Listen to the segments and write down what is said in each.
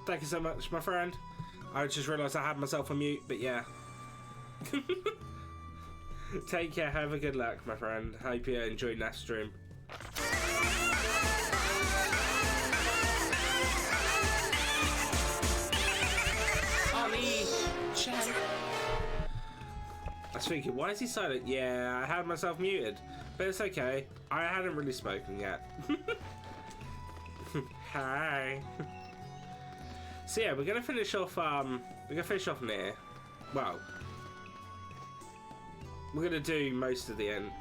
Thank you so much, my friend. I just realised I had myself on mute, but yeah. Take care, have a good luck, my friend. Hope you enjoyed that stream. Ollie! Chat. I was thinking, why is he silent? Yeah, I had myself muted, but it's okay. I hadn't really spoken yet. Hi. So yeah, we're gonna finish off. NieR. Well, we're gonna do most of the end.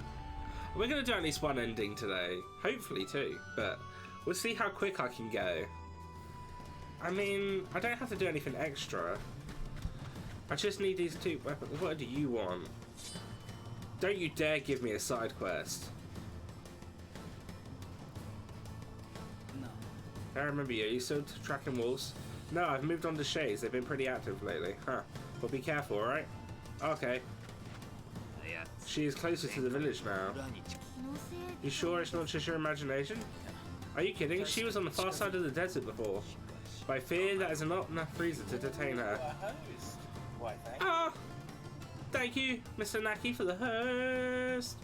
We're gonna do at least one ending today, hopefully two. But we'll see how quick I can go. I mean, I don't have to do anything extra. I just need these two weapons. What do you want? Don't you dare give me a side quest. No. I remember you. Are you still tracking wolves? No, I've moved on to shades. They've been pretty active lately. Huh. But be careful, alright? Okay. She is closer to the village now. You sure it's not just your imagination? Are you kidding? She was on the far side of the desert before. But I fear that is not enough reason to detain her. Why, thanks. Ah! Thank you, Mr. Naki, for the host.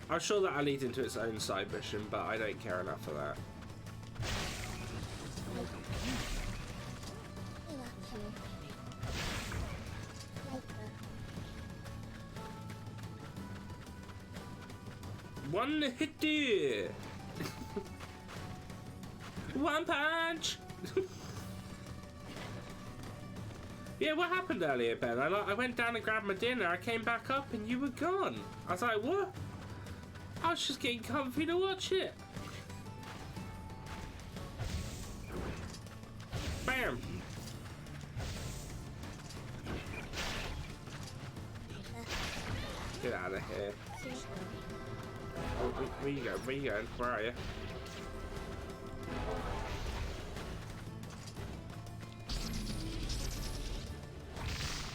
I'm sure that'll lead into its own side mission, but I don't care enough for that. One hit it. One punch. Yeah, what happened earlier, Ben? I went down and grabbed my dinner. I came back up and you were gone. I was like, what? I was just getting comfy to watch it. Bam. Get out of here. Oh, where you going? Where you going? Where are you?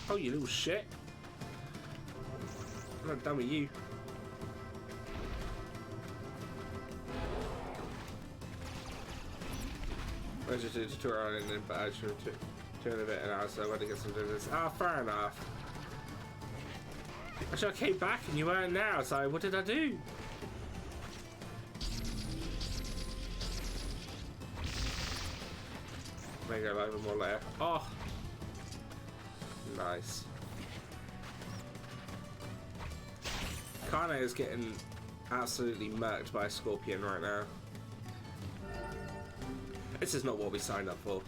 Oh, you little shit. I'm not done with you. I just did a tutorial and then but I should turn a bit and I was I went to get some business. Ah, fair enough. Actually, I came back and you weren't there, so what did I do? Maybe go over more later. Oh! Nice. Kane is getting absolutely murked by a scorpion right now. This is not what we signed up for.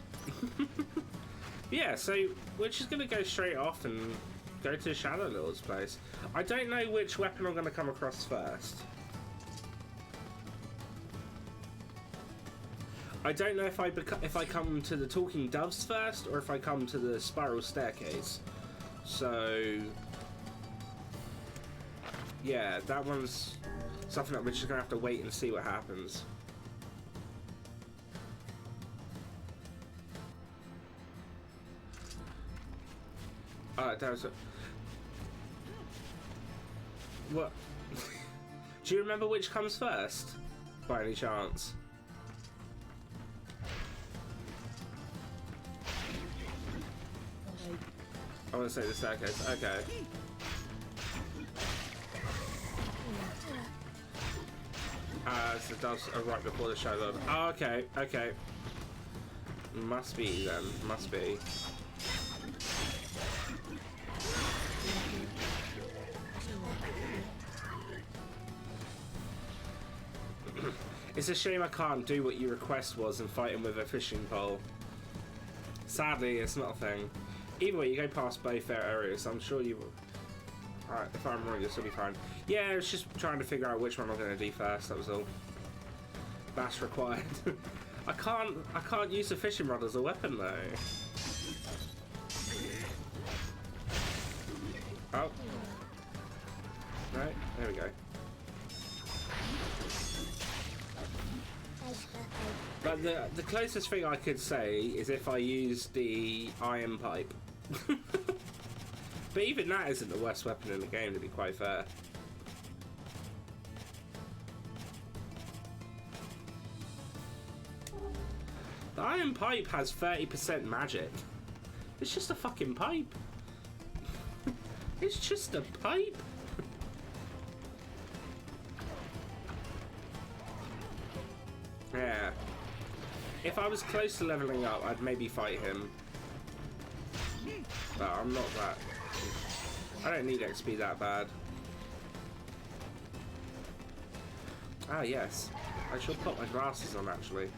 Yeah, so we're just going to go straight off and go to Shadow Lord's place. I don't know which weapon I'm going to come across first. I don't know if I come to the Talking Doves first or if I come to the Spiral Staircase. So yeah, that one's something that we're just gonna have to wait and see what happens. That was a... What? Do you remember which comes first, by any chance? I want to say the staircase. Okay. So the doves are right before the Shadow Lord. Oh, okay, okay. Must be then. Must be. It's a shame I can't do what your request was and fight him with a fishing pole. Sadly, it's not a thing. Either way, you go past both areas, so I'm sure you will. Alright, if I'm wrong, this will be fine. Yeah, it's just trying to figure out which one I'm going to do first, that was all. Bash required. I can't use the fishing rod as a weapon, though. Oh. Right, there we go. But the closest thing I could say is if I use the iron pipe. But even that isn't the worst weapon in the game, to be quite fair. The iron pipe has 30% magic. It's just a fucking pipe. It's just a pipe. Yeah. If I was close to leveling up, I'd maybe fight him. But I'm not that. I don't need XP that bad. Ah, yes. I should put my glasses on, actually.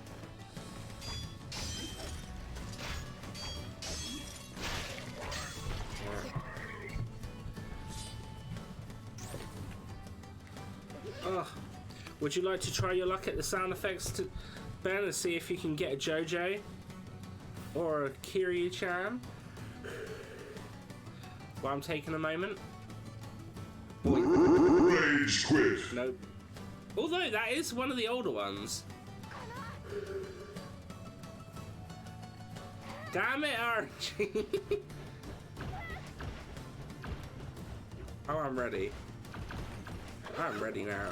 Ugh. Would you like to try your luck at the sound effects, Ben, and see if you can get a JoJo? Or a Kiryu-chan? While I'm taking a moment? Rage quit. Nope. Although that is one of the older ones. Damn it, Archie! Oh, I'm ready. I'm ready now.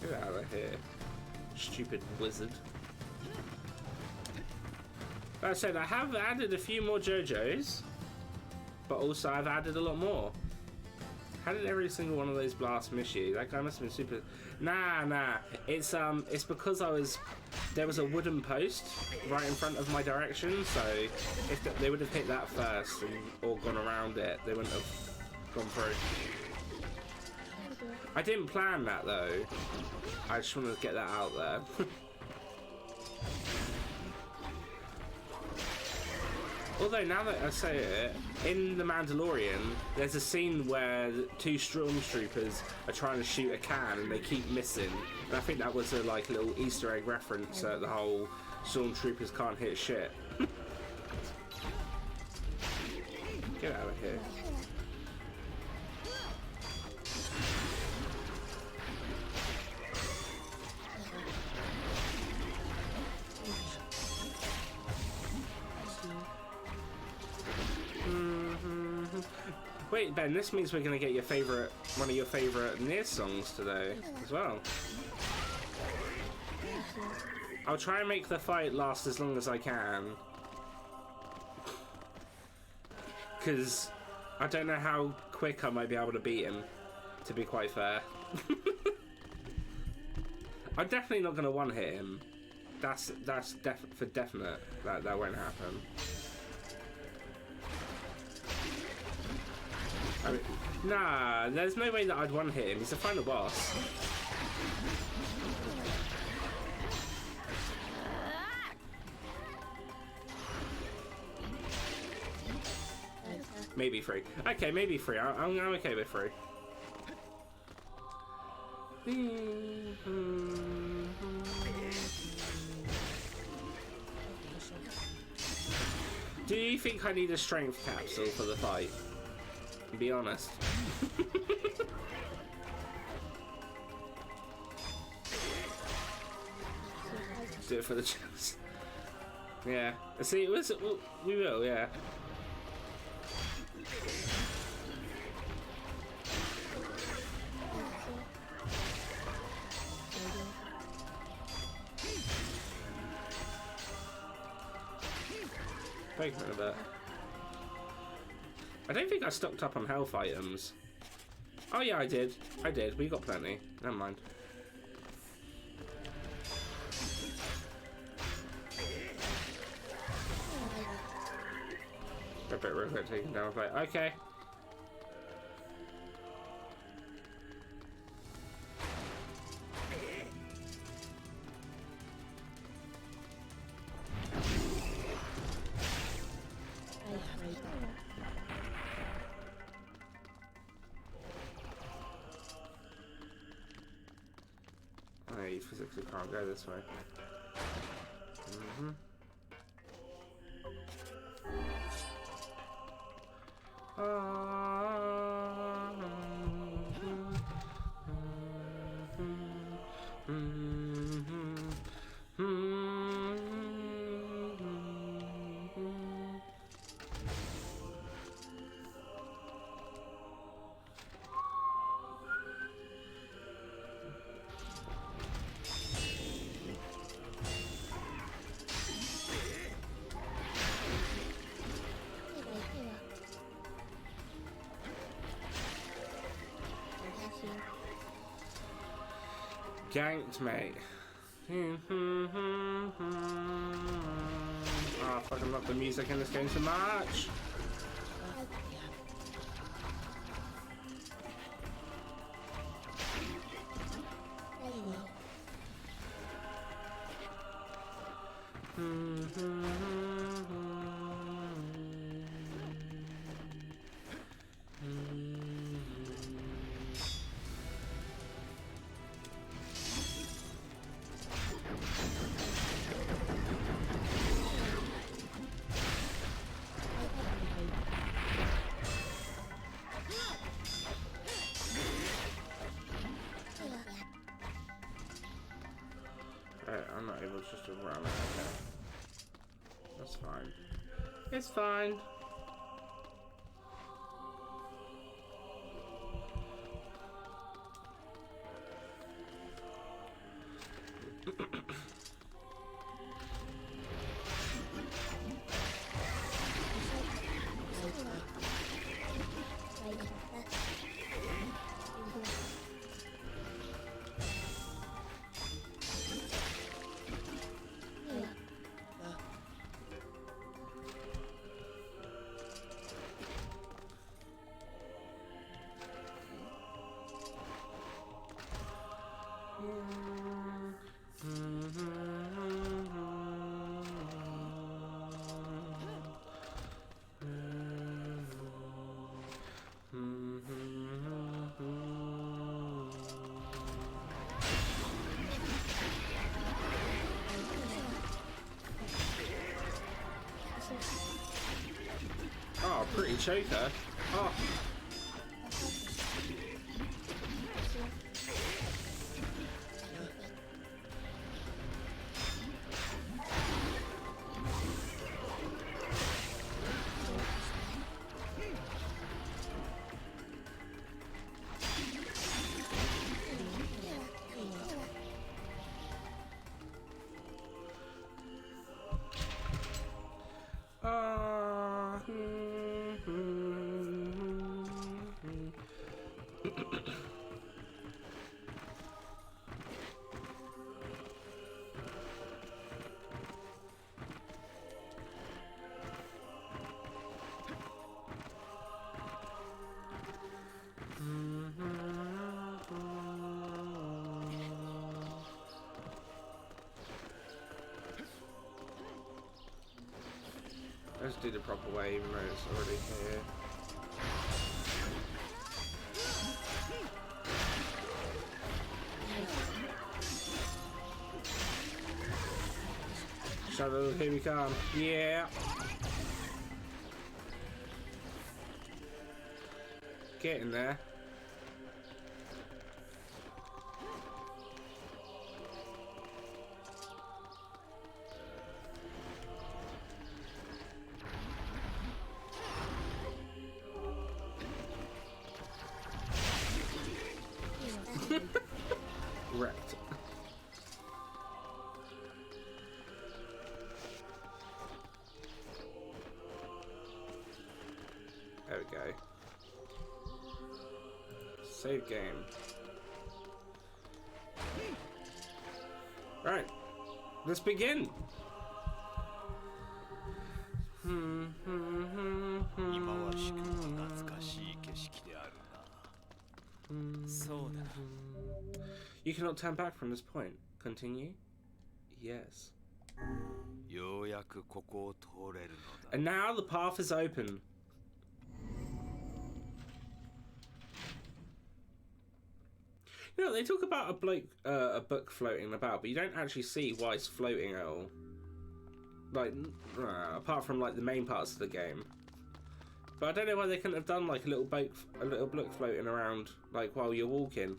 Get out of here, stupid wizard. Like I said, I have added a few more JoJos, but also I've added a lot more. How did every single one of those blasts miss you? That guy must have been super. Nah. It's because there was a wooden post right in front of my direction, so if they would have hit that first or gone around it, they wouldn't have gone through. I didn't plan that though. I just wanted to get that out there. Although now that I say it, in The Mandalorian, there's a scene where two stormtroopers are trying to shoot a can and they keep missing. And I think that was a like little Easter egg reference at the whole stormtroopers can't hit shit. Get out of here. Wait, Ben, this means we're gonna get one of your favorite NieR songs today as well. I'll try and make the fight last as long as I can, because I don't know how quick I might be able to beat him, to be quite fair. I'm definitely not gonna one-hit him. That's for definite. That won't happen. I mean, nah, there's no way that I'd one-hit him. He's the final boss. Maybe 3. Okay, maybe 3. I'm okay with 3. Do you think I need a strength capsule for the fight? Be honest. Do it for the chance. Yeah. See, we will, yeah. Wait a minute. I don't think I stocked up on health items. Oh yeah, I did. We got plenty. Never mind. A bit real quick, taking down a fight. Okay. You physically can't go this way. Ganked, mate. Oh, I fucking love the music in this game so much. I'm not able just to run. Okay. That's fine. It's fine. Oh, pretty choker. Oh. Let's do the proper way, even though it's already here. Shadow, here we come. Yeah. Get in there. Wrecked. There we go. Save game. Right. Let's begin. 今はしくも懐かしい景色であるな。そうだな。You cannot turn back from this point. Continue? Yes. ようやくここを通れるのだ。 And now the path is open. You know, they talk about a book floating about, but you don't actually see why it's floating at all. Like, apart from like the main parts of the game. But I don't know why they couldn't have done like a little book floating around like while you're walking.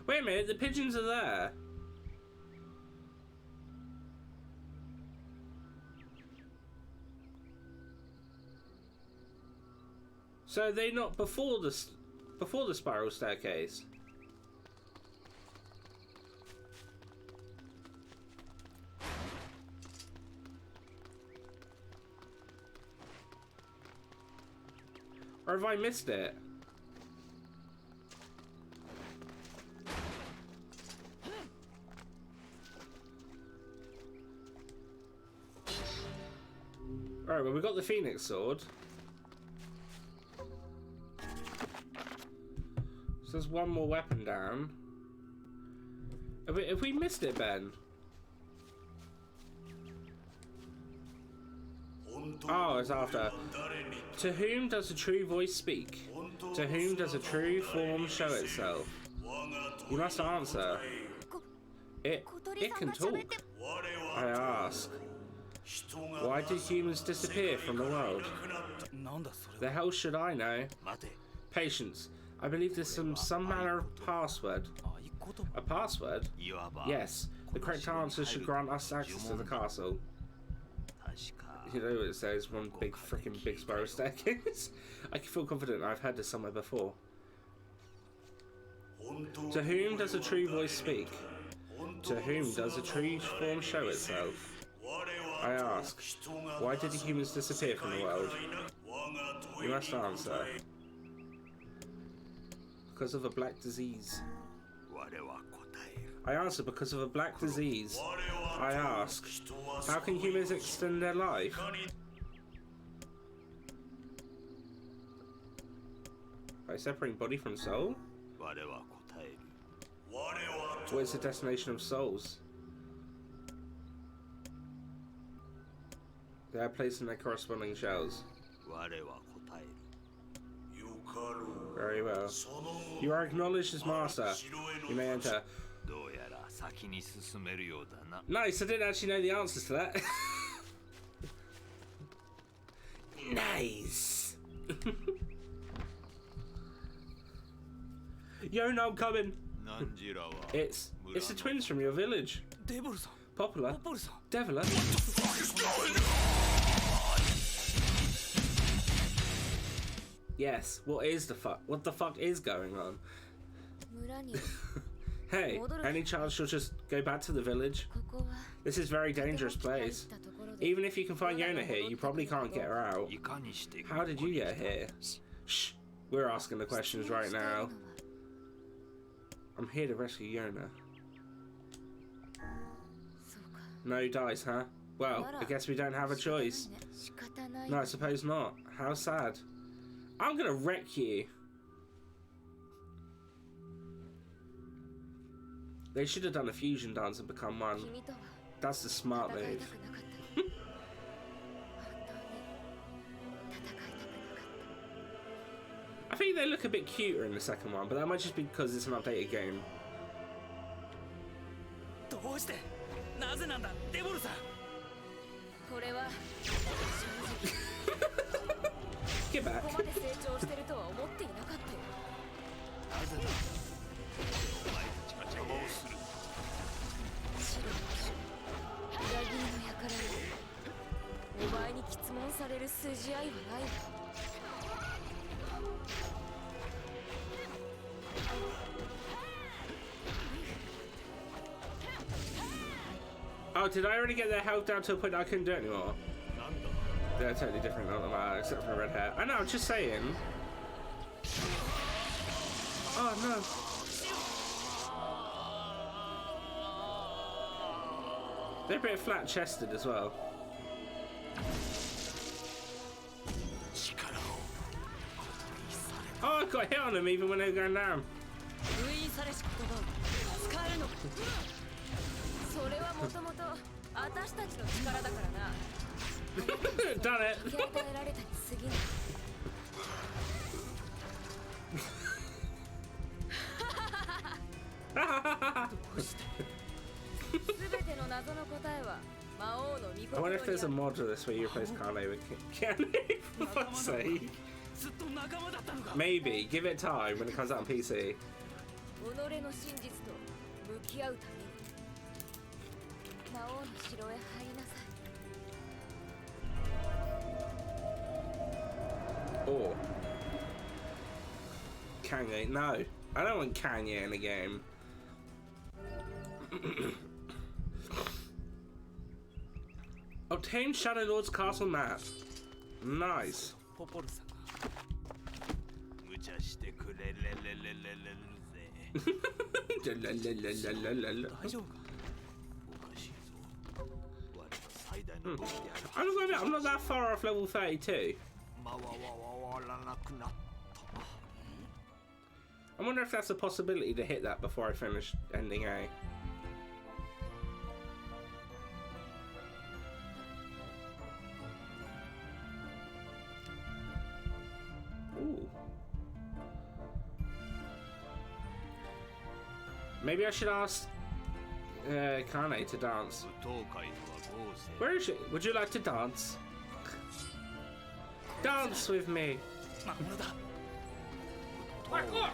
Wait a minute, the pigeons are there. So they're not before the spiral staircase. Or have I missed it? Alright, well, we got the Phoenix Sword. So there's one more weapon down. Have we missed it, Ben? Oh, it's after. To whom does a true voice speak? To whom does a true form show itself? You must answer. It can talk. I ask. Why did humans disappear from the world? The hell should I know? Patience. I believe there's some manner of password. A password? Yes. The correct answer should grant us access to the castle. You know what it says? One big freaking big spiral staircase. I can feel confident I've heard this somewhere before. To whom does a true voice speak? To whom does a true form show itself? I ask, why did the humans disappear from the world? You must answer. Because of a black disease. I answer because of a black disease. I ask, how can humans extend their life? By separating body from soul? What is the destination of souls? They are placed in their corresponding shells. Very well. You are acknowledged as master. You may enter. Nice, I didn't actually know the answers to that. Nice. Yo, no, I'm coming. It's the twins from your village. Popular. Deviler. Yes, what the fuck is going on? Hey, any chance you'll just go back to the village? This is a very dangerous place. Even if you can find Yona here, you probably can't get her out. How did you get here? Shh, we're asking the questions right now. I'm here to rescue Yona. No dice, huh? Well, I guess we don't have a choice. No, I suppose not. How sad. I'm gonna wreck you. They should have done a fusion dance and become one. That's the smart move. I think they look a bit cuter in the second one, but that might just be because it's an updated game. Get back. Oh, did I already get their health down to a point I couldn't do it anymore? They're totally different, except for the red hair. I know, I'm just saying. Oh no. They're a bit flat-chested as well. Oh, I got hit on them even when they were going down. Done it. I wonder if there's a mod of this where you replace Kane with Keanu, for fuck's sake. Maybe. Give it time when it comes out on PC. Or Kanye. No, I don't want Kanye in the game. Obtain Shadow Lord's castle map. Nice. てくれれれれれれるぜ。大丈夫か？おかしいぞ。我の最大の武器である。I'm not gonna admit, I'm not that far off level 32. まわらなくなった。I wonder if that's a possibility to hit that before I finish ending A. Ooh. Maybe I should ask Kane to dance. Where is she? Would you like to dance? Dance with me. Parkour!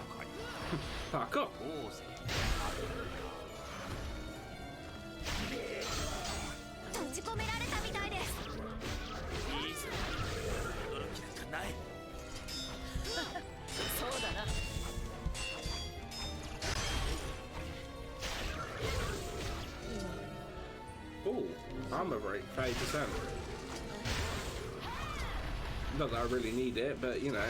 Parkour! 閉じ込められたみたいです。いいぞ。驚きなんかない。そうだな。Ooh, armor break, 30%. Not that I really need it, but you know.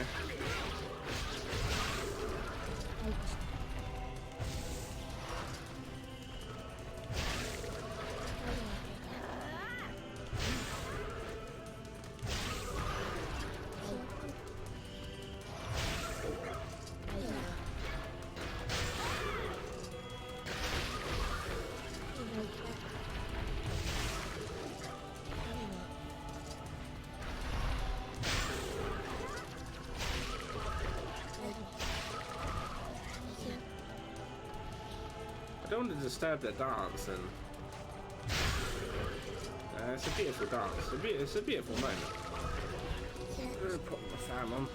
I don't want to disturb their dance, and it's a beautiful dance. It's a beautiful moment. I'm gonna put my fan on.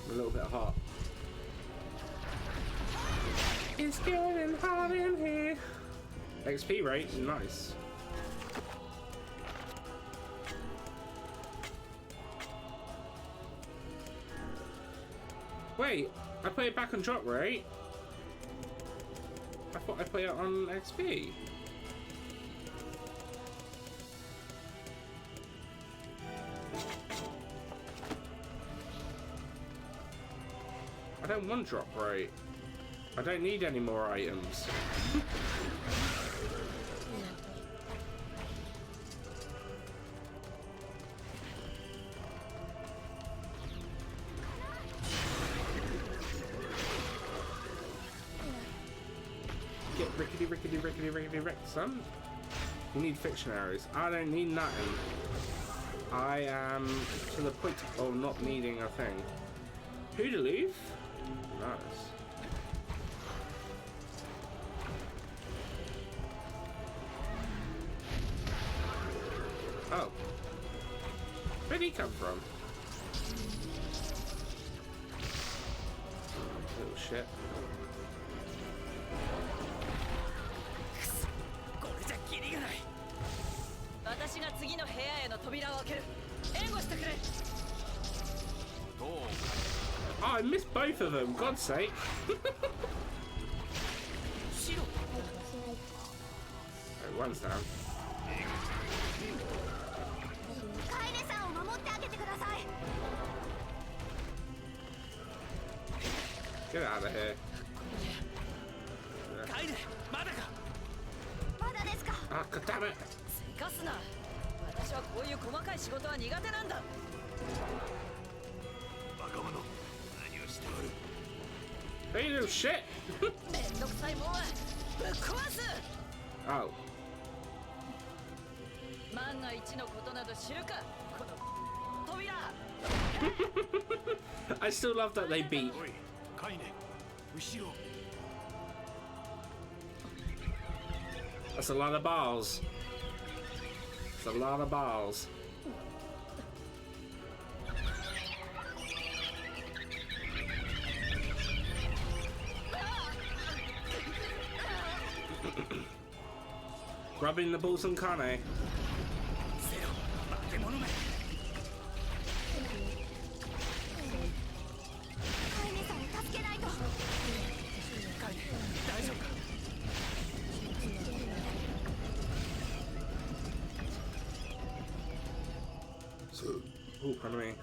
I'm a little bit hot. It's getting hot in here. XP rate, nice. Wait, I put it back on drop rate. I thought I put it on XP. I don't want drop rate. I don't need any more items. Get rickety wrecked, son. You need fiction arrows. I don't need nothing. I am to the point of not needing a thing. Hoodaloo? Nice. Oh. Where'd he come from? Little shit. これじゃキリがない。私が次の部屋への扉を開ける。援護してくれ。 Oh, I missed both of them, God's sake. Right, one's down. Get out of here. Ah, god damn it. せかすな。私はこういう細かい仕事は苦手なんだ。 Hey, you little shit! めんどくさいもんはぶっ壊す。 Oh. 万が一のことなど知るか。この扉。 I still love that they beat. That's a lot of balls. That's a lot of balls. Rubbing the balls on Kane. Oh, pardon me.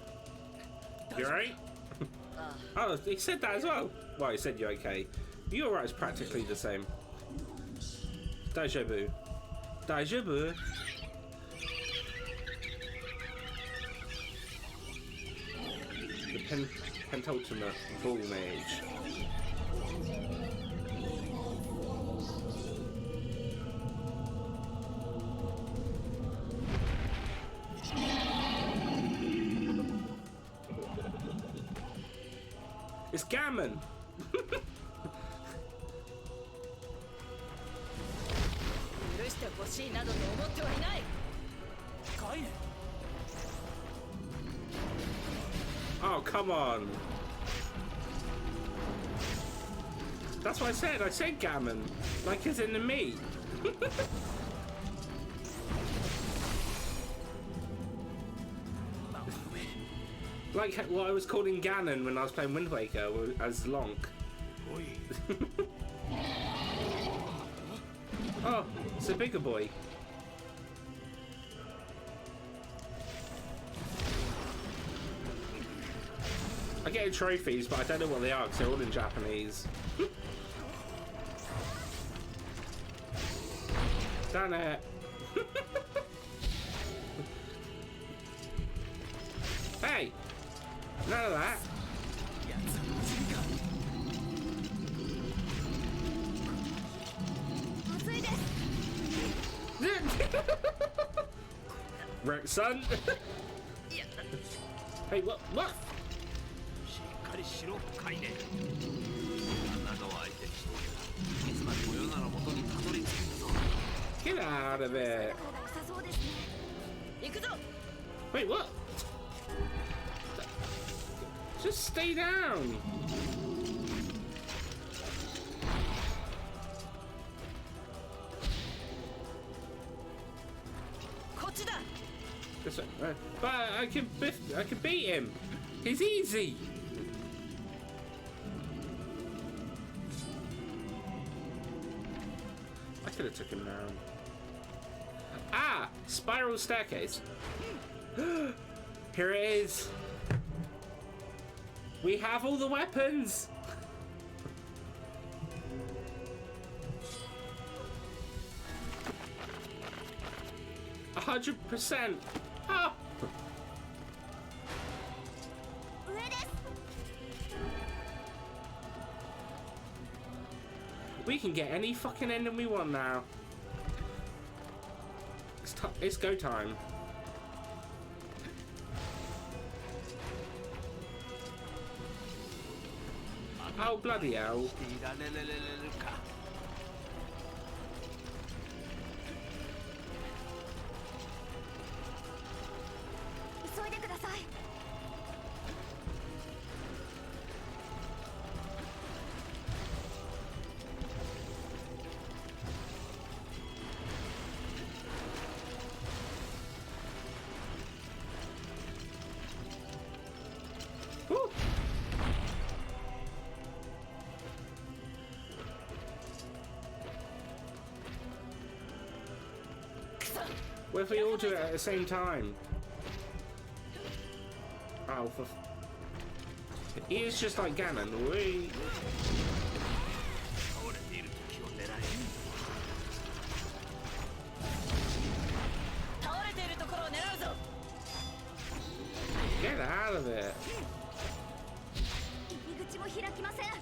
You alright? Oh, he said that as well. Well, he said you're okay. You're right. It's practically the same. Deja vu. Deja vu. The penultimate bull mage. It's Gammon. 許してほしいなどと思ってはいない。概念 Oh, come on. That's what I said. I said gammon. Like it's in the meat. Like what I was calling Ganon when I was playing Wind Waker as Lonk. おい Oh, it's a bigger boy. I get trophies, but I don't know what they are because they're all in Japanese. Damn it. Hey! None of that. やつは無人か 熱いです。 Wreck, son. Hey, what? What? しっかりしろ概念あなたを相手にしておいたいつまでも世なら元にたどり着くんだぞ Get out of it. 体が良さそうですね。行くぞ。 Wait, what? Just stay down. This way. But I can beat him. He's easy. I could have took him down. Ah, spiral staircase. Here it is. We have all the weapons. 100%. Ah. 上です。 We can get any fucking ending we want now. It's go time. Oh bloody hell. していられるか 急いでください。 Woo. What if we all do it at the same time? Oh, for... He is just like Ganon. We... 倒れている時を狙え 倒れているところを狙うぞ。 Get out of it. 入り口も開きません。 ど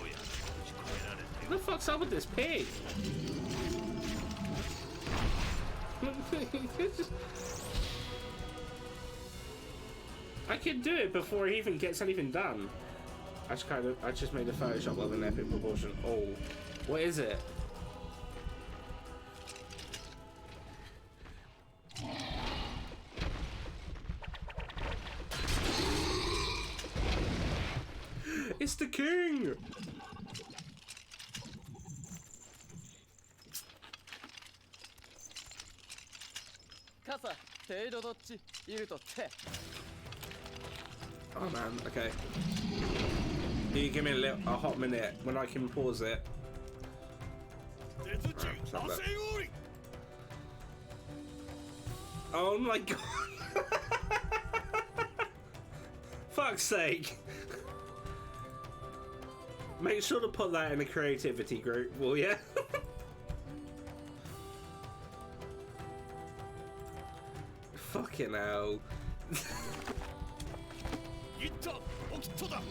うやって閉じ込められた What the fuck's up with this pig? I can do it before he even gets anything done. I just made a Photoshop of an epic proportion. Oh, what is it? It's the king! 傘程度どっちいるとって Oh man, okay. You give me a hot minute when I can pause it. 鉄柱螺旋降り Oh my god! fuck's sake! Make sure to put that in the creativity group, will ya? Fucking hell. いったオキットだ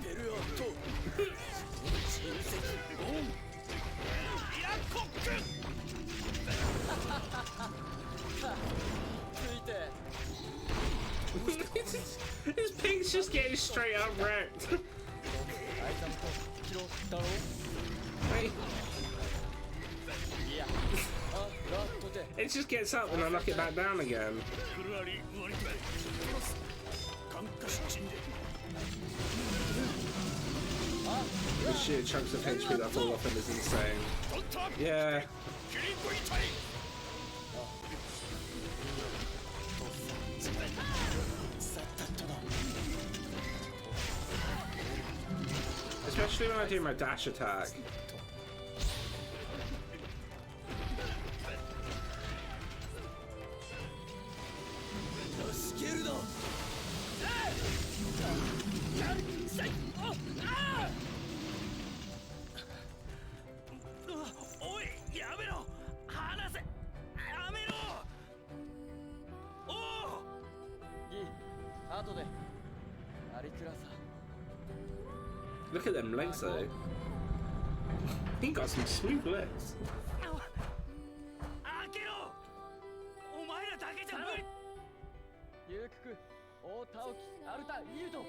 ベルアット親戚オンイランコック ついて His pig's just getting straight up wrecked. アイちゃんと拾ったろ Wait, いやあラットで it just gets up and I knock it back down again. クルアリ割り切れ感化出陣で The sheer chunks of HP that fall off him is insane. ドンタン Yeah. キリンコイタイ さったっとだ Especially when I do my dash attack. スケルだおいやめろ離せやめろおお いい後でありくらさ Look at them legs though. He got some smooth legs. 開けろお前らだけじゃ無理ゆうくく大田沖アルタイルトク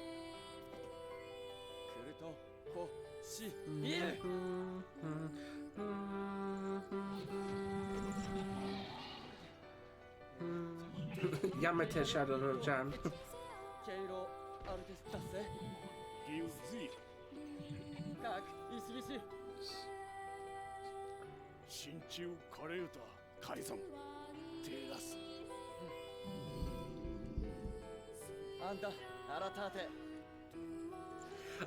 ルトコシイル Yamete Shadow-Jan. ケイロアルテスタッセギウズイカクイシギシ真鍮カレータ改ざんテラス あんたアラターテ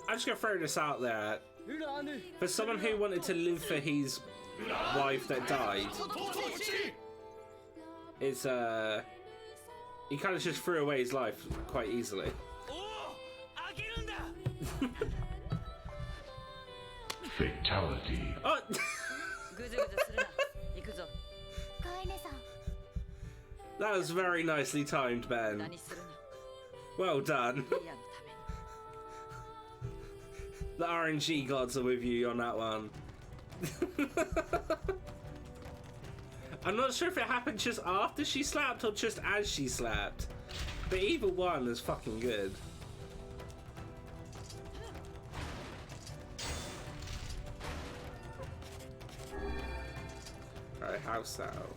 I'm just gonna throw this out there. ウラーヌ For someone who wanted to live for his wife that died, トトウチ it's he kind of just threw away his life quite easily. おお開けるんだ Fatality. Oh! ぐずぐずするな行くぞカエネさん That was very nicely timed, Ben. 何するな Well done. リアのために The RNG gods are with you on that one. I'm not sure if it happened just after she slapped or just as she slapped. But either one is fucking good. Alright, house out.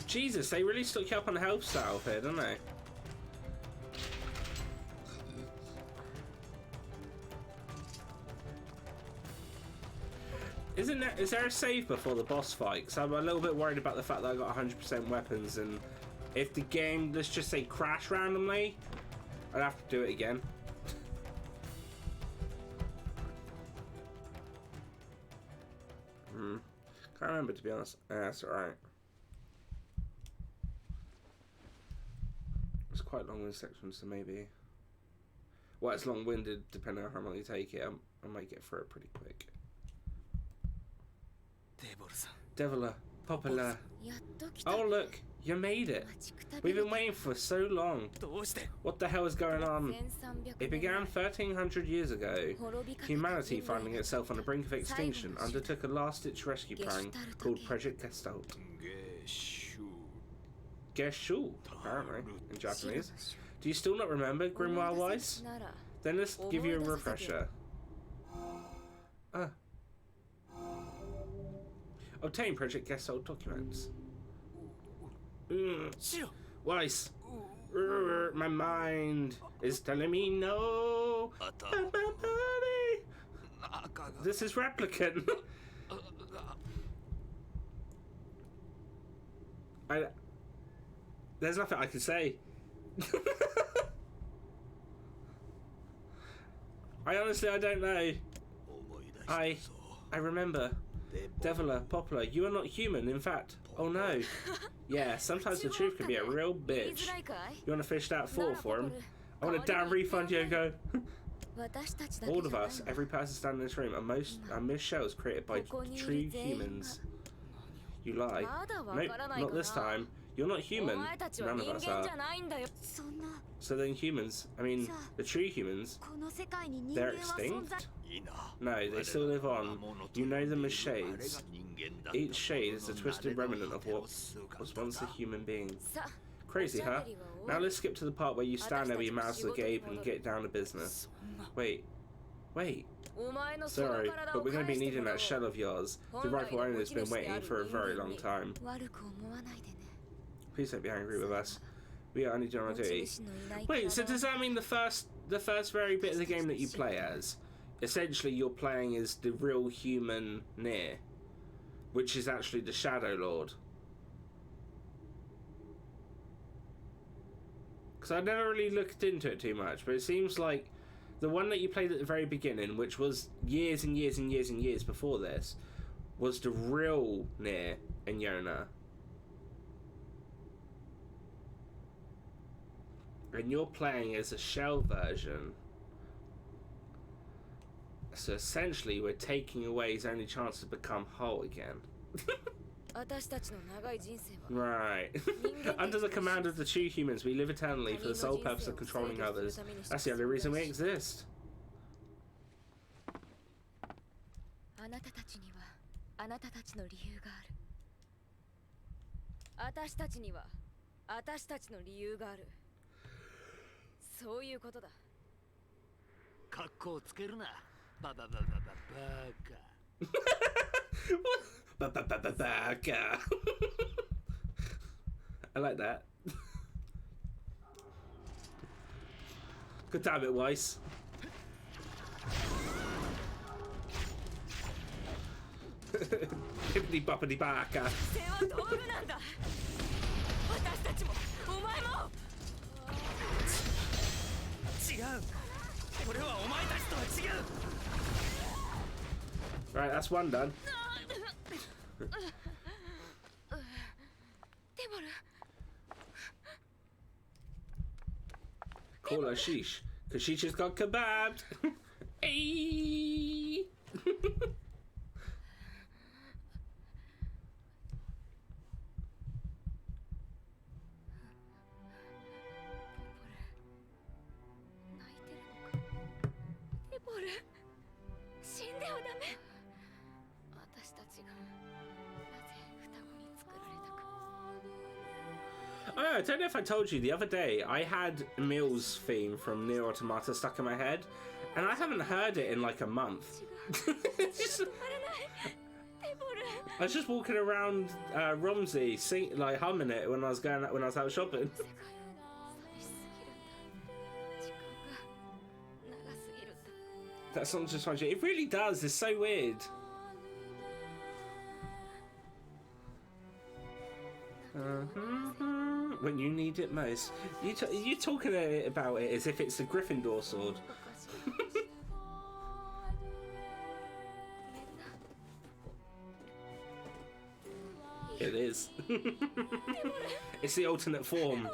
Jesus, they really stuck you up on the health south here, didn't they? Is there a save before the boss fight? Because I'm a little bit worried about the fact that I got 100% weapons, and if the game, let's just say, crash randomly, I'd have to do it again. Can't remember, to be honest. That's alright. It's quite long-winded section, so maybe... Well, it's long-winded, depending on how long you take it. I might get through it pretty quick. デーボルさん Deviler, Popular. やっと来た Oh, look, you made it. 待ちくたび We've れ been waiting for so long. どうして What the hell is going on? 1300 It began 1300 years ago. 滅びかけた Humanity, 人類 finding itself on the brink of extinction, undertook a last-ditch rescue plan called Project Gestalt. ゲシュ Geshu, apparently, in Japanese. Do you still not remember, Grimoire Weiss? なら Then let's give you a refresher. Obtain Project Gestalt documents. Ugh. シロ Weiss. My mind is telling me no. 頭 Buddy. 中が This is Replicant. There's nothing I can say. I honestly, I don't know. 思い出したぞ I remember. Deviler, Poplar, you are not human. In fact, oh no. Yeah, sometimes the truth can be a real bitch. You want to fish that for him? I want a damn refund, Yogo. All of us, every person standing in this room, are Miss shells created by true humans. You lie. Nope, not this time. You're not human. None of us are. So then humans, I mean, the true humans, they're extinct? No, they still live on. You know them as shades. Each shade is a twisted remnant of what was once a human being. Crazy, huh? Now let's skip to the part where you stand there with your mouths agape and get down to business. Wait. Sorry, but we're going to be needing that shell of yours. The rightful owner's been waiting for a very long time. Please don't be angry with us. We are only doing our duty. Wait, so does that mean the first very bit of the game that you play as, essentially you're playing as the real human NieR, which is actually the Shadow Lord? Because I never really looked into it too much, but it seems like the one that you played at the very beginning, which was years and years and years and years before this, was the real NieR and Yona. And you're playing as a shell version. So essentially we're taking away his only chance to become whole again. Right. Under the command of the true humans, we live eternally for the sole purpose of controlling others. That's the only reason we exist. I like that. Good damn it, Weiss. Hippity boppity baka. Right, that's one done. Call her Sheesh, because she just got kebabbed. Ayy. Oh, I don't know if I told you, the other day I had Emil's theme from NieR Automata stuck in my head, and I haven't heard it in like a month. I was just walking around Romsey, like humming it when I was out shopping. That song just finds you. It really does. It's so weird. When you need it most. You talking about it as if it's the Gryffindor sword. It is. It's the alternate form.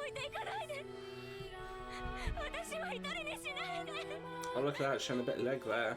Oh, look at that, showing a bit of leg there.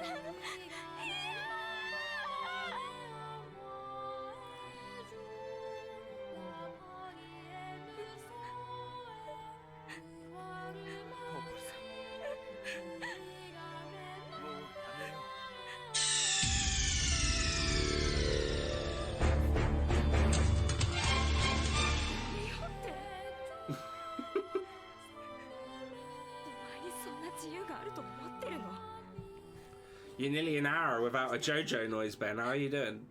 You're nearly an hour without a JoJo noise, Ben. How are you doing?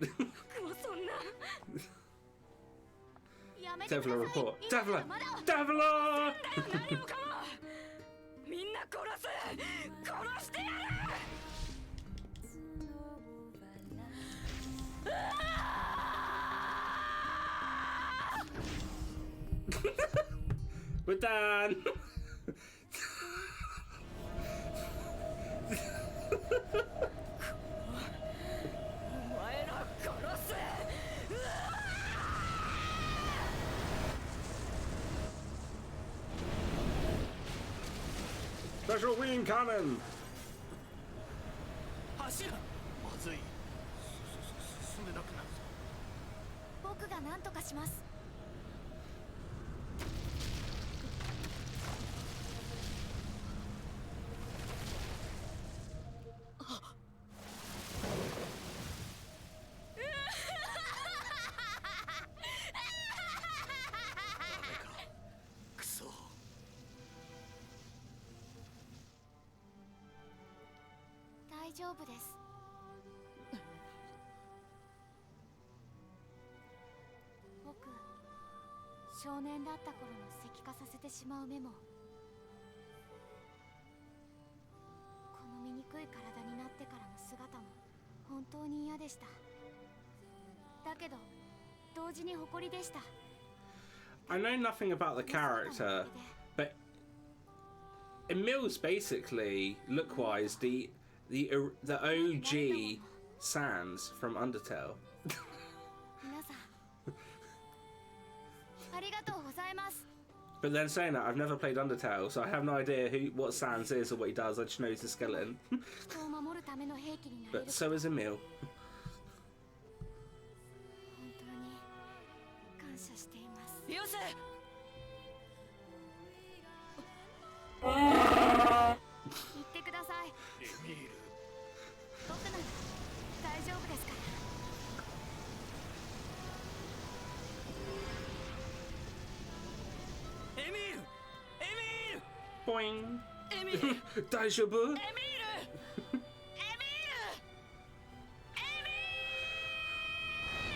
Deviler report. Deviler! Deviler! We're done! Special beam cannon! 柱まずい進めなくなるぞ僕が何とかします。クソ大丈夫です。僕、少年だった頃の石化させてしまう目も、この醜い体になってからの姿も本当に嫌でした。だけど同時に誇りでした。 I know nothing about the character, but Emil's basically, look-wise, the OG Sans from Undertale. 皆さんありがとうございます。 But then saying that, I've never played Undertale, so I have no idea what Sans is or what he does. I just know he's a skeleton. 人を守るための兵器になれる。 But so is Emil. 本当に感謝しています。よせ。言ってください。エミール僕なら大丈夫ですから。エミール、エミール、 Boing. エミール、エミール、 Daijoubu. エミール、エミー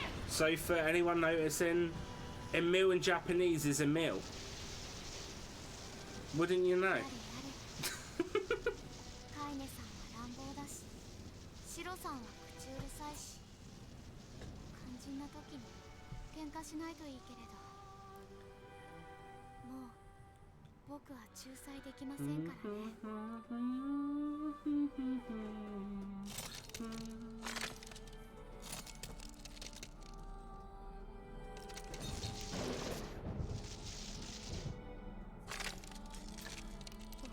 ル。 So for anyone noticing, Emil in Japanese is Emil. Wouldn't you know? やれやれ。カイネさんは乱暴だし、シロさんは口うるさいし、肝心な時に喧嘩しないといいけれど、もう僕は仲裁できませんからね。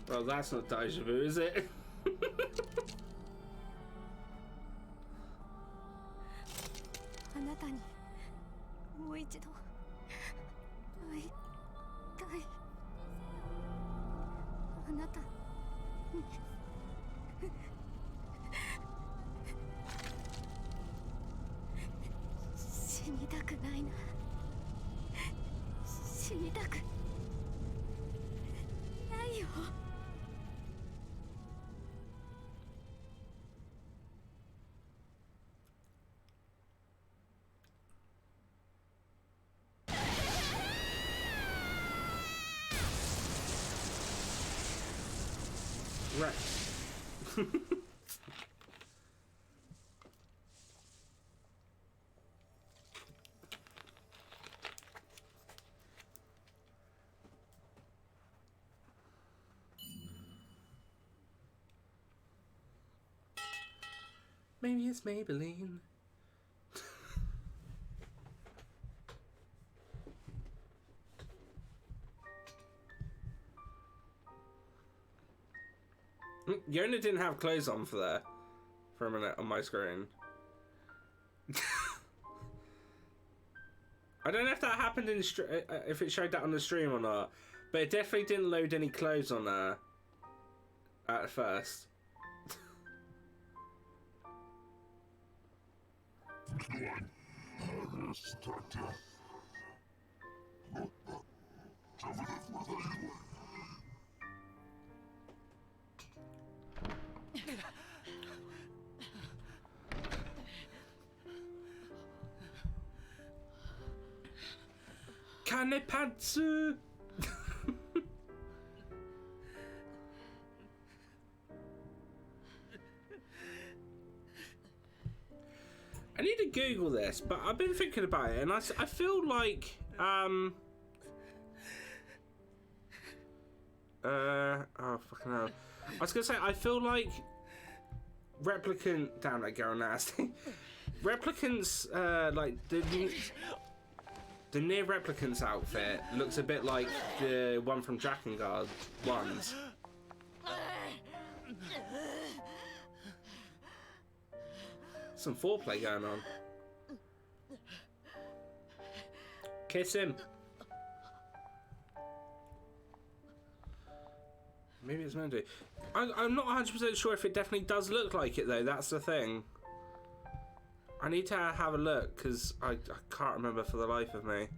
Well, that's not Daijoubu, is it? あなたにもう一度会いたい。あなたに死にたくないな。死にたくないよ。 Right. Maybe it's Maybelline. Yona didn't have clothes on for a minute on my screen. I don't know if that happened in if it showed that on the stream or not, but it definitely didn't load any clothes on there at first. Kanepatsu! I need to Google this, but I've been thinking about it, and I feel like, oh, fucking hell. I was gonna say, I feel like Replicant, damn that girl nasty. Replicant's, like, the NieR Replicant's outfit looks a bit like the one from Drakengard ones. Some foreplay going on. Kiss him. Maybe it's meant to. I'm not 100% sure if it definitely does look like it though. That's the thing. I need to have a look because I can't remember for the life of me.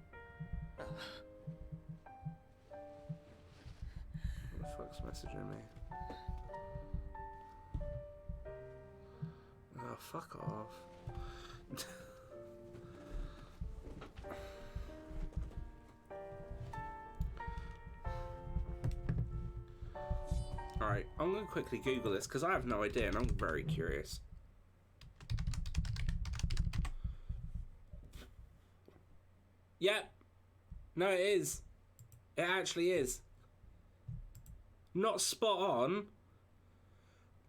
What the fuck's messaging me? Oh, fuck off. Alright, I'm going to quickly Google this because I have no idea and I'm very curious. Yep. No, it is. It actually is. Not spot on,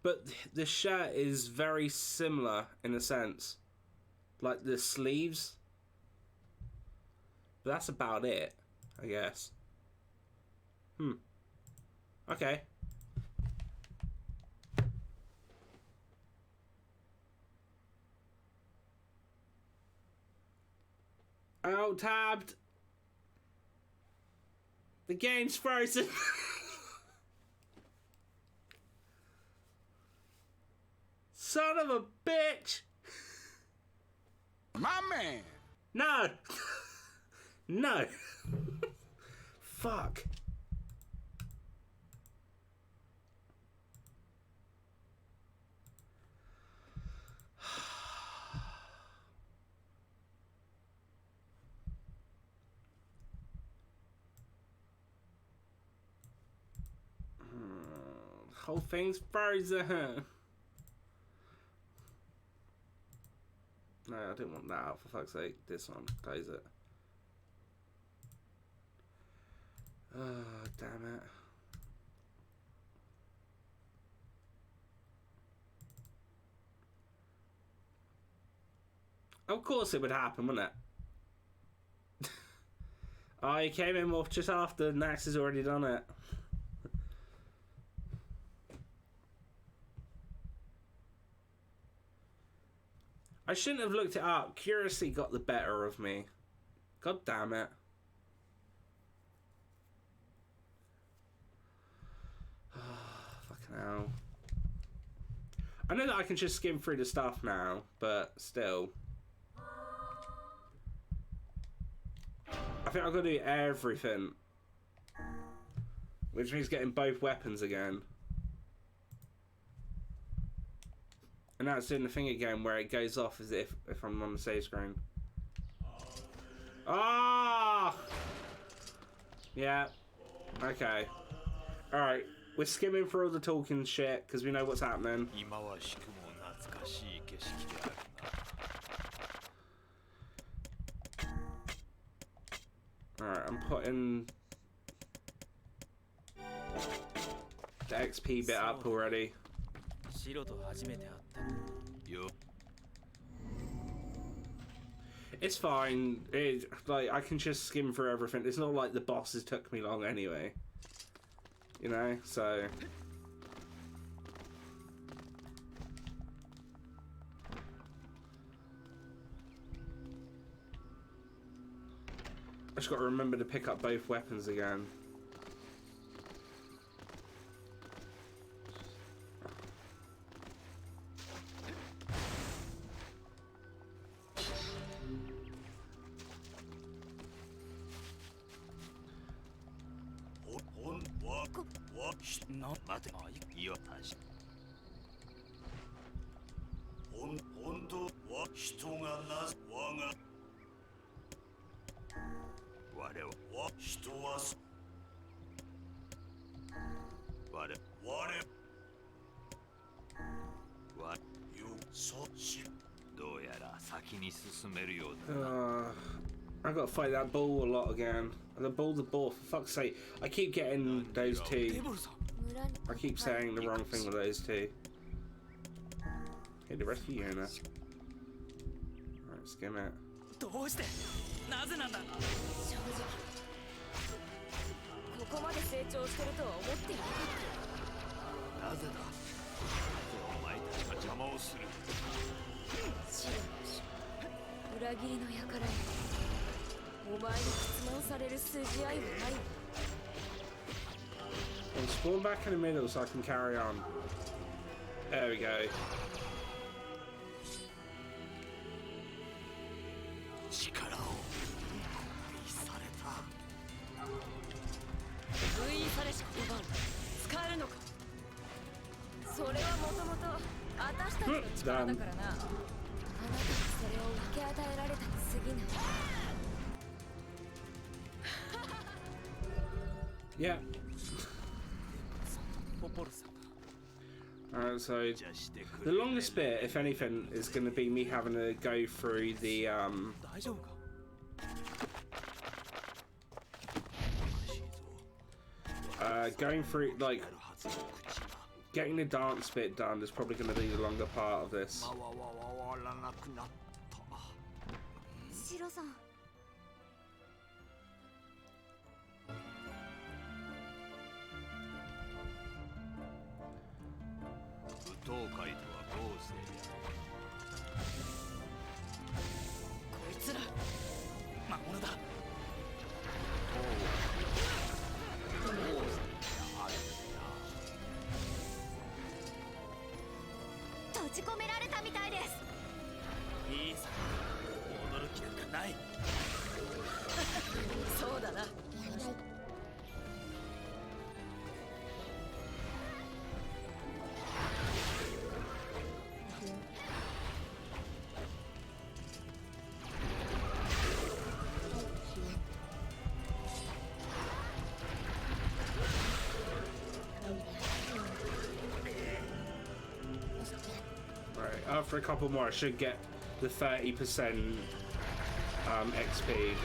but the shirt is very similar in a sense. Like the sleeves. But that's about it, I guess. Okay. Oh, tabbed. The game's frozen. Son of a bitch. My man. No. No. Fuck. Whole thing's frozen. No, I didn't want that out, for fuck's sake. This one, close it. Oh, damn it. Of course it would happen, wouldn't it? Oh, he came in off just after Nax has already done it. I shouldn't have looked it up. Curiosity got the better of me. God damn it. Fucking hell. I know that I can just skim through the stuff now, but still. I think I've got to do everything. Which means getting both weapons again. And now it's doing the thing again where it goes off as if I'm on the save screen. Ah! Yeah. Okay. Alright. We're skimming through all the talking shit because we know what's happening. Alright, I'm putting the XP bit up already. It's fine. Like I can just skim through everything. It's not like the bosses took me long anyway. You know, so I just got to remember to pick up both weapons again. I've got to fight that bull a lot again. The bull, for fuck's sake. I keep getting those two. I keep saying the wrong thing with those two. Okay, the rest of you now. Alright, skim it. お前たちが邪魔をする。シロ裏切りの輩にお前に質問される筋合いはないわ。 And spawn back in the middle so I can carry on. There we go. 力をされた。封印されし言葉を使えるのか。それはもともと私たちの力だからな。あなたにそれを分け与えられたに過ぎない。Yeah. ポポルさん Alright, so じゃしてく the れ。 longest bit, if anything, is going to be me having to go through the 大丈夫か。 going through like やるはずの口が getting the dance bit done is probably going to be the longer part of this. わらなくなった。シロさん、舞踏会とは合成こいつら魔物だ。閉じ込められたみたいです。いいさ、戻る気なんかない。そうだな。 Right, after a couple more, I should get the 30% XP.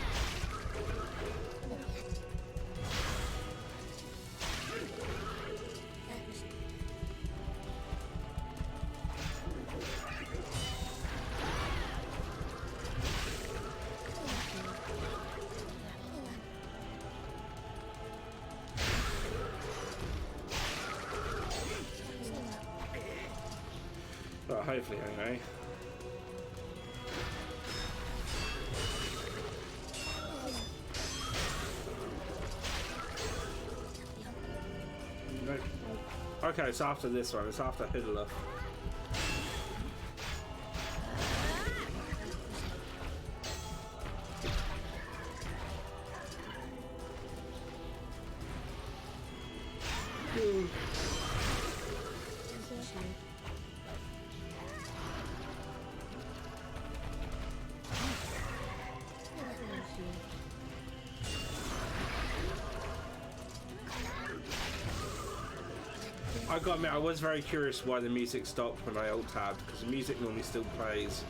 Well, hopefully, anyway. Nope. Okay, it's after this one. It's after Hoodler. I gotta admit, I was very curious why the music stopped when I alt tabbed, because the music normally still plays.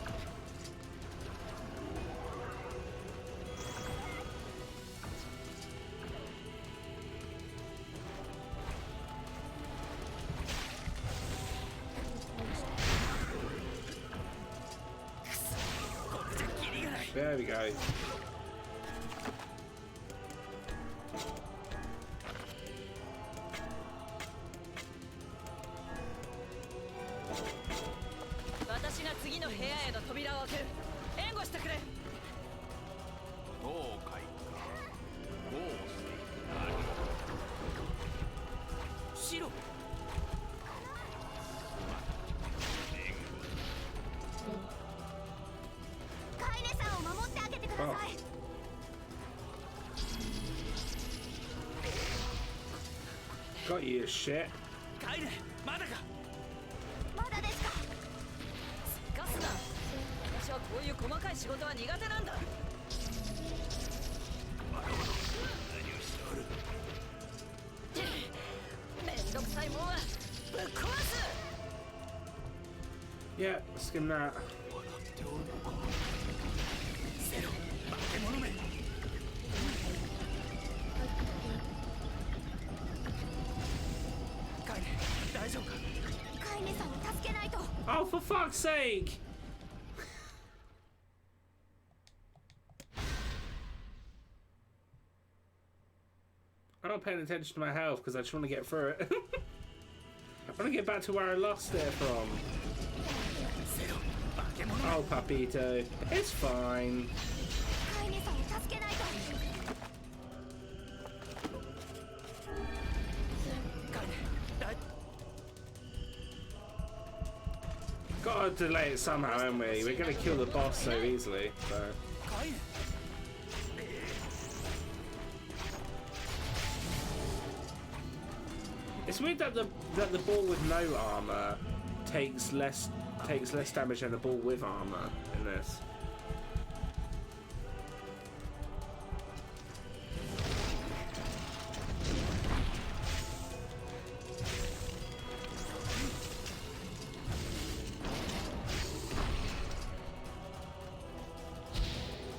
There we go. Got you, shit. 帰れ、まだか。まだですか。ガスだ。私はこういう細かい仕事は苦手なんだ。めんどくさいもんはぶっ壊す。 Yeah, skim that. セロ、化け物め。 大丈夫か。カイネさんを助けないと。 Oh, for fuck's sake! I'm not paying attention to my health because I just want to get through it. I want to get back to where I lost it from. Oh, Papito. It's fine. カイネさんを助けないと。 Gotta delay it somehow, haven't we? We're gonna kill the boss so easily, so. It's weird that the ball with no armor takes less damage than the ball with armor in this.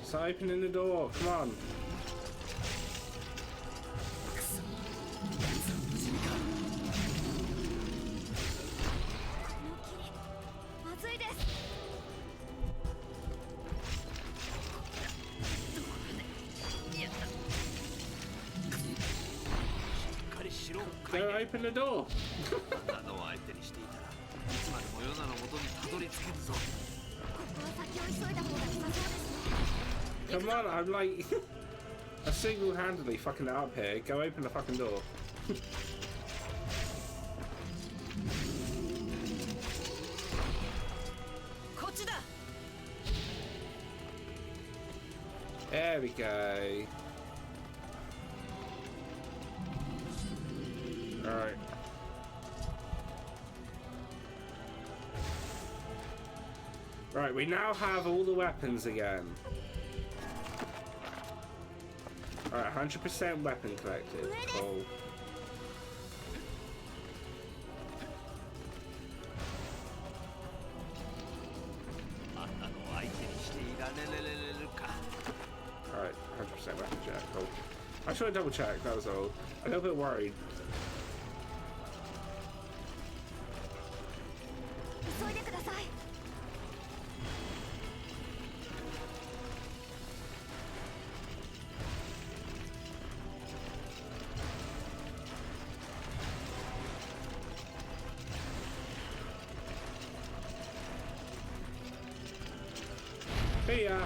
So opening the door, come on. まずいです。 Go open the door. あの相手にしていたらいつまでもヨナの元にたどり着けるぞ。 ここは先を急いだ方が良さそうですね。 Come on, I'm like I single-handedly fucking it up here. Go open the fucking door. こっちだ。 There we go. Alright. Right, we now have all the weapons again. Alright, 100% weapon collected. Cool. Alright, 100% weapon check. Cool. I should have double checked, that was all. A little bit worried. 急いでください。 See ya!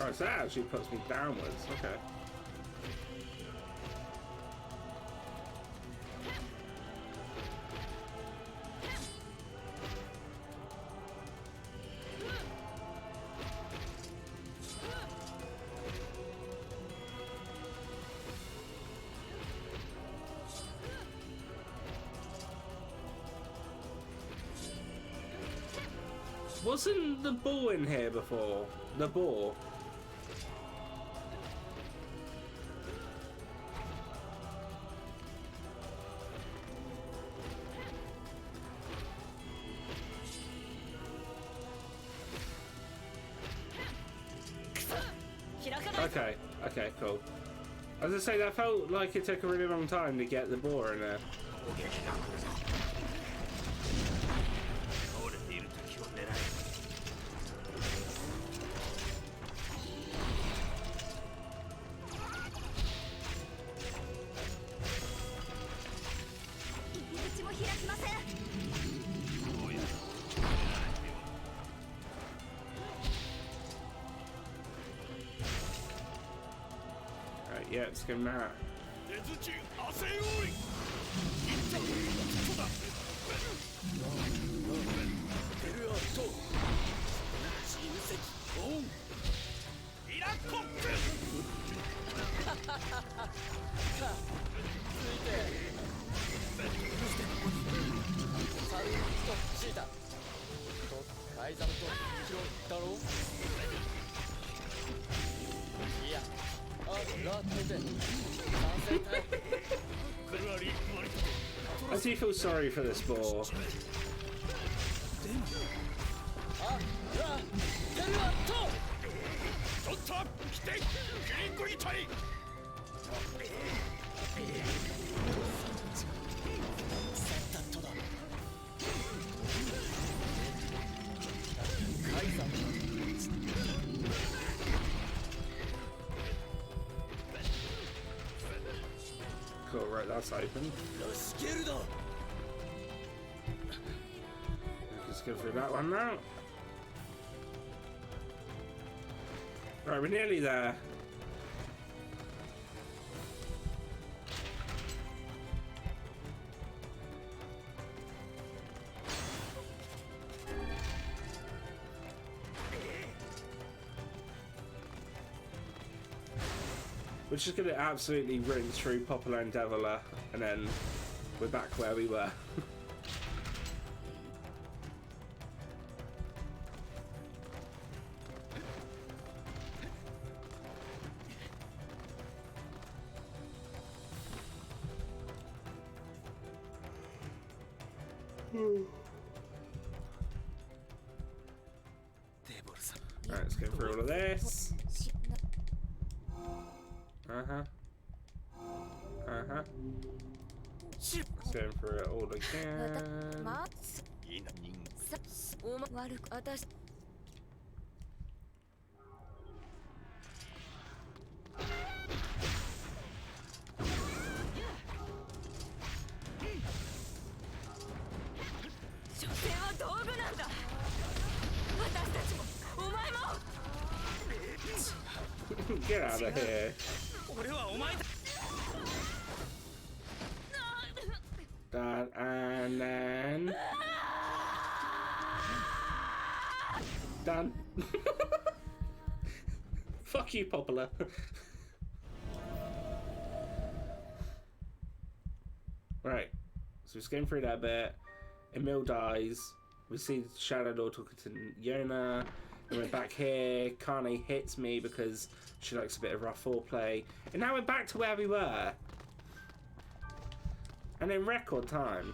Oh, so that actually puts me downwards. Okay. Wasn't the ball in here before? The ball? Okay, okay, cool. As I say, that felt like it took a really long time to get the ball in there. 倒れている敵を狙え。 入り口も開きません。 どうやら Right, yeah, let's go now. 出づち亜生王位。テルアット。新石オン。イラコック。ついて。サルとシータ。と改ざんとヒロだろう。いや、あらてて。参戦隊。クラリマリト。 I do feel sorry for this ball. あらテルアット。ちょっと来て。キリンコギ隊。 セッタットだ。right, that's open. ラスケルだ。 Let's go through that one now. Right, we're nearly there. We're just going to absolutely rinse through Popular and Deviler, and then we're back where we were. Alright, let's go through all of this. Let's go through it all again. いいな人おま悪く私 所詮は道具なんだ私たちもお前も Get out of here. 俺はお前だ。 That and then done. Fuck you, Popular. Right, so we're going through that bit. Emil dies. We see Shadow Lord talking to Yona. And we're back here. Kane hits me because she likes a bit of rough foreplay. And now we're back to where we were. And in record time.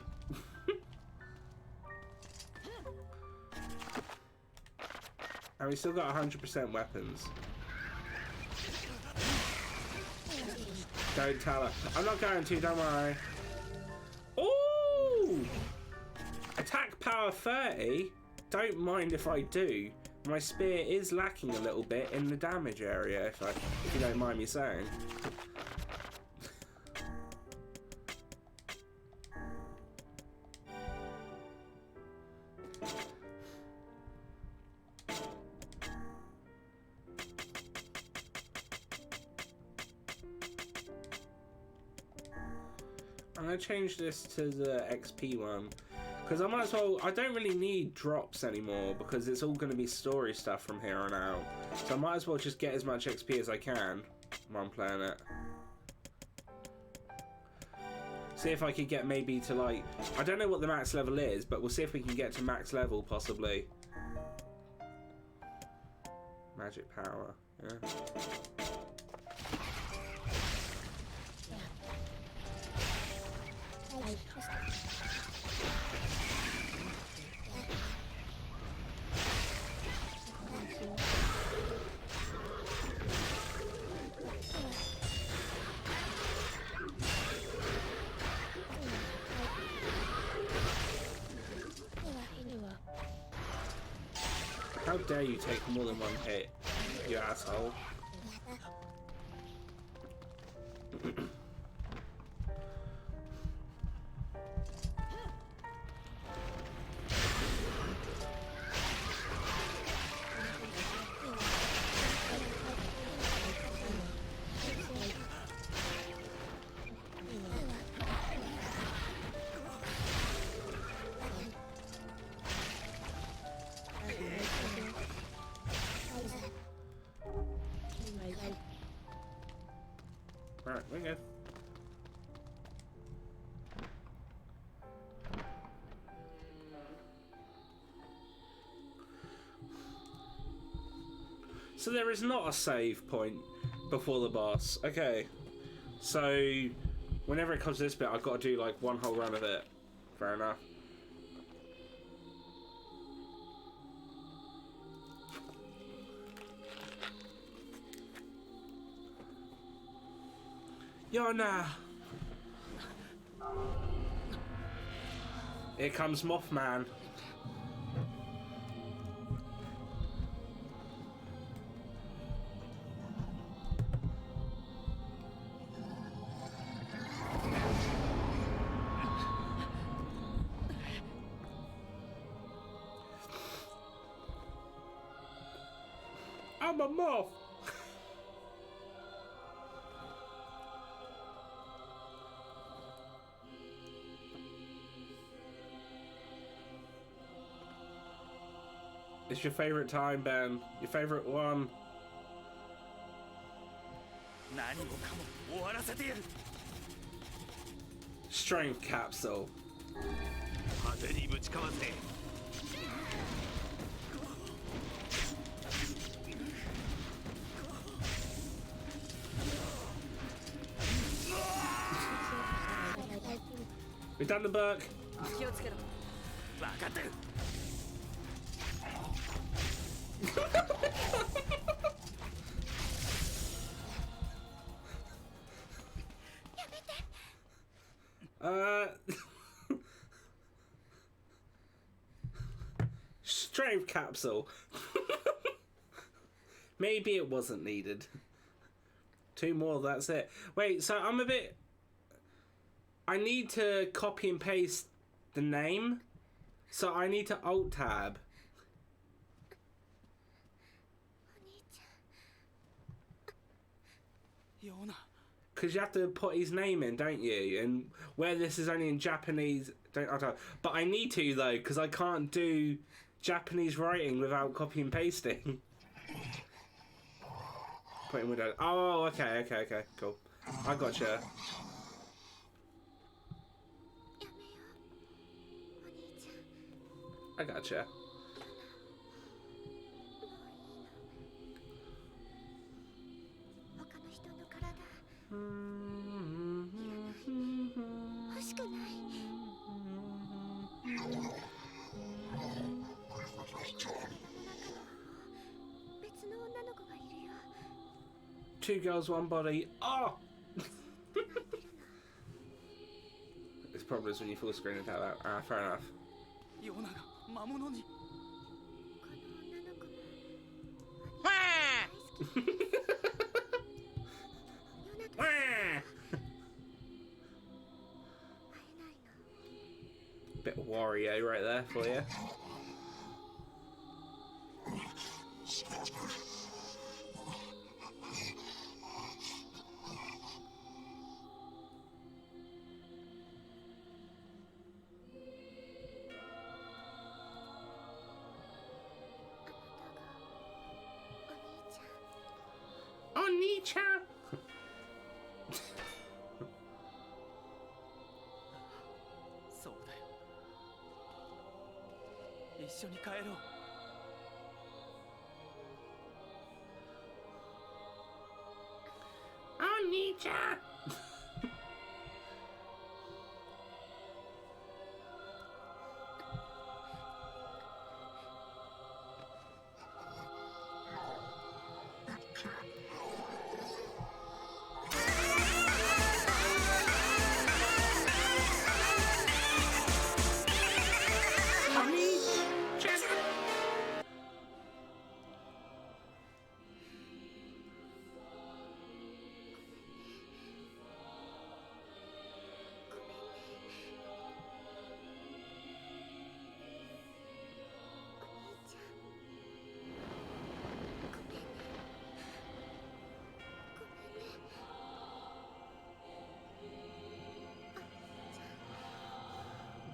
And we still got 100% weapons. Don't tell her. I'm not going to, don't worry. Ooh! Attack power 30? Don't mind if I do. My spear is lacking a little bit in the damage area, if you don't mind me saying. I'm going to change this to the XP one. Because I might as well... I don't really need drops anymore because it's all going to be story stuff from here on out. So I might as well just get as much XP as I can while I'm playing it. See if I could get maybe to like... I don't know what the max level is, but we'll see if we can get to max level possibly. Magic power, yeah. How dare you take more than one hit, you asshole. Alright, we're good. So there is not a save point before the boss. Okay. So whenever it comes to this bit, I've got to do like one whole run of it. Fair enough. Yona! Here comes Mothman. I'm a moth. It's your favorite time, Ben. Your favorite one. 何もかも終わらせてやる Strength capsule. 派手にぶちかわせ We've done the book. 気をつけろ。分かってる Strength capsule. Maybe it wasn't needed. 2 more, that's it. Wait, so I'm a bit... I need to copy and paste the name. So I need to alt tab. お兄ちゃん ヨナ Because you have to put his name in, don't you? And where this is only in Japanese, don't alt tab. But I need to though, because I can't do Japanese writing without copy and pasting. Putting window. Oh, okay, cool. I gotcha. やめようお兄ちゃん I gotcha. 他の人の体いらない欲しくない別の女の子がいるよ 2 girls, 1 body. Oh! This problem is when you full screen it out. Ah, fair enough. ヨナが魔物に この女の子もお兄ちゃん大好きヨナと Wah! 会えないの Bit of Wario right there for you. Oni-chan! そうだよ一緒に帰ろう Oni-chan!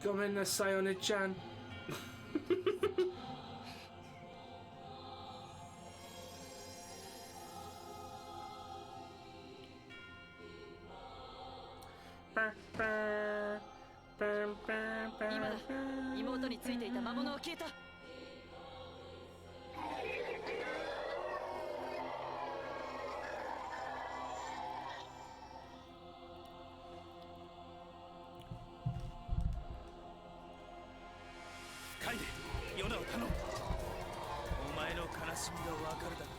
Gomen nasai Oni-chan. Ba, ba, ba, ba, ba, 今だ ba. 妹についていた魔物は消えた カイデヨナを頼むお前の悲しみがわかるだろ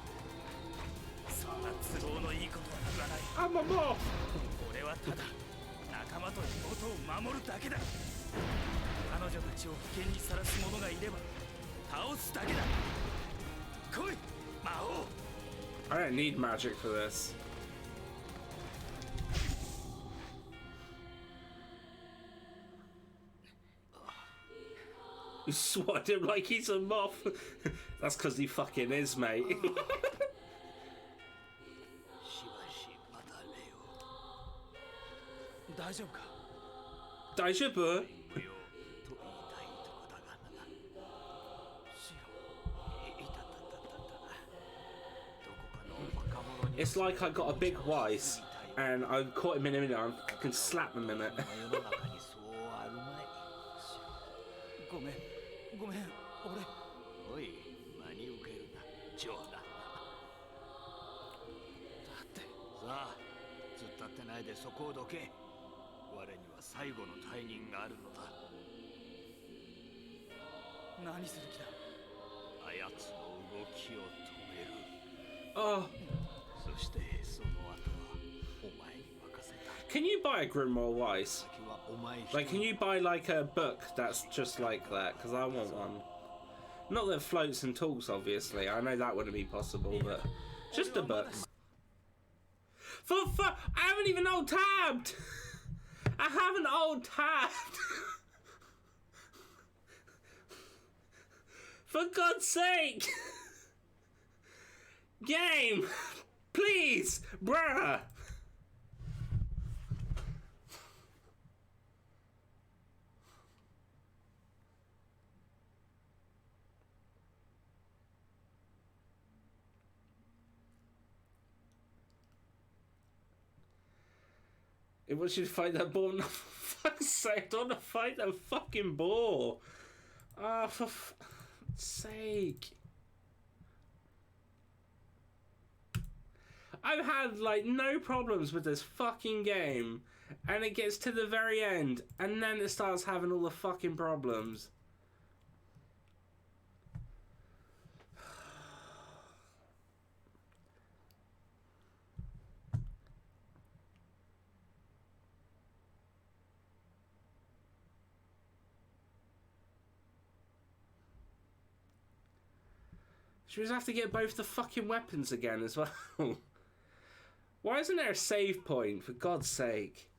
うそんな都合のいいことは言わない I'm a moth! 俺はただ仲間と妹を守るだけだ彼女たちを危険にさらす者がいれば倒すだけだ来い魔王 I don't need magic for this. You swatted him like he's a moth. That's because he fucking is, mate. 大丈夫か。大丈夫？無用と言いたいとこだがな。シロ、いたたたたた。どこかの若者に。 It's like I got a big voice and I caught him in a minute. I can slap him in it. 世の中にそうあるまい。シロ、ごめん、ごめん、俺。おい、真に受けるな、冗談。だって。さあ、突っ立ってないでそこをどけ。我には最後の大任があるのだ。何する気だ。あやつの動きを止める。Oh, そしてその後はお前に任せた。 can you buy a Grimoire Weiss? 先はお前一人。 Like, can you buy like a book that's just like that? Because I want one. Not that it floats and talks, obviously. I know that wouldn't be possible, but just a book. For fuck, I haven't even alt tabbed. I haven't alt tabbed. For God's sake. Game, please, bruh. It wants you to fight that boar. No, for fuck's sake, I don't want to fight that fucking boar. Ah, for fuck's sake. I've had like no problems with this fucking game, and it gets to the very end, and then it starts having all the fucking problems. Should we just have to get both the fucking weapons again as well? Why isn't there a save point, for God's sake?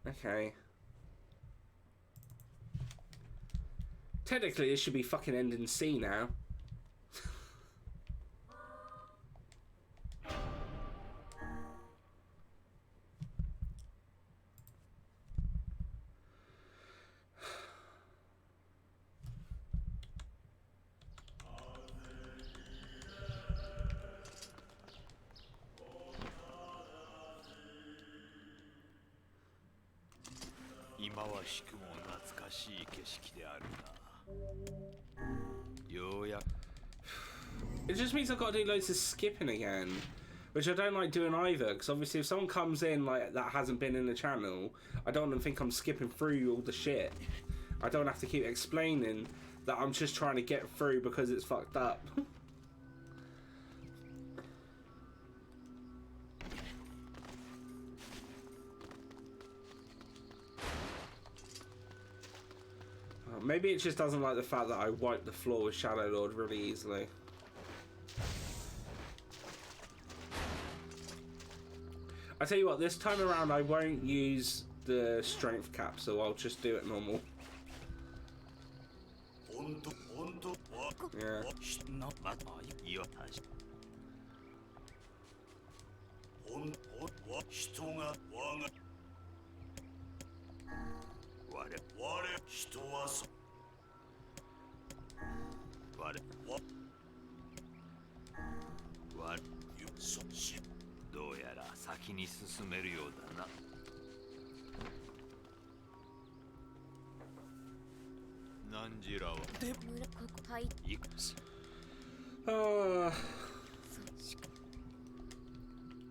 Okay. Technically, this should be fucking ending C now. It just means I've got to do loads of skipping again, which I don't like doing either, because obviously if someone comes in like that hasn't been in the channel, I don't want them to think I'm skipping through all the shit. I don't have to keep explaining that I'm just trying to get through because it's fucked up. Maybe it just doesn't like the fact that I wipe the floor with Shadow Lord really easily. I tell you what, this time around I won't use the strength capsule, I'll just do it normal. Yeah.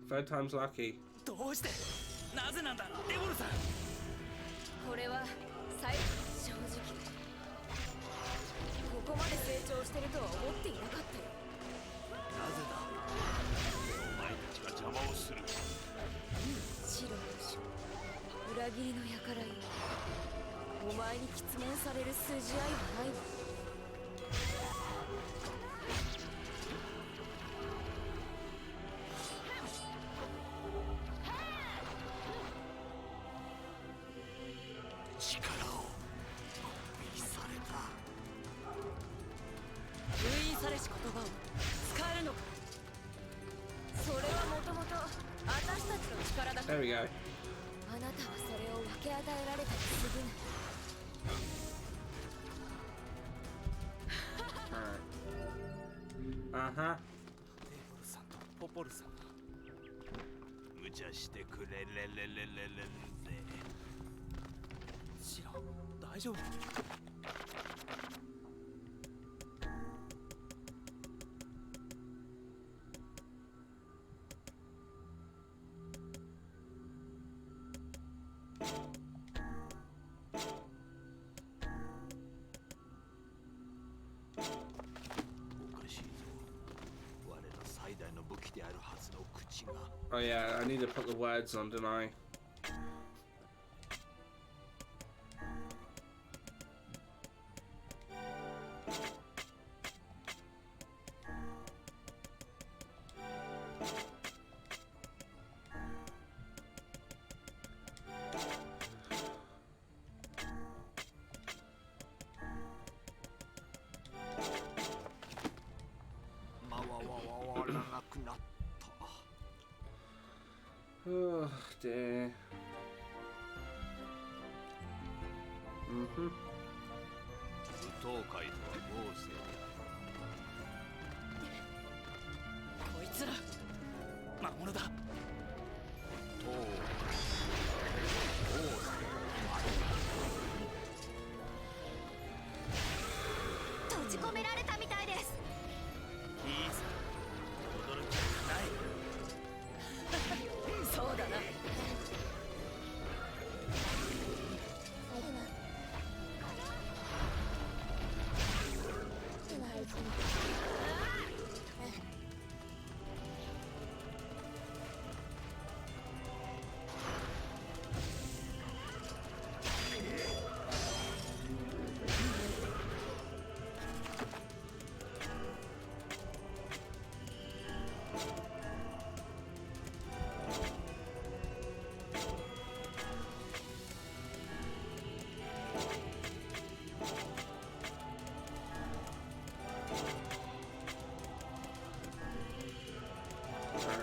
Third time's lucky. どうしてなぜなんだデボルさん。これは正直ここまで成長してるとは思っていなかったよ。なぜだ。お前たちが邪魔をする。白の書裏切りの輩よ。お前に詰問される筋合いはないわ。There we go. あなたはそれを分け与えられたに過ぎない。あは。テーブルさんとポポルさんが無茶してくれれれれれれれ。シロ、大丈夫？Oh yeah, I need to put the words on, don't I? Oh dear. Mm-hmm. こいつら魔物だ。閉じ込められたみたいです。いいさ、驚きはない。そうだな。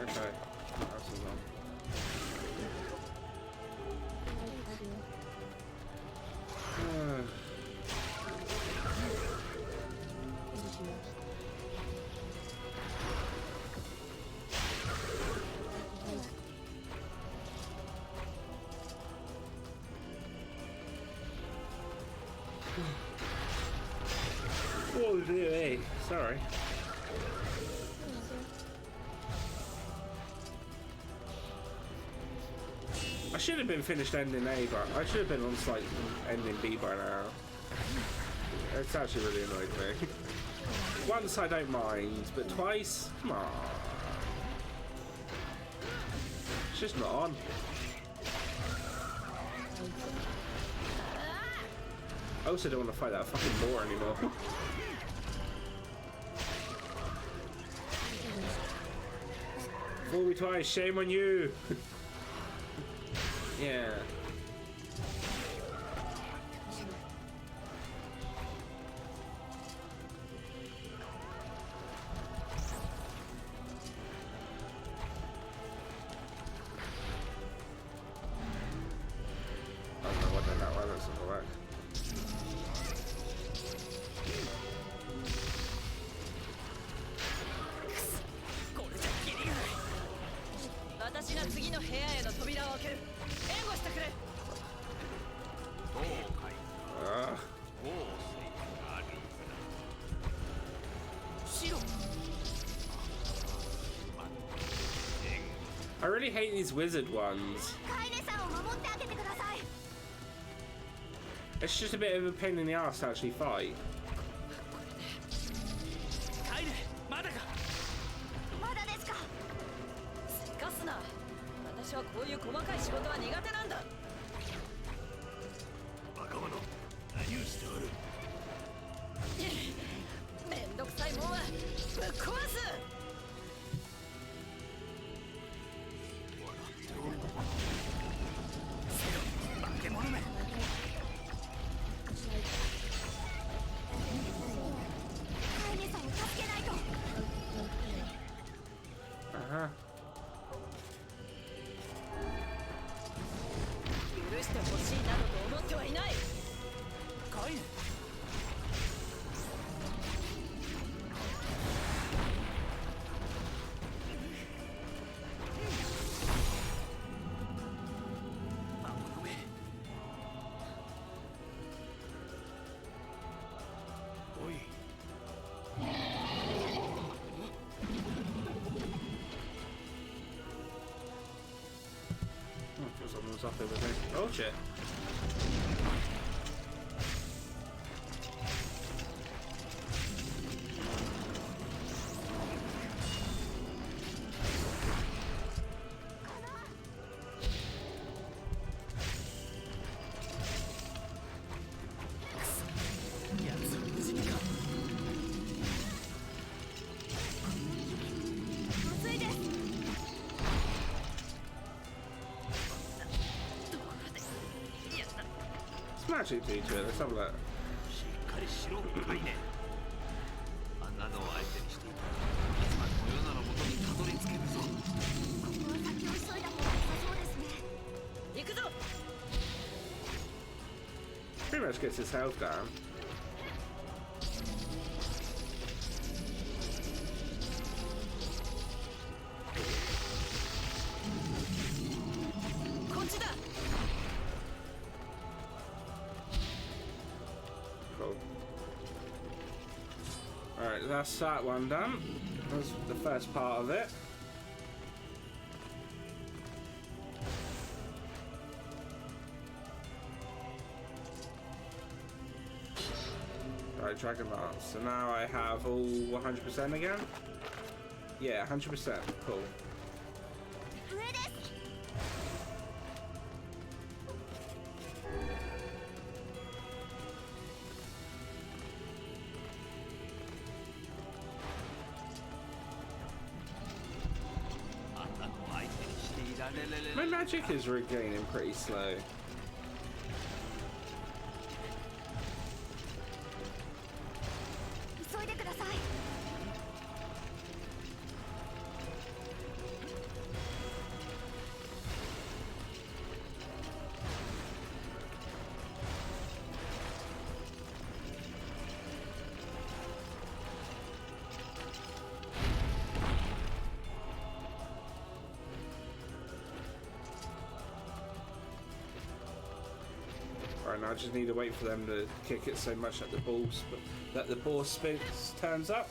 Okay. That's enough. Oh dear, hey, sorry. I should have been finished ending A, but I should have been on like ending B by now. It's actually really annoyed me. Once I don't mind, but twice? Come on. It's just not on. I also don't want to fight that fucking boar anymore. Fool me twice, shame on you! Yeah. I don't know what the hell that doesn't work. これじゃキリがない。私が次の部屋への扉を開ける。援護してくれ。I really hate these wizard ones. カイネさんを守ってあげてください。 It's just a bit of a pain in the ass to actually fight. カイネ、まだか。まだですか。せかすな。私はこういう細かい仕事は苦手なんだ。若者、何をしておる。めんどくさいもんはぶっ壊す。化け物め。stop him, I think. Oh shit. Smash it to each other, let's have a look. しっかりしろアイネ。あんなのを相手にしていたらいつまでもヨナの元にたどり着けるぞ。ここは先を急いだ方が良さそうですね。行くぞ。 Pretty much gets his health down. こっちだ。 Cool. Alright, that's that one done. That's the first part of it. Right, Dragon Lance. So now I have all 100% again? Yeah, 100%. Cool. 上です。 あんなのを相手にしていられれれ。 My magic is regaining pretty slow. 急いでください。 Right, now I just need to wait for them to kick it so much that the ball spins turns up.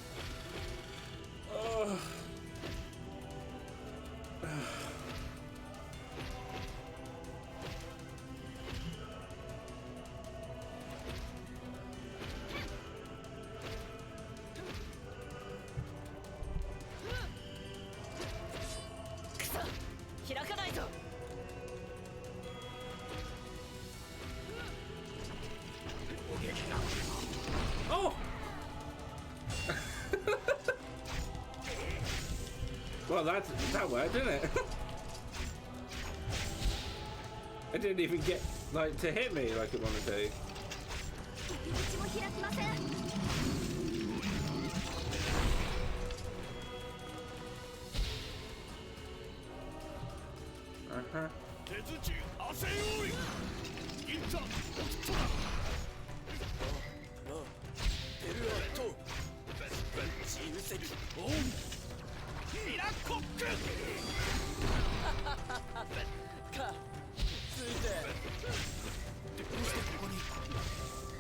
Oh. Oh! Well, that worked, didn't it? It didn't even get like to hit me like it wanted to. 入り口も開きません。 Uh-huh. 手槌汗よい。いったおっとだ。テルアと自由席おうミラコック。かついてどうしてここに。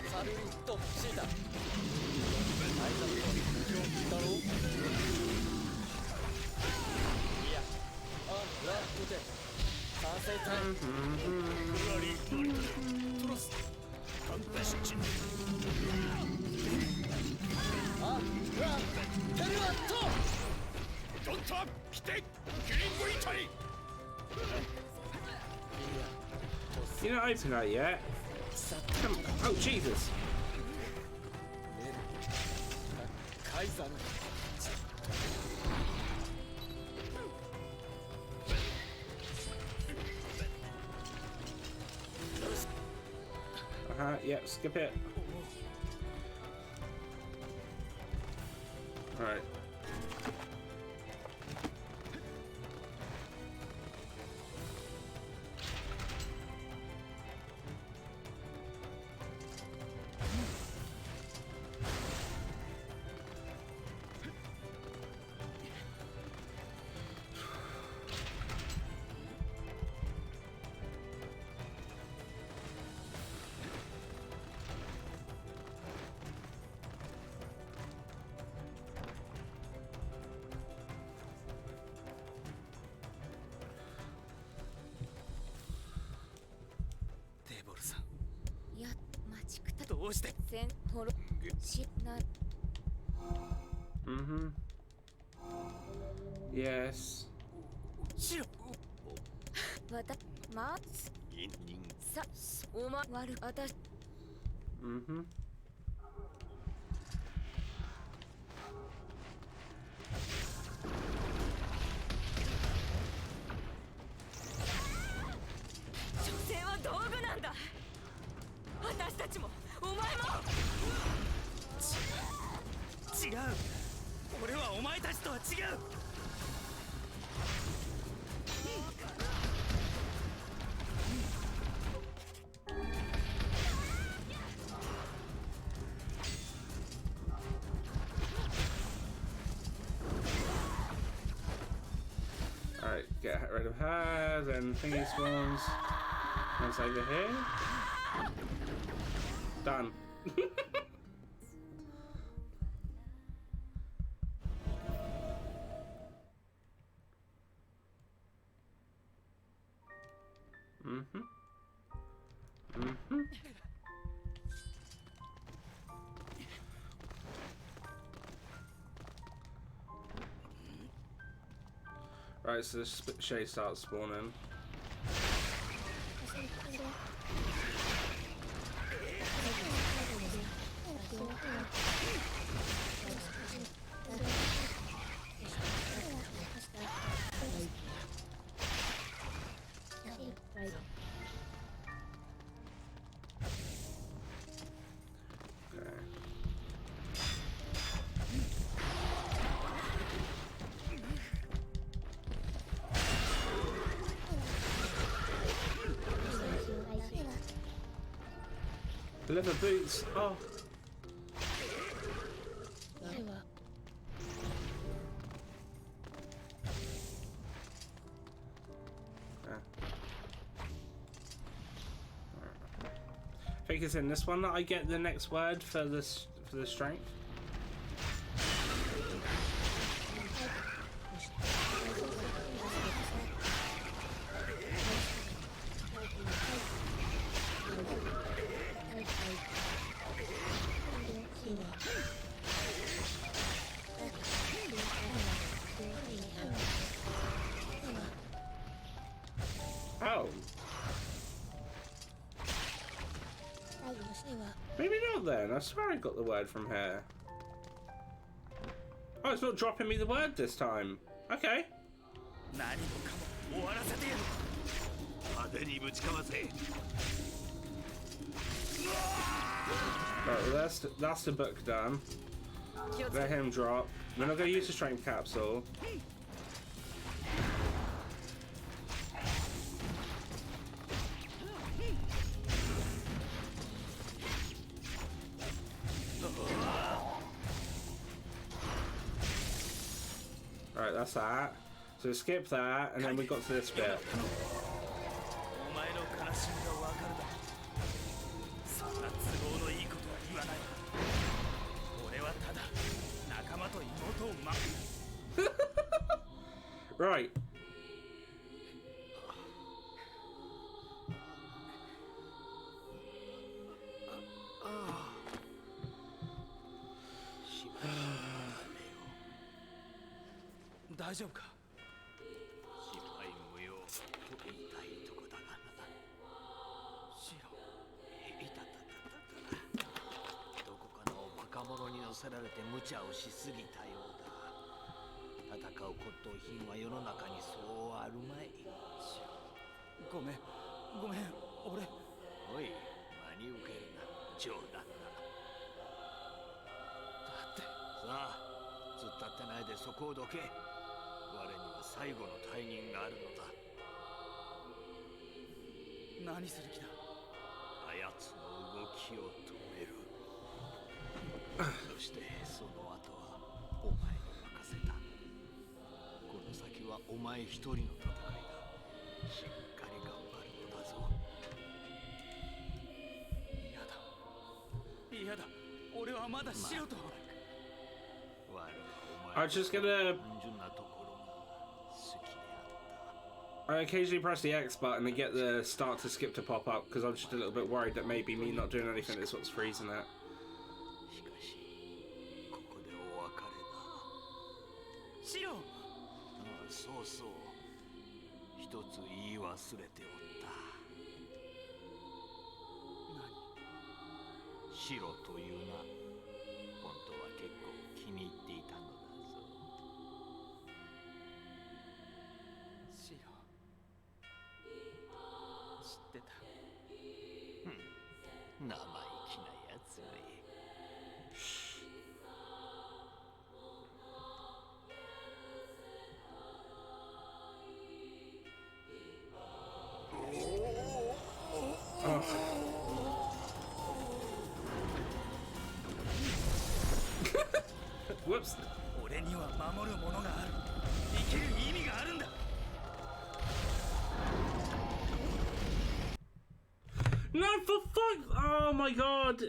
サルリットシータアイザムとだろう。いやラフテ賛成タイムクラリマリトロスカンペシチ。ラテルアとドンタ来てキリングイタリ。 You don't open that yet. Come, oh Jesus! カイザル Yeah, skip it. Alright. どうして。戦ほろしな Mm-hmm. Yes. シロ。わたまさおまわるあた Mm-hmm. 所詮は道具なんだ。私たちもお前も。違う。俺はお前たちとは違う。Alright, get rid of her, then thingy spawns. One's over here. Done. Mm-hmm. Mm-hmm. Right, so the shade starts spawning. Leather boots. Oh. I think it's in this one that I get the next word for this for the strength. Oh. Maybe not then. I swear I got the word from here. Oh, it's not dropping me the word this time. Okay. 何もかも終わらせてやる。派手にぶちかませ。 Right, well that's the book done. Let him drop. Then I'll go use the strength capsule. Right, that's that. So skip that, and then we got to this bit. お前の悲しみがわかるだろう。そんな都合のいいことは言わない。俺はただ仲間と妹をRight. Daijoubu 大丈夫か。心配無用と言いたいとこだがな。シロ。いたたたたた。どこかの若者に乗せられて無茶をしすぎたようだ。戦う骨董品は世の中にそうあるまい。ごめん、ごめん、俺。おい、真に受けるな。冗談だ。だって。さあ、突っ立ってないでそこをどけ。我には最後の大任があるのだ。何する気だ。あやつの動きを止める。そしてその後はお前に任せた。この先はお前一人の戦いだ。しっかり頑張るのだぞ。嫌だ。嫌だ。俺はまだシロと。我はお前 I'm just gonna 単純なところが好きであっ I occasionally press the X button and get the start to skip to pop up because I'm just a little bit worried that maybe me not doing anything is what's freezing it. しかしここでお別れだ。シロ、ああ、そうそう。一つ言い忘れておった。シロという名、本当は結構気に入っていたのだぞ。シロ、知ってた。生意気なやつめ。Whoops. 俺には守るものがある。生きる意味があるんだ。No, for fuck! Oh my god!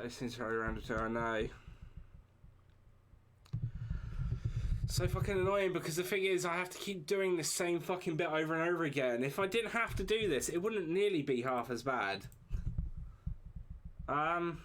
It seems very around it, I know. So fucking annoying because the thing is I have to keep doing the same fucking bit over and over again. If I didn't have to do this, it wouldn't nearly be half as bad. Shiro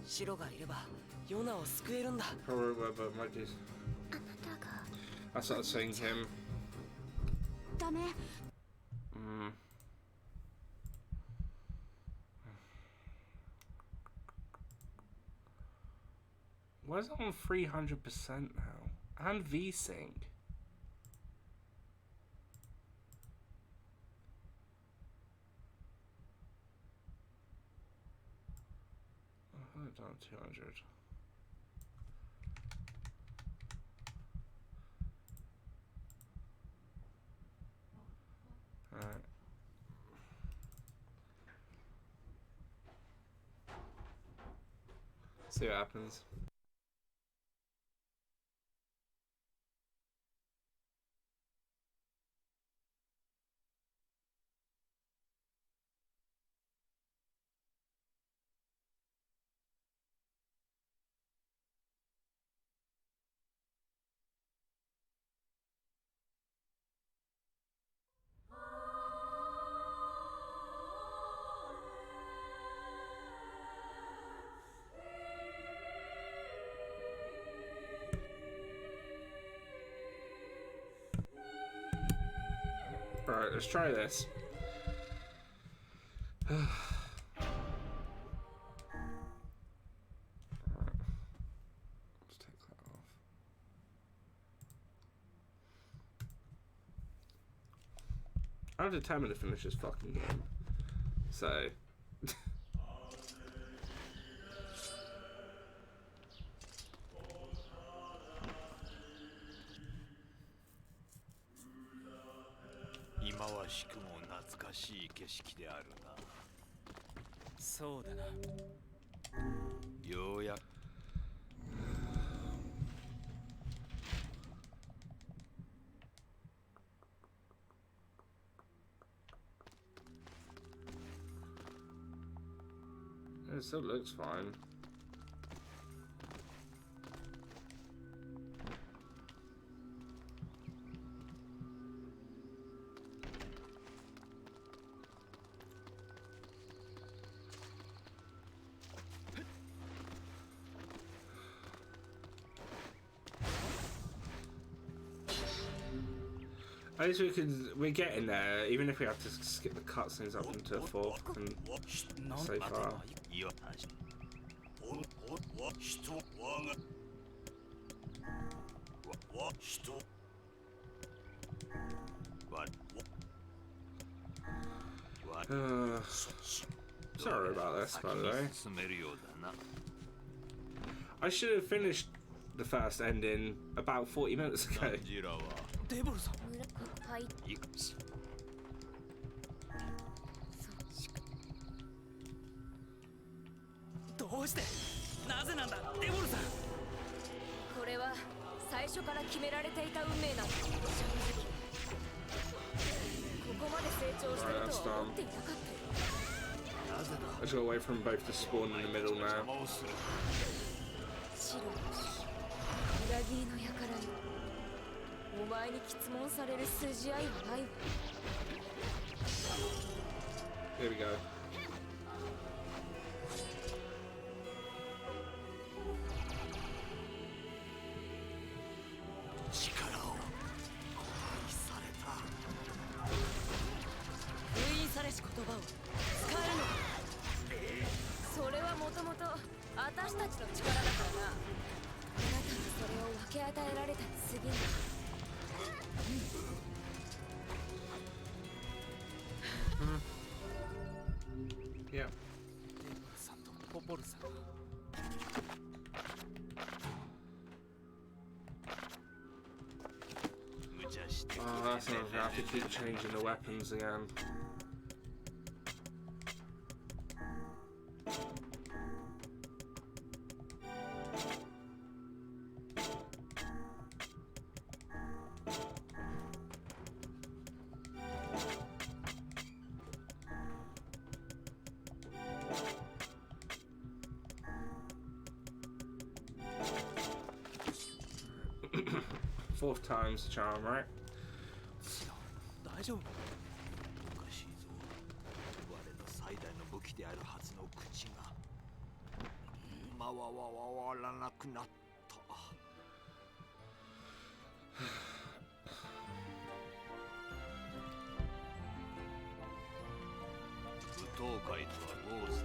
シロがいればヨナを救えるんだ。 Probably were, but my geez. あなたが I started seeing him. ダメ。 Why is it on 300% now? And VSync. I've done 200. Alright. See what happens. Alright, let's try this. Alright. Let's take that off. I'm determined to finish this fucking game. So... しい景色であるな。そうだな。ようやく It still looks fine. At least we're getting there, even if we have to skip the cutscenes up into 4th and so far. いや人我が人Sorry about this, by the way. 進めるようだな。 I should have finished the first ending about 40 minutes ago. ジラはデボルさん。はい。いくつどうしてなぜなんだデボルさん。これは最初から決められていた運命なんだ。正直ここまで成長してるとは思っていなかったよ。 I just got away from both the spawn in the middle now. 邪魔をする。白裏切りの輩よ。お前に詰問される筋合いはないわ。 Here we go. 力をされた。封印されし言葉を使えるのか。それはもともと私たちの力だからな。あなたにそれを分け与えられたに過ぎない。 Yeah. デボルさんとポポルさん。 無茶して Oh, that's another thing. I have to keep changing the weapons again. Fourth time's the charm, right? 大丈夫。おかしいぞ。我の最大の武器であるはずの口が回らなくなった。舞踏会とは合成。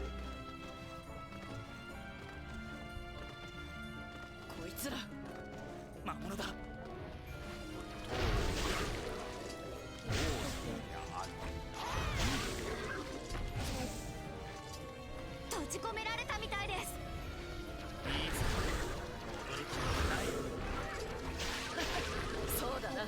こいつら魔物だ。 閉じ込められたみたいです。そうだな。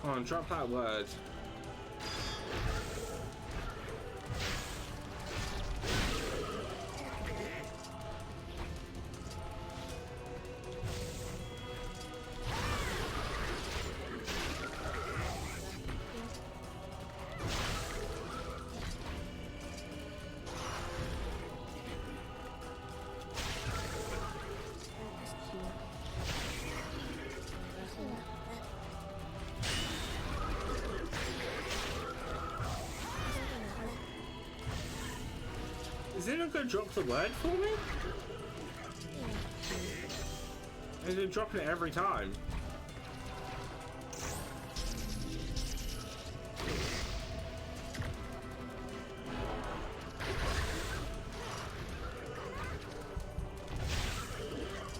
Come on, drop that word. gonna drop the word for me? Is it dropping it every time?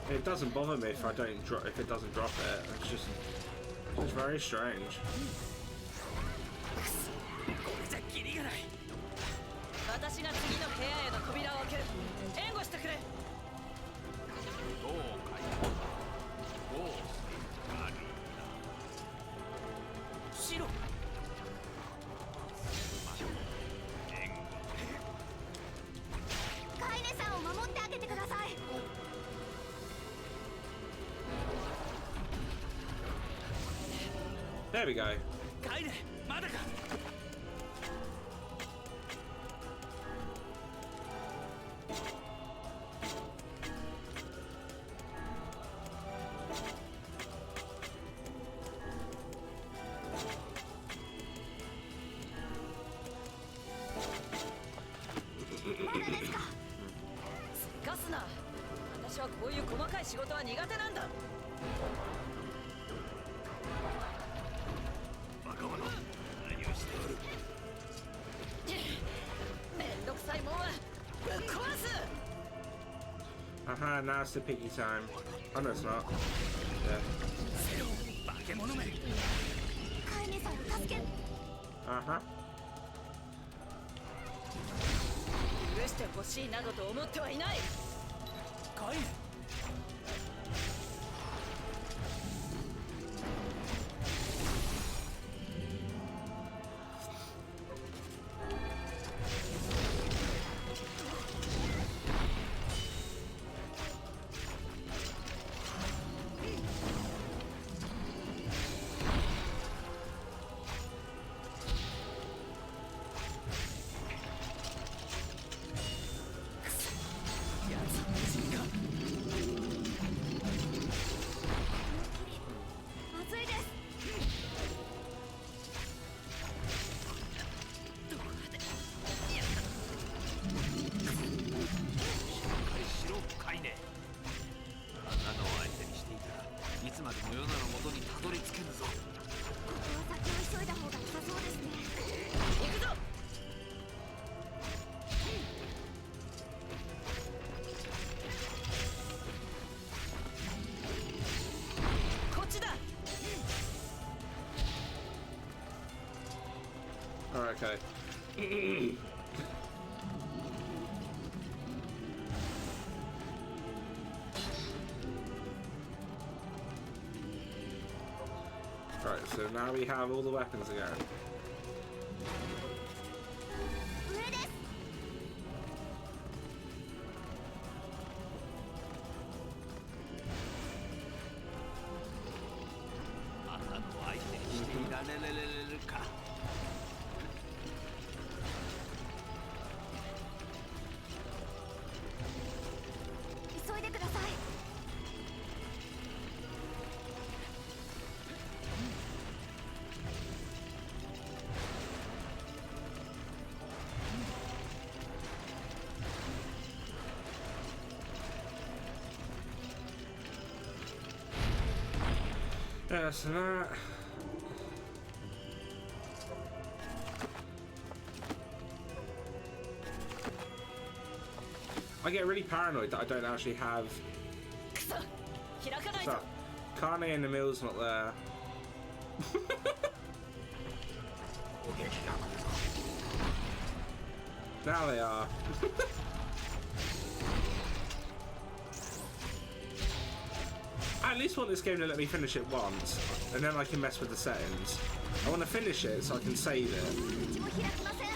It doesn't bother me if I don't drop if it doesn't drop it. It's just very strange. じゃキリがない。私が次の部屋への扉を開ける。援護してくれ。どうかい。どうかり。シロ。カイネさんを守ってあげてください。 There we go. カイネ、まだか。すかすな。私はこういう細かい仕事は苦手なんだ。バカ者、何をしておる。めんどくさいもんはぶっ壊す。 Aha, now it's the piggy time. Oh no, it's not. Yeah. セロ、化け物め。カイネさんを助ける。 Uh-huh. 許してほしいなどと思ってはいない。カイネ。まずいです。 しろかいね。あんなのを相手にしていたらいつまでもヨナの元にたどり着けぬぞ。ここは先を急いだ方が良さそうですね。行くぞ。こっちだ。 Alright, okay. Right, so now we have all the weapons again. 上です。 あんなのを相手にしていられるか。 急いでください。 Yeah, so that. I get really paranoid that I don't actually have. くそ。開かない So, ぞ。 Carne in the mill's not there. Now they are. I at least want this game to let me finish it once, and then I can mess with the settings. I want to finish it so I can save it. 口も開きません。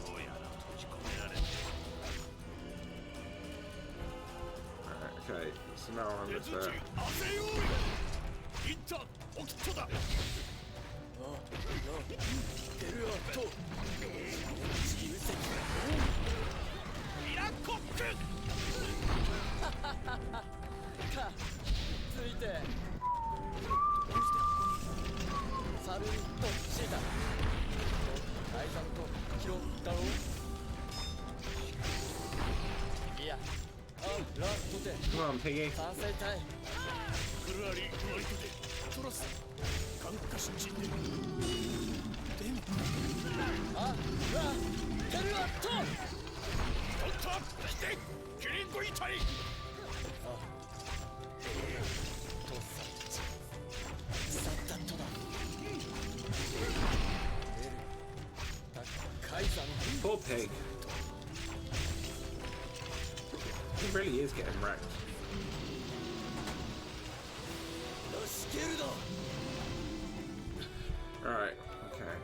どうやら閉じ込められて。 Alright, okay, so now I'm just 出 there. せよい。いった、おきっとだ。出るよとミラコック。かついてサルとシータ大さんと拾ったろあラストで Come on, Piggy. 賛成隊クラリーワイトでトラス感化し陣ででもあラテルアットトットアップしてキリンコイタリとさっちサッタットだエル高い山 Poor pig. He really is getting wrecked. ロシケルド Alright, okay.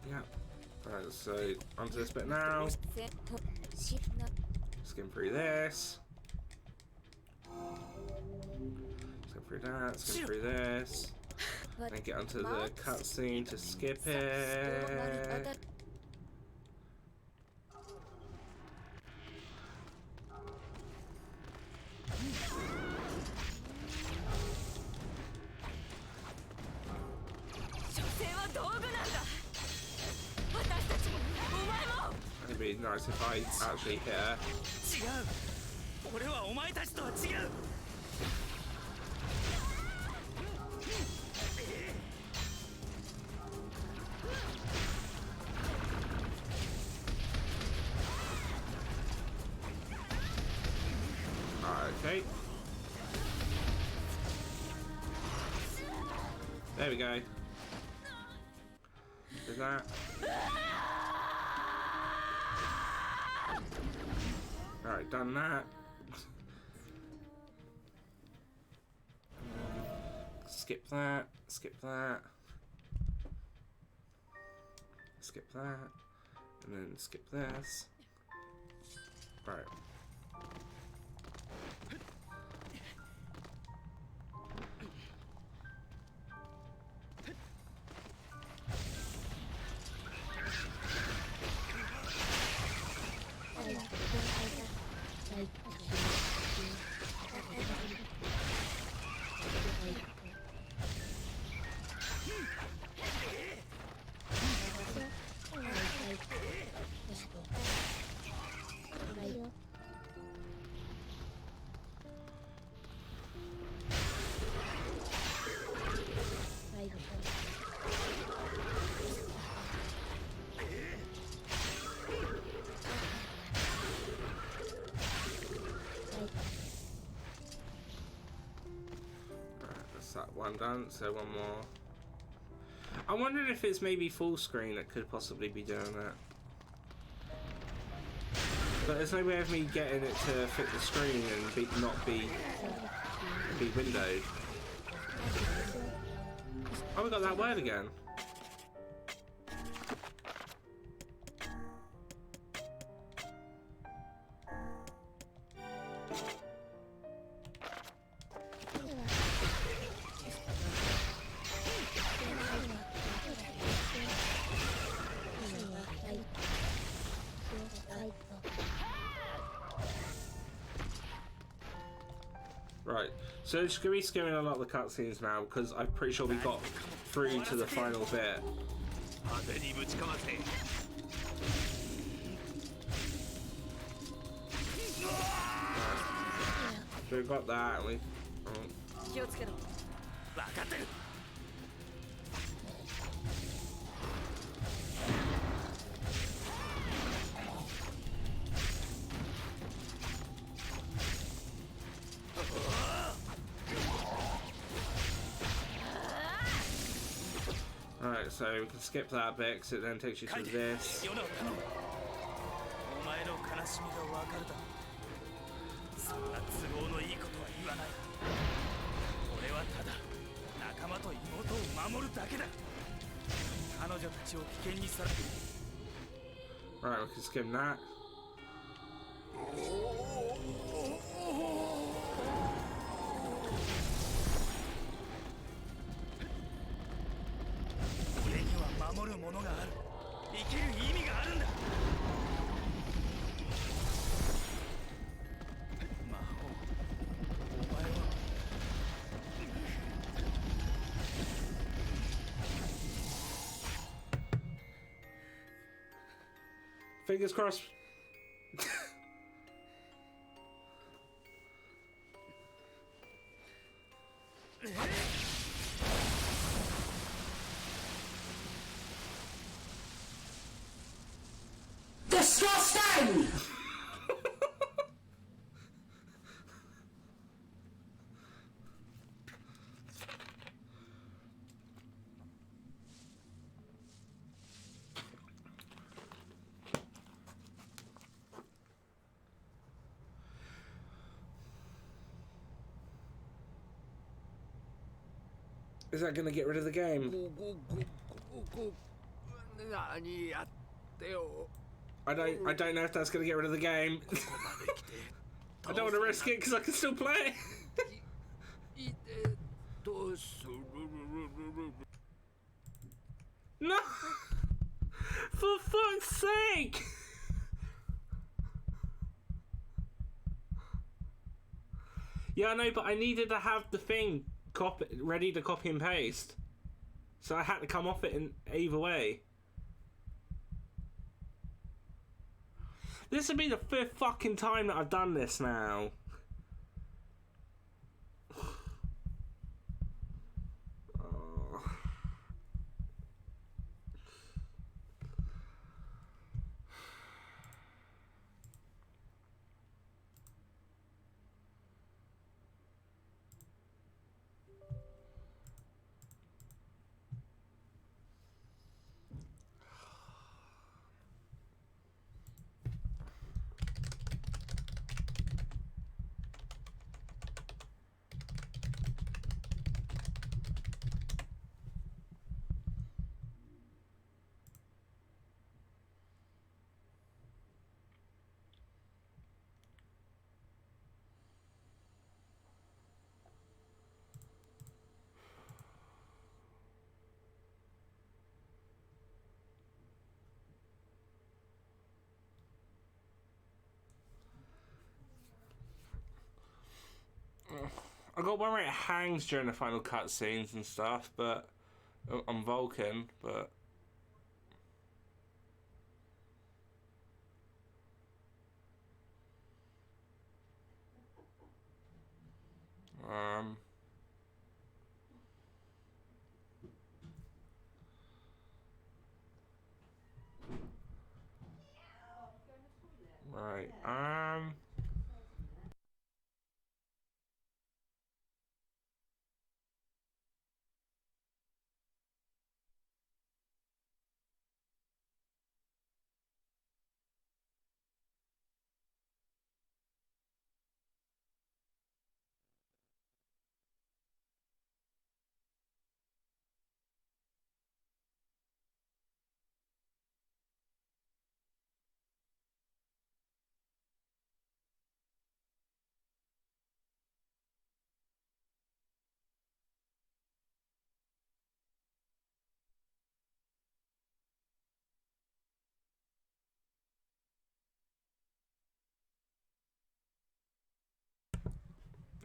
Yeah. Alright, so onto this bit now. Skim through this. Skim through that, skim through this. Then get onto the cutscene to skip it. It'd be nice if I actually hit her. 違う俺はお前たちとは違う Okay. There we go. Did that. Alright, done that. Skip that, skip that. Skip that. And then skip this. Right. That one done, so one more. I wondered if it's maybe full screen that could possibly be doing that. But there's no way of me getting it to fit the screen and not be windowed. Oh, we got that word again. Right, so just gonna be skimming a lot of the cutscenes now because I'm pretty sure we got through to the final bit. So we got that and we... Oh. 気をつけろ。分かってる Alright, so we can skip that bit because it then takes you to this. お前の悲しみが分かるだろうそんな都合のいいことは言わない俺はただ仲間と妹を守るだけだ彼女たちを危険にさら Right, we can skim that. 俺には守るものがある。生きる意味があるんだ。魔法、お前は Fingers crossed. Disgusting! Is that going to get rid of the game? 何やってよ I don't know if that's going to get rid of the game. I don't want to risk it because I can still play it. どうする No! For fuck's sake! Yeah, I know, but I needed to have the thing ready to copy and paste. So I had to come off it in either way. This would be the 5th fucking time that I've done this now. Oh. I got one where it hangs during the final cutscenes and stuff, but on Vulcan, but right,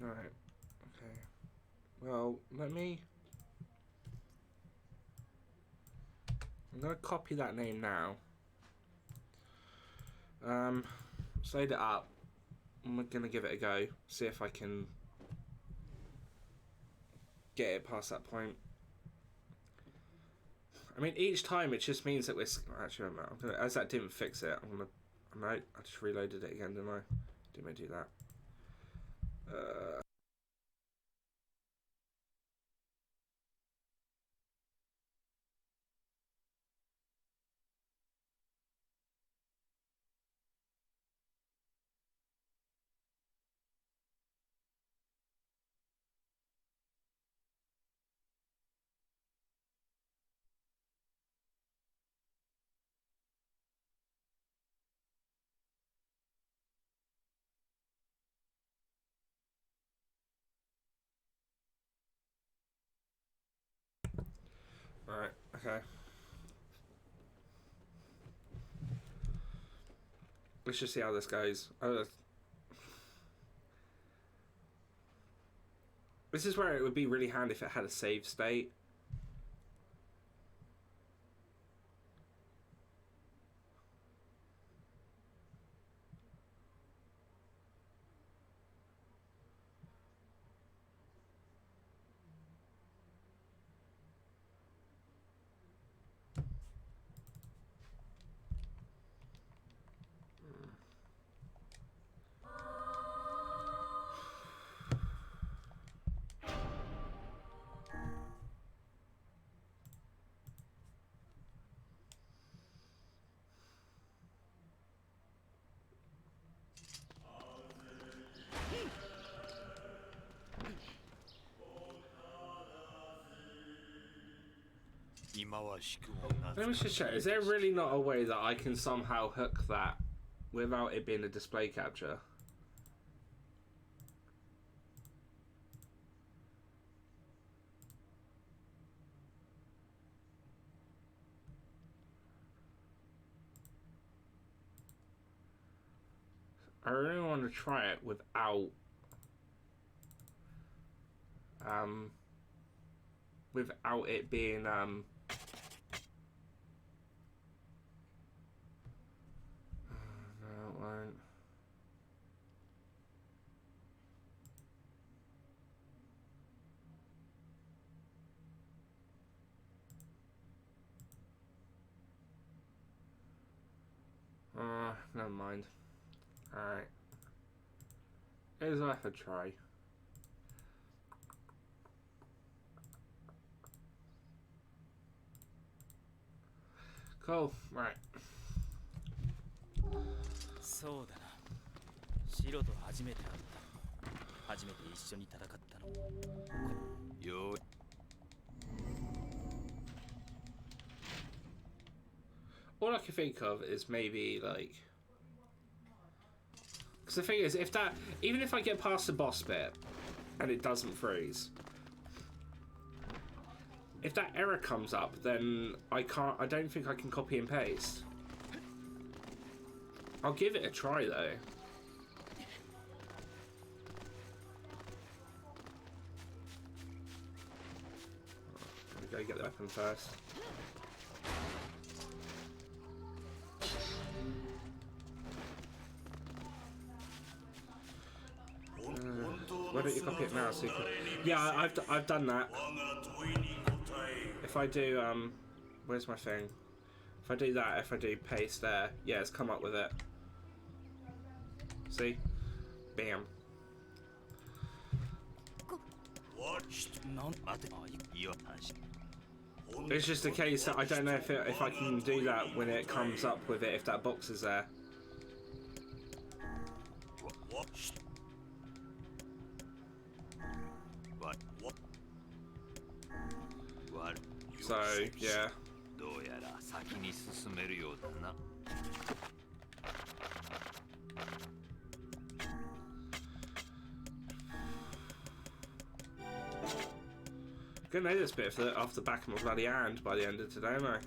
alright, okay. Well, I'm gonna copy that name now. Slide it up. I'm gonna give it a go. See if I can get it past that point. I mean, each time it just means that we're actually. I'm gonna, as that didn't fix it, I'm gonna. No, I just reloaded it again, didn't I? Didn't I do that? Alright, okay. Let's just see how this goes. This is where it would be really handy if it had a save state. Let me just check. Is there really not a way that I can somehow hook that without it being a display capture? I really want to try it without it being no, it won't. Never mind. Alright. It was worth a try. Cool, right. そうだな。シロと初めて会ったのも、初めて一緒に戦ったのも。よー。All I can think of is maybe like, because the thing is, if that, even if I get past the boss bit and it doesn't freeze, if that error comes up, then I don't think I can copy and paste. I'll give it a try though. We gotta get the weapon first. Why don't you copy it now so you can... Yeah, I've done that. If I do, where's my thing? If I do that, if I do paste there, yeah, it's come up with it. See? Bam. It's just a case that I don't know if I can do that when it comes up with it, if that box is there. So, yeah. Gonna know this bit off the back of my bloody hand by the end of today, am I?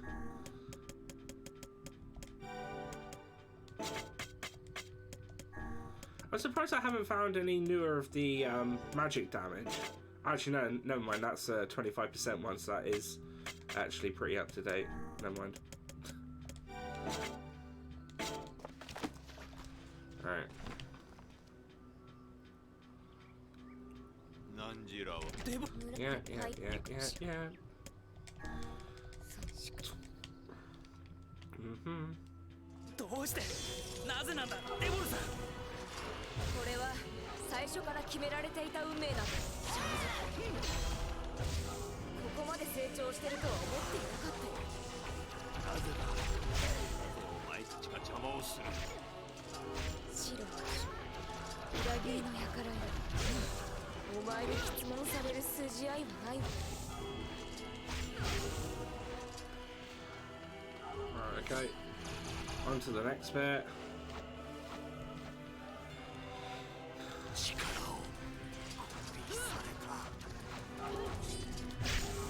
I'm surprised I haven't found any newer of the magic damage. Actually, no, never mind. That's a 25% one, so that is actually pretty up to date. Never mind. Alright. Yeah. どうしてなぜなんだデボルさん。これは最初から決められていた運命なんだ。ここまで成長してるとは思っていなかったよ。なぜだ。お前たちが邪魔をする。シロ、裏切りの輩よ。お前に質問される筋合いはないわ。Alright, okay. On to the next bit.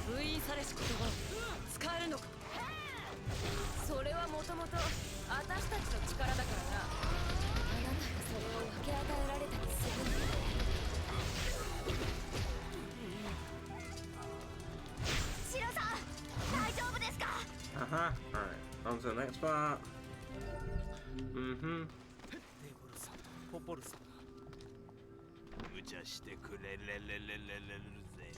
封印されし言葉をもと私たちの力だからな。あなたがそれを分け与えられたりするんだ。シロさん、大丈夫ですか？ Uh-huh. Alright, on to the next part. デボルさん、ポポルさんが無茶してくれれれれれれるぜ。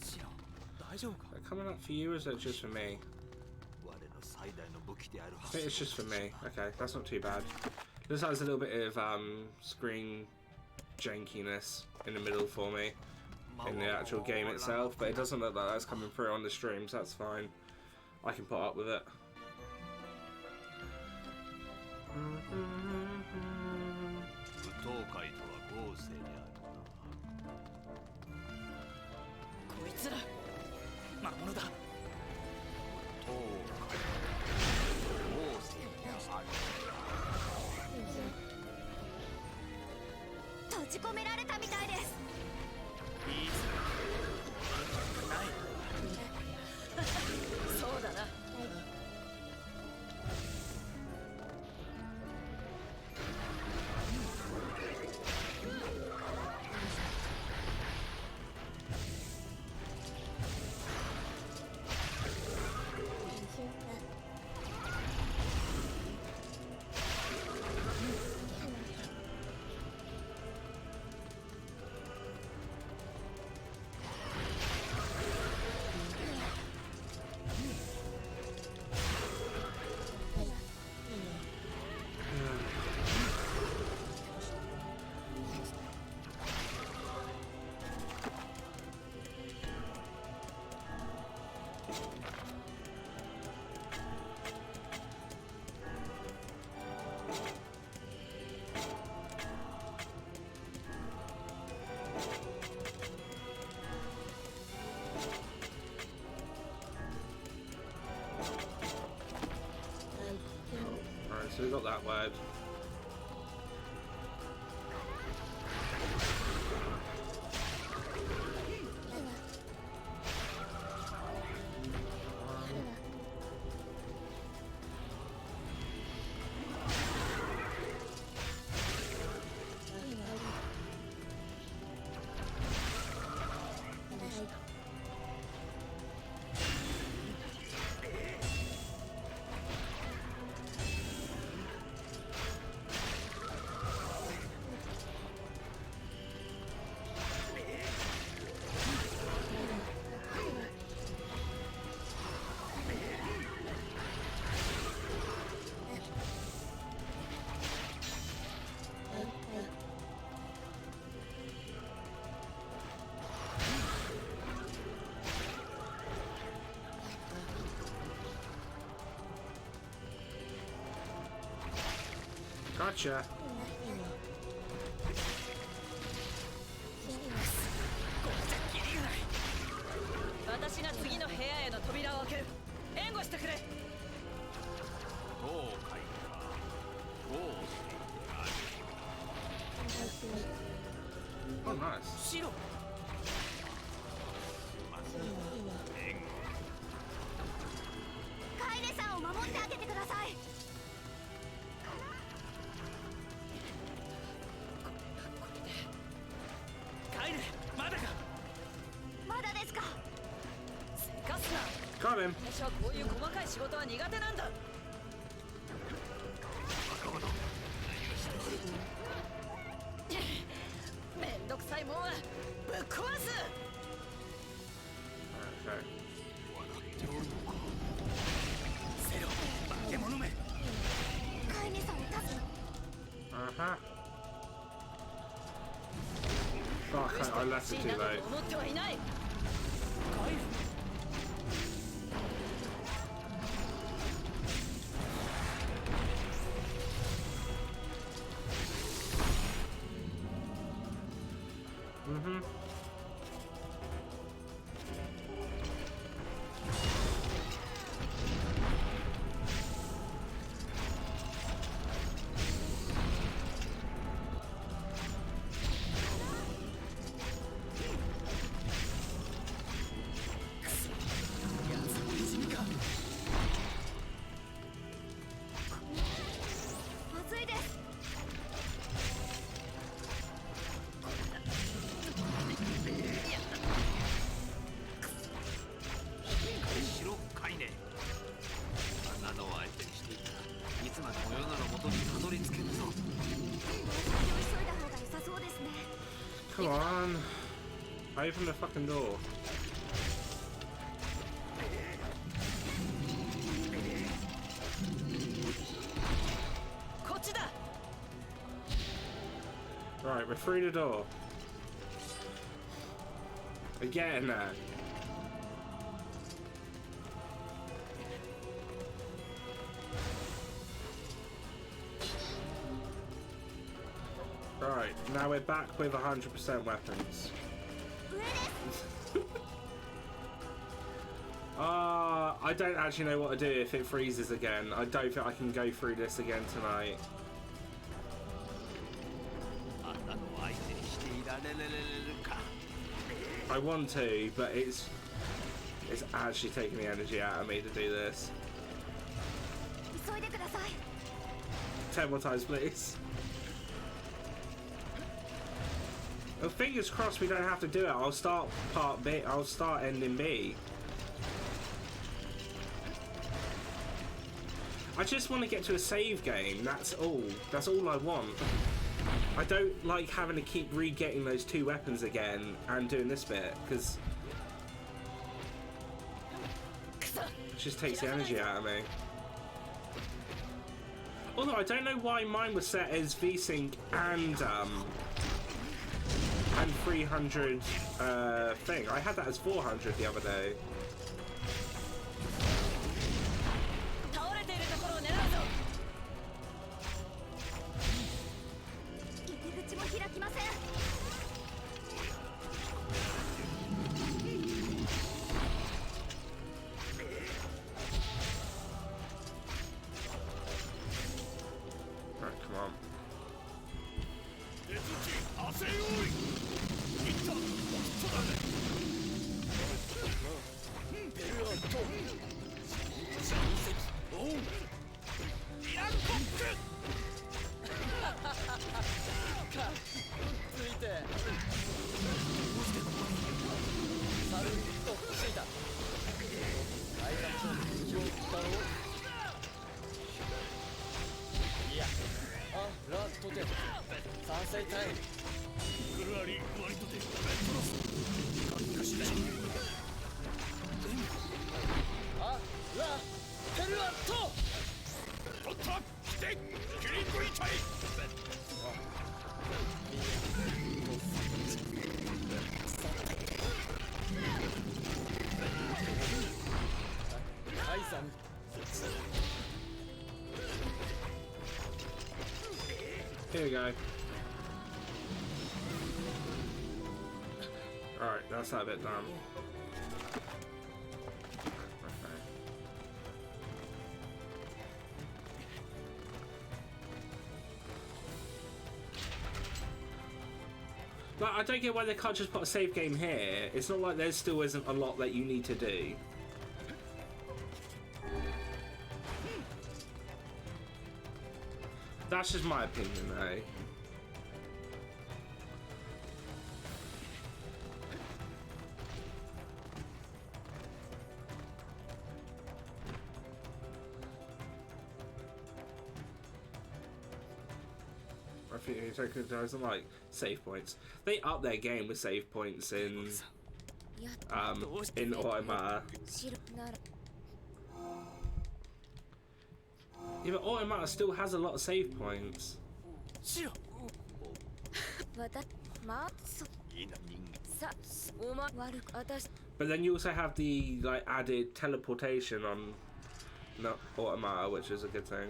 シロン、大丈夫か？ Are they coming up for you or is it just for me? 我の最大の武器である I think it's just for me. Okay, that's not too bad. This has a little bit of screen jankiness in the middle for me in the actual game itself, but it doesn't look like that's coming through on the stream, so that's fine. I can put up with it. 舞踏会とは豪勢であるな。こいつら魔物だ。舞踏会豪勢である。閉じ込められたみたいです。いいぞ。ない。そうだな。Alright, so we got that word. Gotcha. 私が次の部屋への扉を開ける。援護してくれ。舞踏会か豪勢である。 Oh, nice. シロン。カイネさんを守ってあげてください。帰れ、まだか。まだですか？せかすな。 Got him. 私はこういう細かい仕事は苦手なんだ。めんどくさいもんはぶっ壊す。 Okay. セロ、化け物め。カイネさんを助け。Uh-huh. Fuck, I left it too late. 思ってはいない。帰る。 Mm-hmm. Come on. Open the fucking door. Right, we're through the door. Again. Right, now we're back with 100% weapons. I don't actually know what to do if it freezes again. I don't think I can go through this again tonight. I want to, but it's actually taking the energy out of me to do this. 10 more times, please. Well, fingers crossed we don't have to do it. I'll start part B. I'll start ending B. I just want to get to a save game. That's all. That's all I want. I don't like having to keep re-getting those 2 weapons again and doing this bit, because it just takes the energy out of me. Although I don't know why mine was set as VSync and 300 thing. I had that as 400 the other day. Here we go. Alright, that's that bit done. Okay. Like, I don't get why they can't just put a save game here. It's not like there still isn't a lot that you need to do. That's just my opinion, though. I think it's doesn't like save points. They up their game with save points in Automata. Yeah, but Automata still has a lot of save points. But then you also have the like added teleportation on Automata, which is a good thing.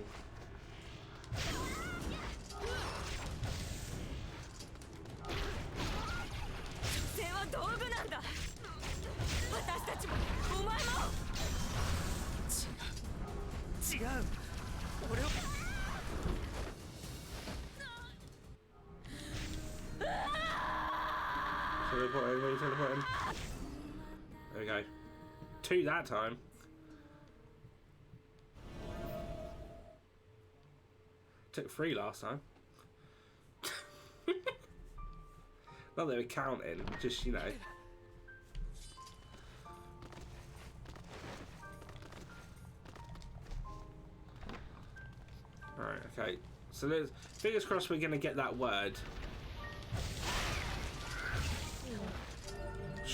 Teleport in, really teleport in. There we go. 2 that time. Took 3 last time. Not that we're counting, just, you know. Alright, okay. So there's, fingers crossed we're going to get that word.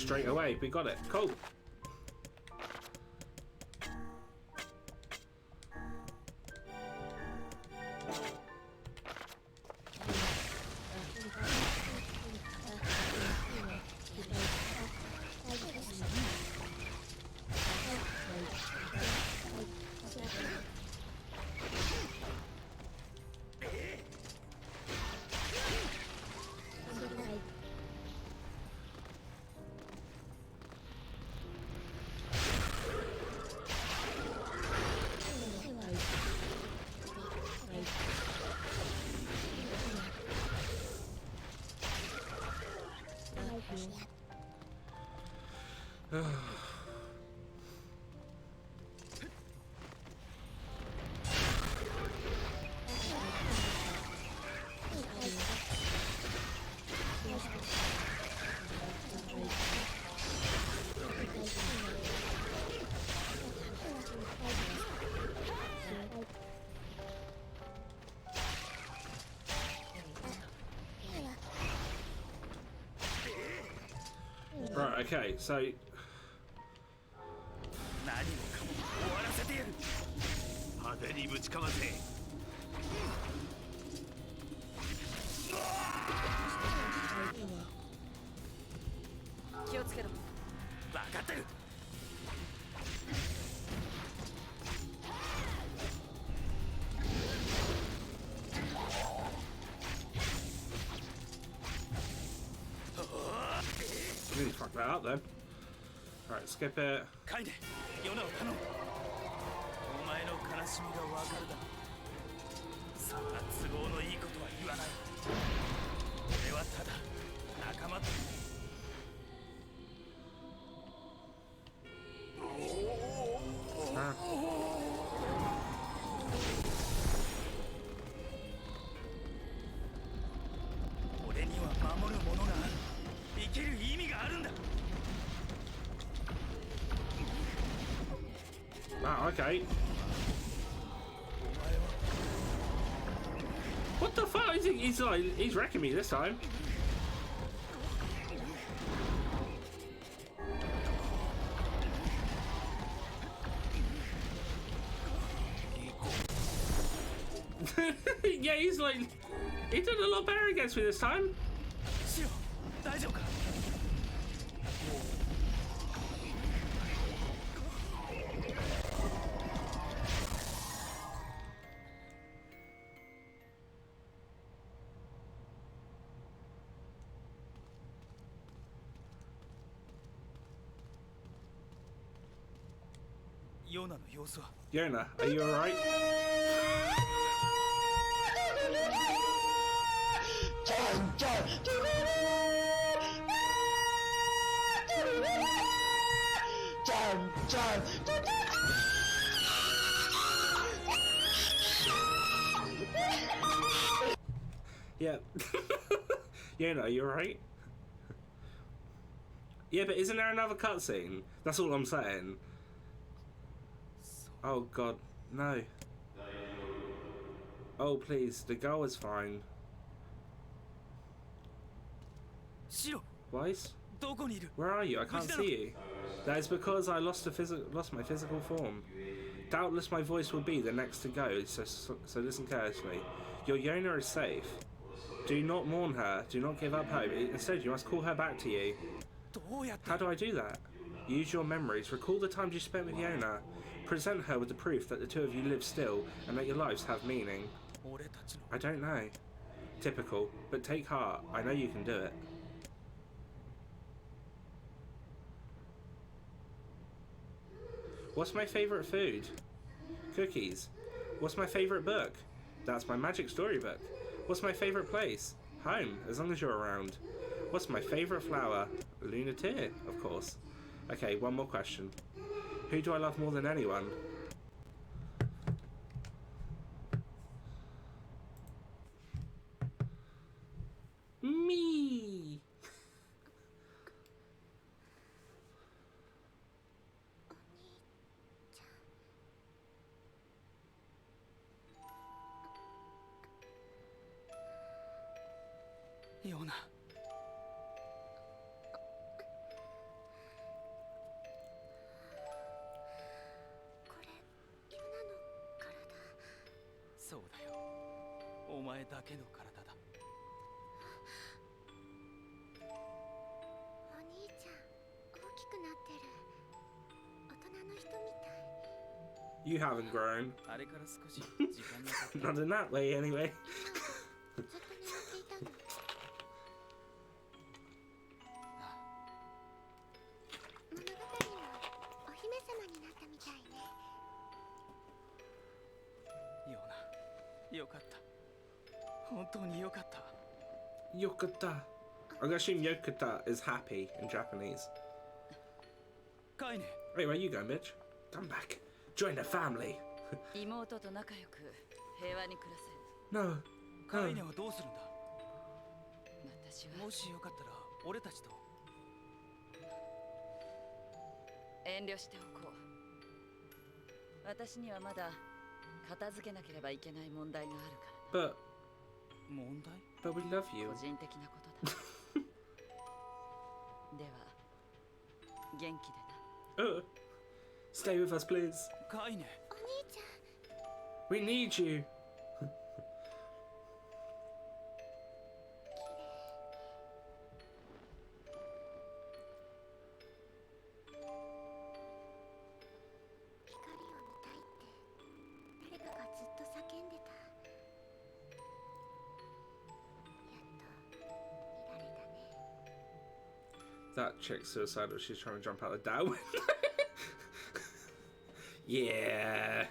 straight away. We got it. Cool. Right, okay, so 何もかも終わらせてやる。派手にぶちかませ。気をつけろ。分かってる。really fucked that up then. Alright, skip it. カイネ、ヨナを頼む。お前の悲しみがわかるだろう。そんな都合のいいことは言わない。俺はただ仲間と。Ah. 俺には守るものがある。生きる意味があるんだ。 Wow, okay. What the fuck? He's wrecking me this time. Yeah, he's did a lot better against me this time. シロ、大丈夫か。 ヨナの様子は。 Yona, are you alright? Yeah. Yona, are you alright? Yeah, but isn't there another cutscene? That's all I'm saying. Oh god, no. Oh please, the girl is fine. シロ、 Weiss? どこにいる？ Where are you? I can't see you. That is because I lost my physical form. Doubtless my voice will be the next to go, so listen carefully. Your Yona is safe. Do not mourn her, do not give up hope. Instead, you must call her back to you. どうやって？ How do I do that? Use your memories, recall the times you spent with Yona. Present her with the proof that the two of you live still and that your lives have meaning. 俺たちの。 I don't know. Typical, but take heart. I know you can do it. What's my favourite food? Cookies. What's my favourite book? That's my magic storybook. What's my favourite place? Home, as long as you're around. What's my favourite flower? Lunateer, of course. Okay, one more question. Who do I love more than anyone? Me! そうだよ。お前だけの体だ。お兄ちゃん大きくなってる。大人の人みたい。 You haven't grown. あれから少し時間が経った。 Not in that way, anyway. ずっと眠っていたの。物語もお姫様になったみたいね。よな、よかった。本当によかった。 Yokata. I'm gonna assume Yokata is happy in Japanese. カイネ、 Wait, where are you going, bitch? Come back. Join the family. 妹と仲良く平和に暮らせ。 No. カイネはどうするんだ。私はもしよかったら俺たちと。遠慮しておこう。私にはまだ片付けなければいけない問題があるからな。 問題？ But we love you. 個人的なことだ。では元気でな。 Stay with us, please. カイネ。お兄ちゃん We need you. 光を見たいって誰かがずっと叫んでた。やっと見られたね。 That chick's suicidal. She's trying to jump out the Dow window. Yeah.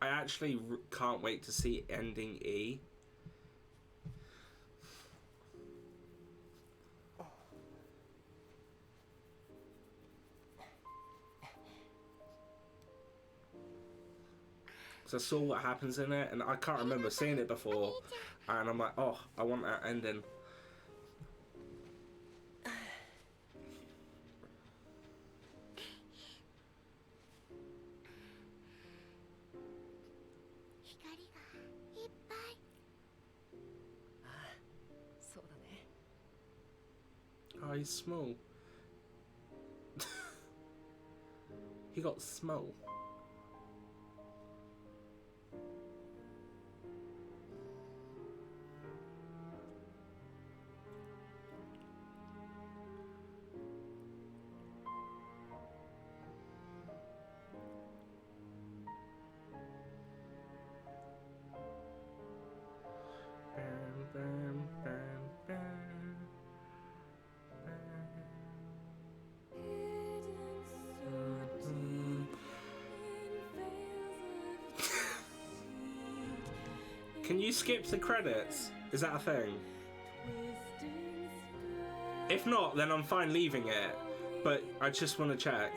I actually can't wait to see ending E. So I saw what happens in it, and I can't remember seeing it before, and I'm like, oh, I want that ending. 光がいっぱい。そうだね。 Oh, he's small. He got small. Bam, bam, bam, Can you skip the credits? Is that a thing? If not, then I'm fine leaving it. But I just want to check.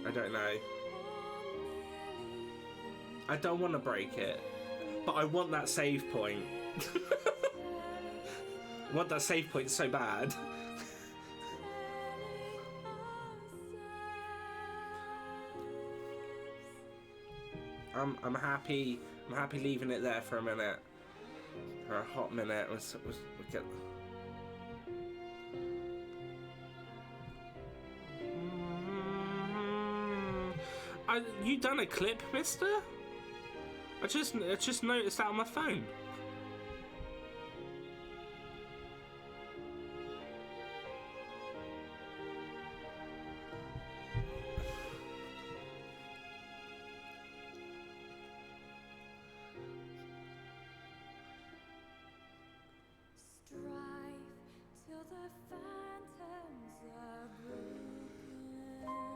I don't know. I don't want to break it. But I want that save point. I want that save point so bad. I'm happy. I'm happy leaving it there for a minute, for a hot minute. We'll get. You done a clip, mister? I just noticed that on my phone.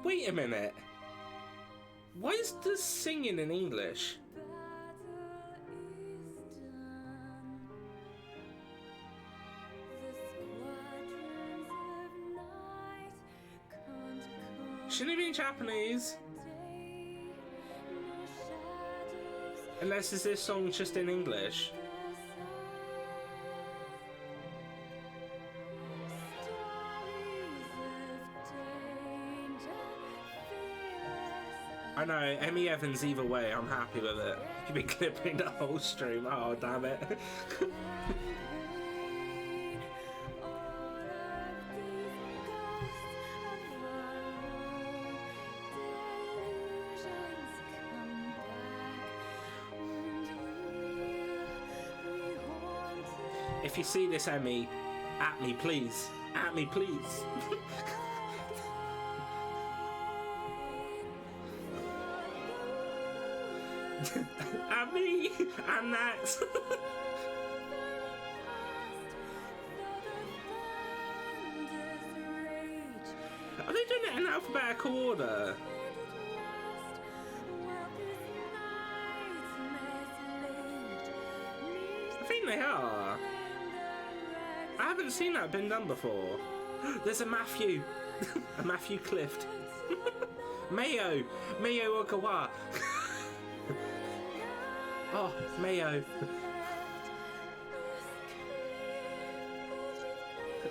Wait a minute. Why is the singing in English? Shouldn't it be in Japanese? Unless is this song just in English? I know, Emmy Evans either way, I'm happy with it. You've been clipping the whole stream, oh damn it. If you see this, Emmy, at me please. At me please. At me! And that! Are they doing it in alphabetical order? I think they are. I haven't seen that been done before. There's a Matthew. A Matthew Clift. Mayo. Mayo Okawa. Oh, Mayo.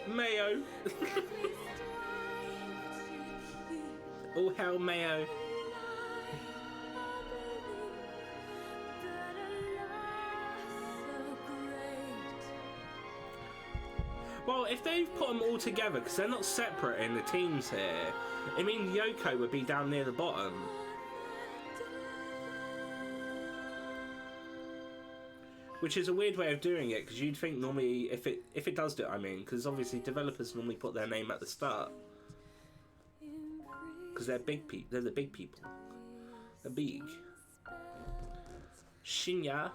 Mayo. All hell Mayo. Well, if they've put them all together, because they're not separate in the teams here, I mean Yoko would be down near the bottom. Which is a weird way of doing it, because you'd think normally, if it does do it, I mean, because obviously developers normally put their name at the start. Because they're big people, they're the big people. They're big. Shinya,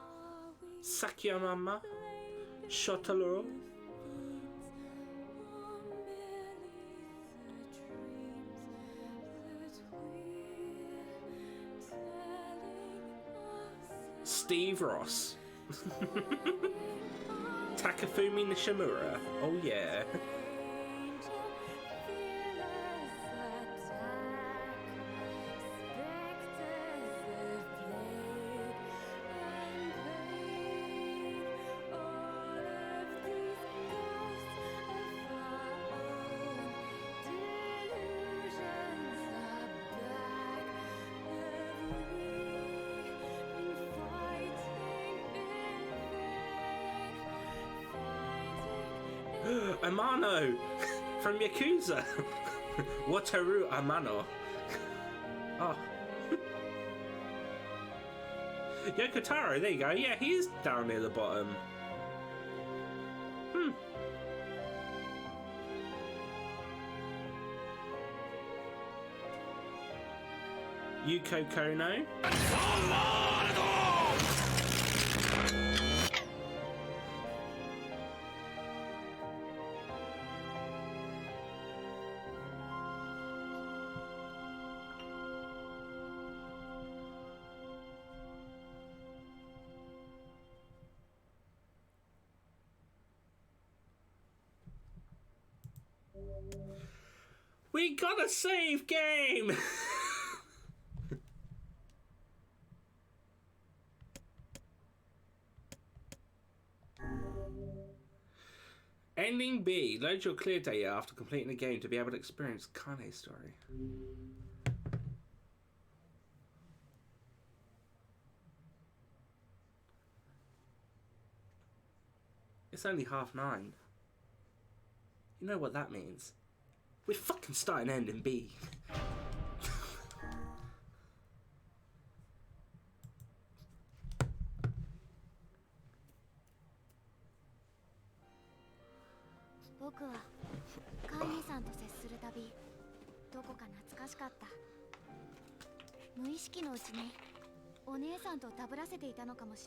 Sakiyama, Shotaro. Steve Ross. Takafumi Nishimura. Oh yeah. Amano from Yakuza. Wataru Amano. Oh. Yokotaro, there you go. Yeah, he's down near the bottom. Yuko Kono. We got a save game! Ending B. Load your clear data after completing the game to be able to experience Kane's story. It's only 9:30. You know what that means. We're fucking starting ending B.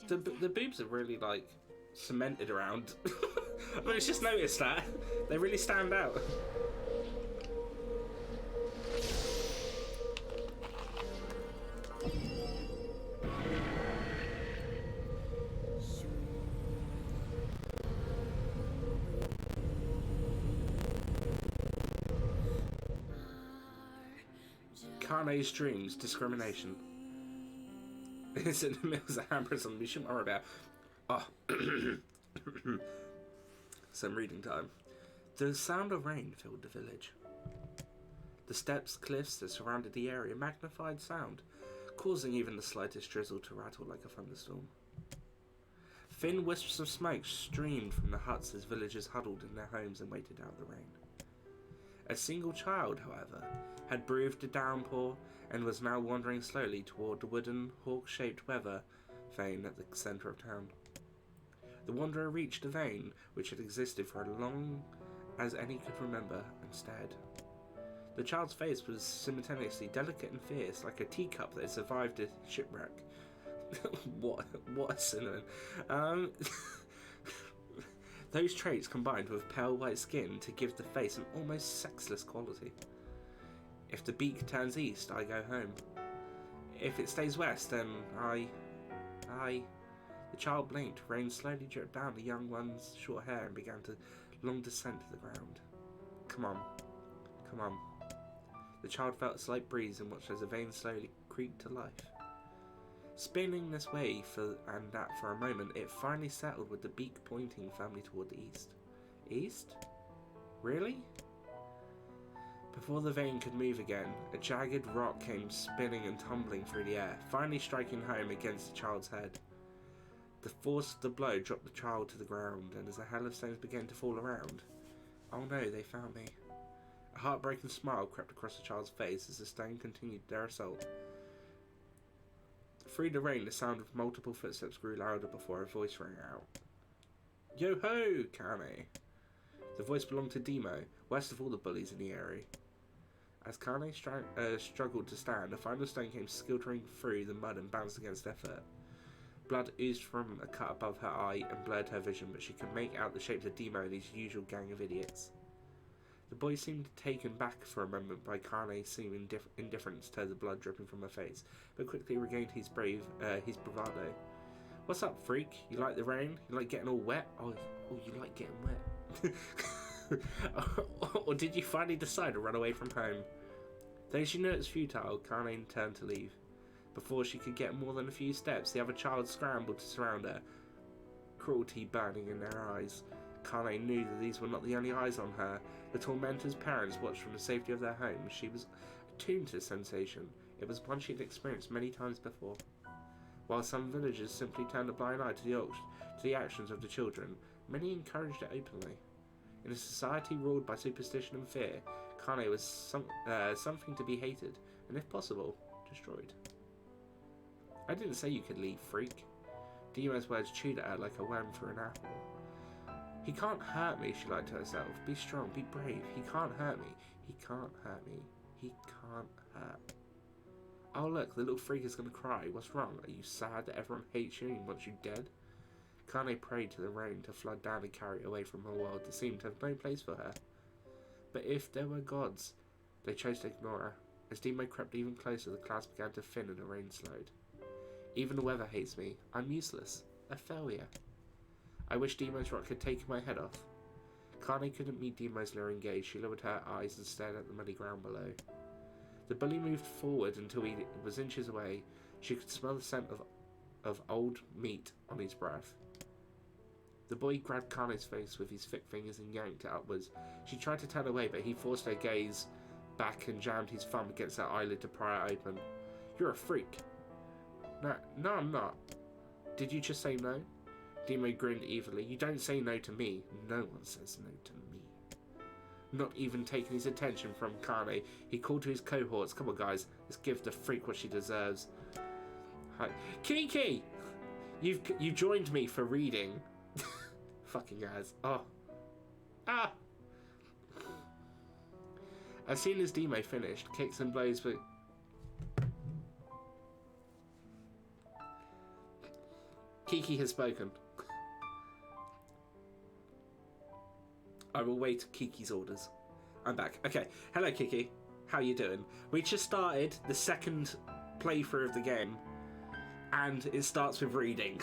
The boobs are really like cemented around. I mean, it's just noticed that. They really stand out. Kane's dreams, discrimination. It's in the mills of Amberson, we shouldn't worry about. Oh. Some reading time. The sound of rain filled the village. The steps, cliffs that surrounded the area magnified sound, causing even the slightest drizzle to rattle like a thunderstorm. Thin wisps of smoke streamed from the huts as villagers huddled in their homes and waited out the rain. A single child, however, had braved the downpour and was now wandering slowly toward the wooden, hawk-shaped weather vane at the centre of town. The wanderer reached the vane, which had existed for as long as any could remember, and stared. The child's face was simultaneously delicate and fierce, like a teacup that had survived a shipwreck. what a synonym. Those traits combined with pale white skin to give the face an almost sexless quality. If the beak turns east, I go home. If it stays west, then I... The child blinked, rain slowly dripped down the young one's short hair and began to long descent to the ground. Come on. The child felt a slight breeze and watched as the vein slowly creaked to life. Spinning this way and that for a moment, it finally settled with the beak pointing firmly toward the east. East? Really? Before the vein could move again, a jagged rock came spinning and tumbling through the air, finally striking home against the child's head. The force of the blow dropped the child to the ground, and as a hail of stones began to fall around, oh no, they found me. A heartbroken smile crept across the child's face as the stone continued their assault. Through the rain, the sound of multiple footsteps grew louder before a voice rang out. Yo-ho, Kane! The voice belonged to Demo, worst of all the bullies in the area. As Kane struggled to stand, a final stone came skittering through the mud and bounced against their foot. Blood oozed from a cut above her eye and blurred her vision, but she could make out the shapes of Demo and his usual gang of idiots. The boy seemed taken back for a moment by Kane's seeming indifference to the blood dripping from her face, but quickly regained his bravado. What's up, freak? You like the rain? You like getting all wet? Oh, you like getting wet. Or did you finally decide to run away from home? Though she knew it was futile, Kane turned to leave. Before she could get more than a few steps, the other child scrambled to surround her, cruelty burning in their eyes. Kane knew that these were not the only eyes on her. The tormentor's parents watched from the safety of their home. She was attuned to the sensation. It was one she had experienced many times before. While some villagers simply turned a blind eye to the actions of the children, many encouraged it openly. In a society ruled by superstition and fear, Kane was something to be hated, and if possible, destroyed. I didn't say you could leave, freak. Demo's words chewed at her like a worm through an apple. He can't hurt me, she lied to herself. Be strong, be brave. He can't hurt me. He can't hurt me. He can't hurt. Oh look, the little freak is going to cry. What's wrong? Are you sad that everyone hates you and wants you dead? Kane prayed to the rain to flood down and carry her away from her world that seemed to have no place for her. But if there were gods, they chose to ignore her. As Demo crept even closer, the clouds began to thin and the rain slowed. Even the weather hates me. I'm useless. A failure. I wish Demo's rock had taken my head off. Kane couldn't meet Demo's leering gaze. She lowered her eyes and stared at the muddy ground below. The bully moved forward until he was inches away. She could smell the scent of old meat on his breath. The boy grabbed Kane's face with his thick fingers and yanked it upwards. She tried to turn away, but he forced her gaze back and jammed his thumb against her eyelid to pry it open. You're a freak. No, I'm not. Did you just say no? Demo grinned evilly. You don't say no to me. No one says no to me. Not even taking his attention from Kane, he called to his cohorts. Come on, guys. Let's give the freak what she deserves. Hi. Kiki! You've joined me for reading. Fucking ass. Oh. Ah! As soon as Demo finished, kicks and blows were... Kiki has spoken. I will wait Kiki's orders. I'm back. Okay. Hello, Kiki. How you doing? We just started the second playthrough of the game, and it starts with reading.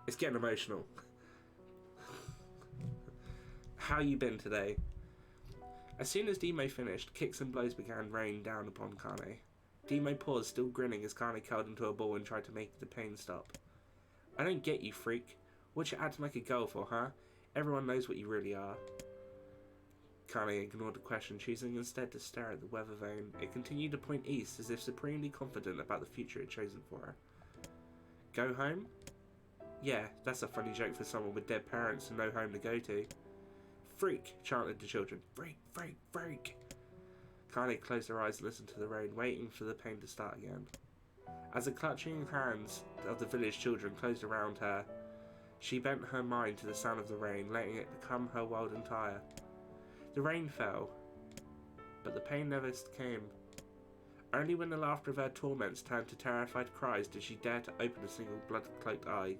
It's getting emotional. How you been today? As soon as Demo finished, kicks and blows began raining down upon Kane. Demo paused, still grinning, as Kane curled into a ball and tried to make the pain stop. I don't get you, freak. What you acting like a girl for, huh? Everyone knows what you really are. Kane ignored the question, choosing instead to stare at the weather vane. It continued to point east, as if supremely confident about the future it chosen for her. Go home? Yeah, that's a funny joke for someone with dead parents and no home to go to. Freak, chanted the children. Freak, freak, freak. Kane closed her eyes and listened to the rain, waiting for the pain to start again. As the clutching hands of the village children closed around her, she bent her mind to the sound of the rain, letting it become her world entire. The rain fell, but the pain never came. Only when the laughter of her torments turned to terrified cries did she dare to open a single blood-cloaked eye.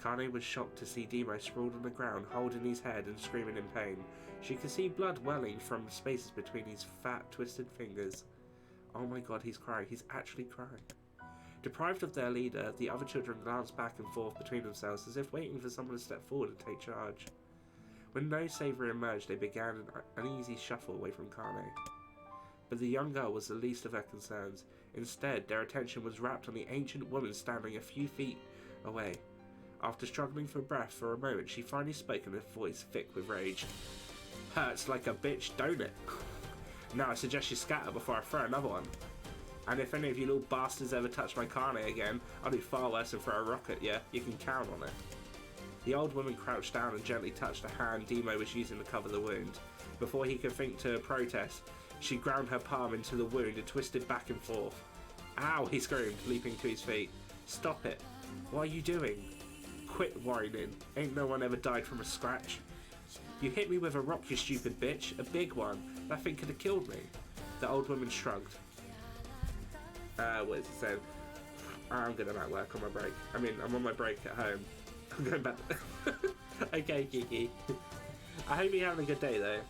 Kane was shocked to see Demo sprawled on the ground, holding his head and screaming in pain. She could see blood welling from the spaces between his fat, twisted fingers. Oh my god, he's crying. He's actually crying. Deprived of their leader, the other children glanced back and forth between themselves as if waiting for someone to step forward and take charge. When no savior emerged, they began an uneasy shuffle away from Kane. But the young girl was the least of their concerns. Instead, their attention was rapt on the ancient woman standing a few feet away. After struggling for breath for a moment, she finally spoke in a voice thick with rage. Hurts like a bitch, don't it? Now I suggest you scatter before I throw another one. And if any of you little bastards ever touch my Kane again, I'll do far worse than throw a rock at you. You can count on it. The old woman crouched down and gently touched the hand Demo was using to cover the wound. Before he could think to protest, she ground her palm into the wound and twisted back and forth. Ow, he screamed, leaping to his feet. Stop it. What are you doing? Quit whining. Ain't no one ever died from a scratch. You hit me with a rock, you stupid bitch. A big one. That thing could have killed me. The old woman shrugged. What is it saying? I'm gonna at work on my break. I mean, I'm on my break at home. I'm going back. Okay, Kiki. I hope you're having a good day, though.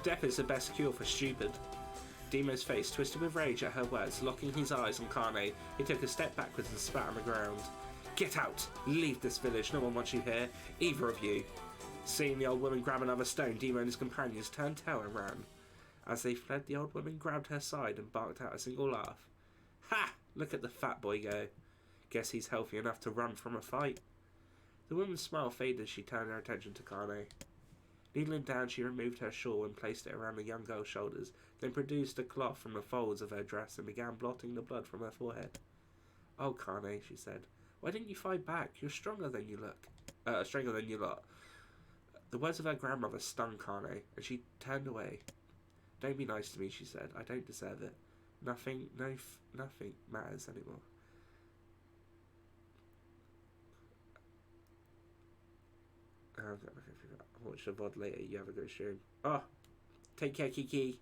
Death is the best cure for stupid. Demo's face twisted with rage at her words, locking his eyes on Kane. He took a step backwards and spat on the ground. Get out! Leave this village. No one wants you here. Either of you. Seeing the old woman grab another stone, Demo and his companions turned tail and ran. As they fled, the old woman grabbed her side and barked out a single laugh. Ha! Look at the fat boy go. Guess he's healthy enough to run from a fight. The woman's smile faded as she turned her attention to Kane. Kneeling down, she removed her shawl and placed it around the young girl's shoulders, then produced a cloth from the folds of her dress and began blotting the blood from her forehead. Oh, Kane, she said, why didn't you fight back? You're stronger than you look. Stronger than you lot. The words of her grandmother stung Kane, and she turned away. Don't be nice to me, she said. I don't deserve it. Nothing matters anymore. I'll watch the VOD later. You have a good stream. Oh, take care, Kiki.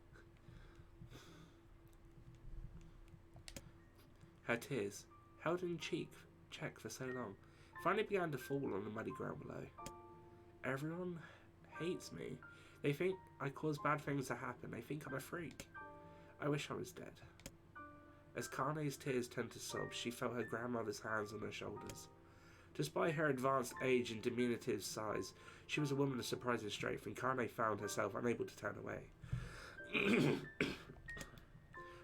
Her tears, held in check for so long, finally began to fall on the muddy ground below. Everyone hates me. They think I cause bad things to happen. They think I'm a freak. I wish I was dead. As Kane's tears turned to sobs, she felt her grandmother's hands on her shoulders. Despite her advanced age and diminutive size, she was a woman of surprising strength, and Kane found herself unable to turn away.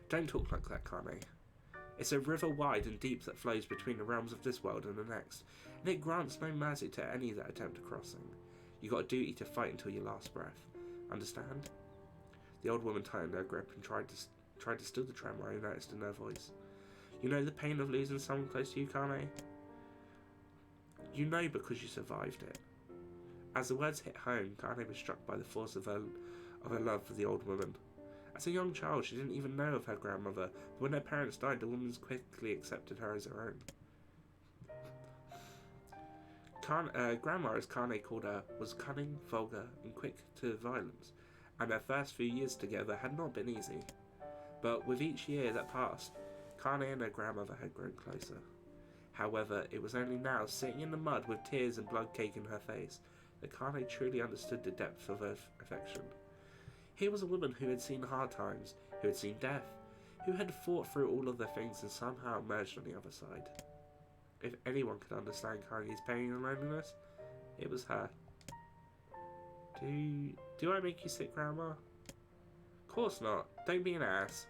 Don't talk like that, Kane. It's a river wide and deep that flows between the realms of this world and the next, and it grants no mercy to any that attempt a crossing. You got a duty to fight until your last breath. Understand? The old woman tightened her grip and tried to still the tremor I noticed in her voice. You know the pain of losing someone close to you, Kane? You know because you survived it. As the words hit home, Kane was struck by the force of her love for the old woman. As a young child, she didn't even know of her grandmother, but when her parents died, the woman quickly accepted her as her own. Grandma, as Kane called her, was cunning, vulgar, and quick to violence, and their first few years together had not been easy. But with each year that passed, Kane and her grandmother had grown closer. However, it was only now, sitting in the mud with tears and blood caking her face, that Kane truly understood the depth of her affection. Here was a woman who had seen hard times, who had seen death, who had fought through all of the things and somehow emerged on the other side. If anyone could understand Kane's pain and loneliness, it was her. Do I make you sick, Grandma? Of course not. Don't be an ass.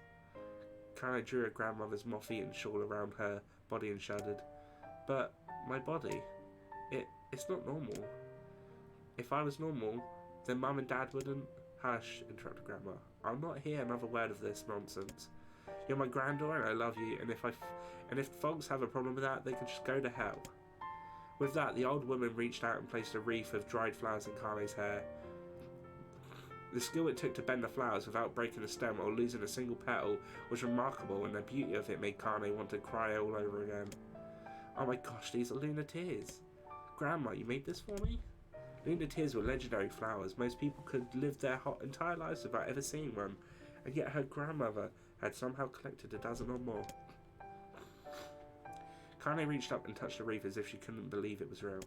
Kane drew her grandmother's moth-eaten shawl around her body and shuddered. But my body, it's not normal. If I was normal, then Mum and Dad wouldn't. Hush, interrupted Grandma. I'll not hear another word of this nonsense. You're my granddaughter and I love you, and if folks have a problem with that, they can just go to hell. With that, the old woman reached out and placed a wreath of dried flowers in Kane's hair. The skill it took to bend the flowers without breaking a stem or losing a single petal was remarkable, and the beauty of it made Kane want to cry all over again. Oh my gosh, these are lunar tears. Grandma, you made this for me? Lunar tears were legendary flowers. Most people could live their entire lives without ever seeing one, and yet her grandmother had somehow collected a dozen or more. Kane reached up and touched the wreath as if she couldn't believe it was real.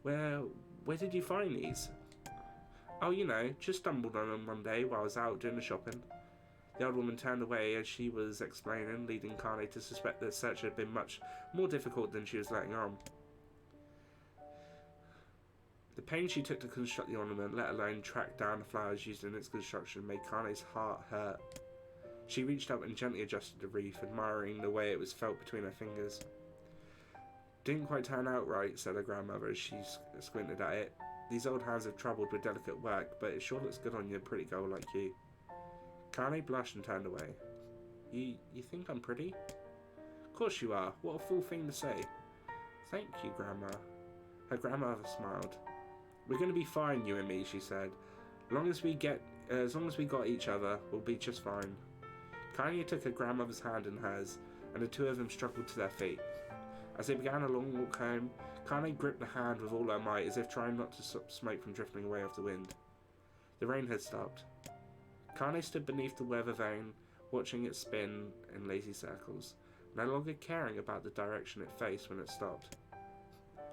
Well, where did you find these? Oh, you know, just stumbled on them one day while I was out doing the shopping. The old woman turned away as she was explaining, leading Kane to suspect that the search had been much more difficult than she was letting on. The pains she took to construct the ornament, let alone track down the flowers used in its construction, made Kane's heart hurt. She reached up and gently adjusted the wreath, admiring the way it was felt between her fingers. Didn't quite turn out right, said her grandmother as she squinted at it. These old hands have troubled with delicate work, but it sure looks good on you, a pretty girl like you. Kane blushed and turned away. You think I'm pretty? Of course you are. What a fool thing to say. Thank you, Grandma. Her grandmother smiled. We're going to be fine, you and me, she said. As long as we got each other, we'll be just fine. Kanye took her grandmother's hand in hers, and the two of them struggled to their feet. As they began a long walk home, Kanye gripped the hand with all her might, as if trying not to stop smoke from drifting away off the wind. The rain had stopped. Kanye stood beneath the weather vane, watching it spin in lazy circles, no longer caring about the direction it faced when it stopped.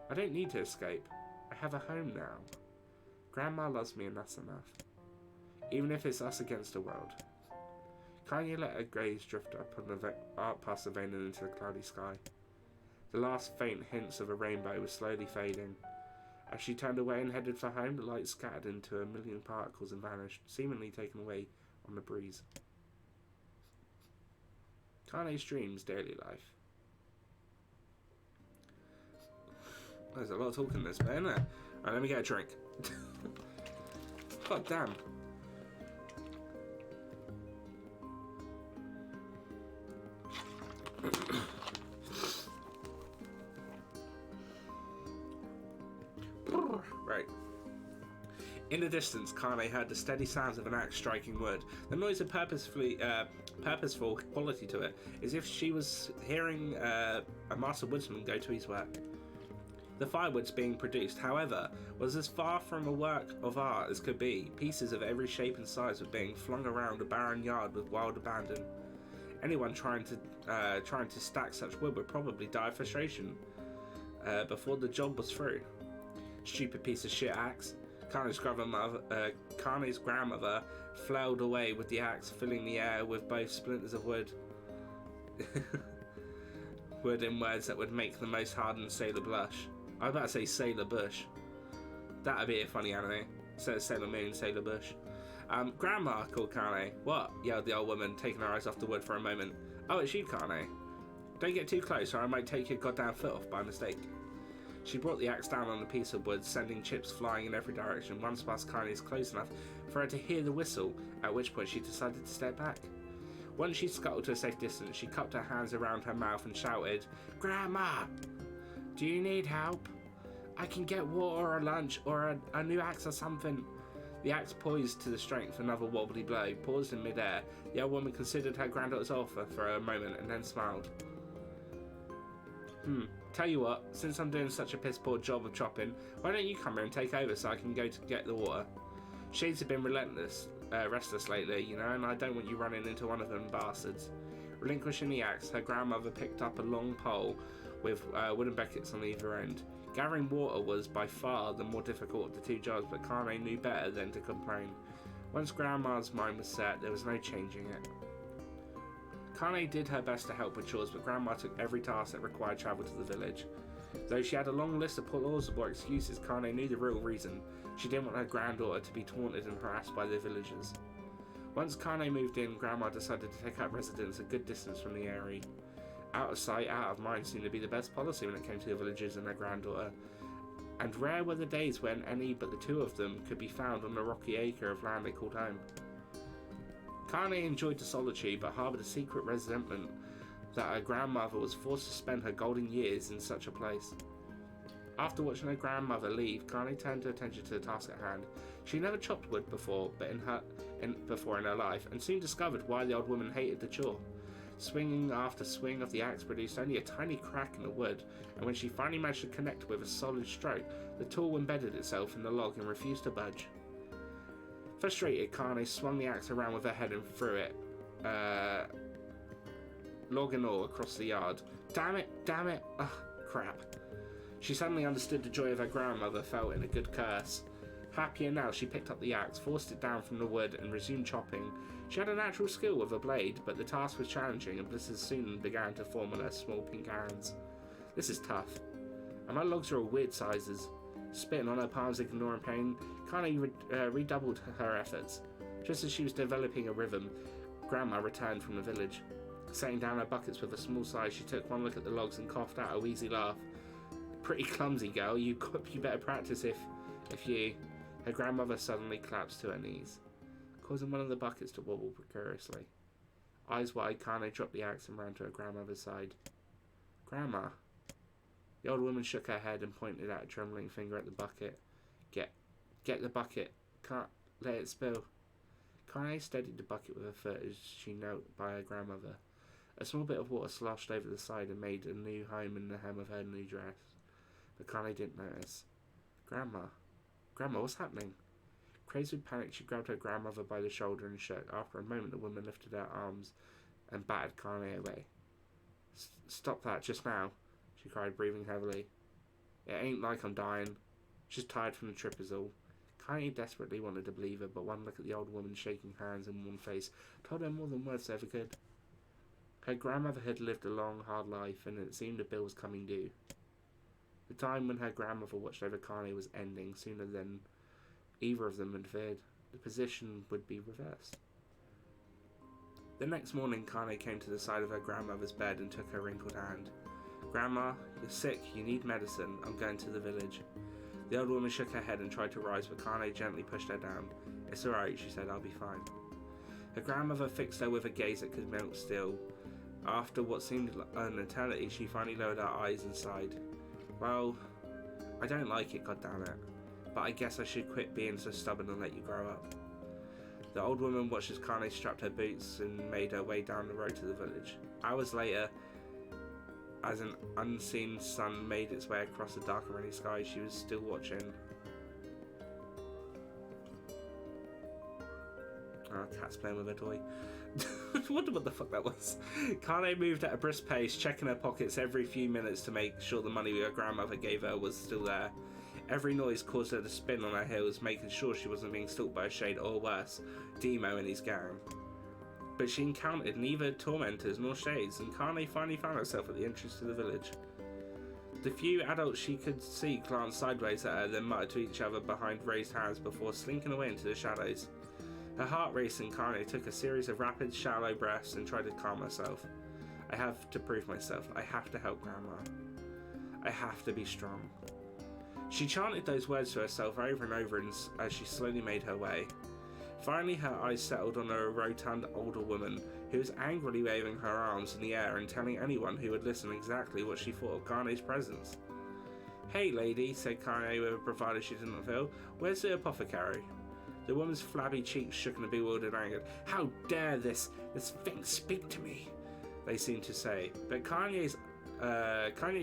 I don't need to escape. I have a home now. Grandma loves me and that's enough. Even if it's us against the world. Kanye let her gaze drift up past the vein and into the cloudy sky. The last faint hints of a rainbow were slowly fading. As she turned away and headed for home, the light scattered into a million particles and vanished, seemingly taken away on the breeze. Kane's dreams, daily life. There's a lot of talk in this, but isn't there? Alright, let me get a drink. God damn. Right. In the distance, Kane heard the steady sounds of an axe striking wood. The noise had purposeful quality to it, as if she was hearing a master woodsman go to his work. The firewoods being produced, however, was as far from a work of art as could be. Pieces of every shape and size were being flung around a barren yard with wild abandon. Anyone trying to stack such wood would probably die of frustration before the job was through. Stupid piece of shit axe. Kane's grandmother flailed away with the axe, filling the air with both splinters of wood. Wood in words that would make the most hardened sailor blush. I was about to say Sailor Bush. That'd be a funny anime. Instead of Sailor Moon, Sailor Bush. Grandma, called Kane. What? Yelled the old woman, taking her eyes off the wood for a moment. Oh, it's you, Kane. Don't get too close or I might take your goddamn foot off by mistake. She brought the axe down on the piece of wood, sending chips flying in every direction, once past Kane's close enough for her to hear the whistle, at which point she decided to step back. Once she scuttled to a safe distance, she cupped her hands around her mouth and shouted, Grandma! Do you need help? I can get water or lunch or a new axe or something. The axe poised to the strength, another wobbly blow, paused in midair. The old woman considered her granddaughter's offer for a moment and then smiled. Tell you what, since I'm doing such a piss poor job of chopping, why don't you come here and take over so I can go to get the water? Shades have been restless lately, you know, and I don't want you running into one of them bastards. Relinquishing the axe, her grandmother picked up a long pole with wooden buckets on either end. Gathering water was by far the more difficult of the two jobs, but Kane knew better than to complain. Once Grandma's mind was set, there was no changing it. Kane did her best to help with chores, but Grandma took every task that required travel to the village. Though she had a long list of plausible excuses, Kane knew the real reason. She didn't want her granddaughter to be taunted and harassed by the villagers. Once Kane moved in, Grandma decided to take up residence a good distance from the area. Out of sight, out of mind seemed to be the best policy when it came to the villagers and their granddaughter. and rare were the days when any but the two of them could be found on the rocky acre of land they called home. Kane enjoyed the solitude, but harboured a secret resentment that her grandmother was forced to spend her golden years in such a place. After watching her grandmother leave, Kane turned her attention to the task at hand. She never chopped wood before, in her life, and soon discovered why the old woman hated the chore. Swinging after swing of the axe produced only a tiny crack in the wood, and when she finally managed to connect with a solid stroke, the tool embedded itself in the log and refused to budge. Frustrated, Kane swung the axe around with her head and threw it, log and all, across the yard. Damn it! Ugh, crap. She suddenly understood the joy of her grandmother felt in a good curse. Happier now, she picked up the axe, forced it down from the wood, and resumed chopping. She had a natural skill with a blade, but the task was challenging, and blisters soon began to form on her small pink hands. This is tough. And my logs are all weird sizes. Spitting on her palms, ignoring pain, Kane redoubled her efforts. Just as she was developing a rhythm, Grandma returned from the village. Setting down her buckets with a small size, she took one look at the logs and coughed out a wheezy laugh. Pretty clumsy, girl. You better practice if you... Her grandmother suddenly collapsed to her knees, causing one of the buckets to wobble precariously. Eyes wide, Kane dropped the axe and ran to her grandmother's side. Grandma? The old woman shook her head and pointed out a trembling finger at the bucket. Get the bucket. Can't let it spill. Kane steadied the bucket with her foot as she knelt by her grandmother. A small bit of water sloshed over the side and made a new home in the hem of her new dress. But Kane didn't notice. Grandma, what's happening? Crazed with panic, she grabbed her grandmother by the shoulder and shook. After a moment, the woman lifted her arms and battered Kane away. Stop that, just now, she cried, breathing heavily. It ain't like I'm dying. Just tired from the trip is all. Kane desperately wanted to believe her, but one look at the old woman's shaking hands and worn face told her more than words ever could. Her grandmother had lived a long, hard life, and it seemed the bill was coming due. The time when her grandmother watched over Kane was ending sooner than either of them had feared. The position would be reversed. The next morning, Kane came to the side of her grandmother's bed and took her wrinkled hand. Grandma, you're sick, you need medicine, I'm going to the village. The old woman shook her head and tried to rise, but Kane gently pushed her down. It's alright, she said, I'll be fine. Her grandmother fixed her with a gaze that could melt steel. After what seemed an eternity, she finally lowered her eyes and sighed. Well, I don't like it, goddammit, but I guess I should quit being so stubborn and let you grow up. The old woman watched as Kane strapped her boots and made her way down the road to the village. Hours later, as an unseen sun made its way across the dark and rainy sky, she was still watching. Oh, cat's playing with a toy. I wonder what the fuck that was. Kane moved at a brisk pace, checking her pockets every few minutes to make sure the money her grandmother gave her was still there. Every noise caused her to spin on her heels, making sure she wasn't being stalked by a shade or worse, Demo and his gang. But she encountered neither tormentors nor shades, and Kane finally found herself at the entrance to the village. The few adults she could see glanced sideways at her, then muttered to each other behind raised hands before slinking away into the shadows. Her heart racing, Kane took a series of rapid, shallow breaths and tried to calm herself. I have to prove myself. I have to help Grandma. I have to be strong. She chanted those words to herself over and over as she slowly made her way. Finally, her eyes settled on a rotund older woman who was angrily waving her arms in the air and telling anyone who would listen exactly what she thought of Kane's presence. Hey lady, said Kane with a bravado she didn't feel, where's the apothecary? The woman's flabby cheeks shook in a bewildered anger. How dare this thing speak to me? They seemed to say. But Kane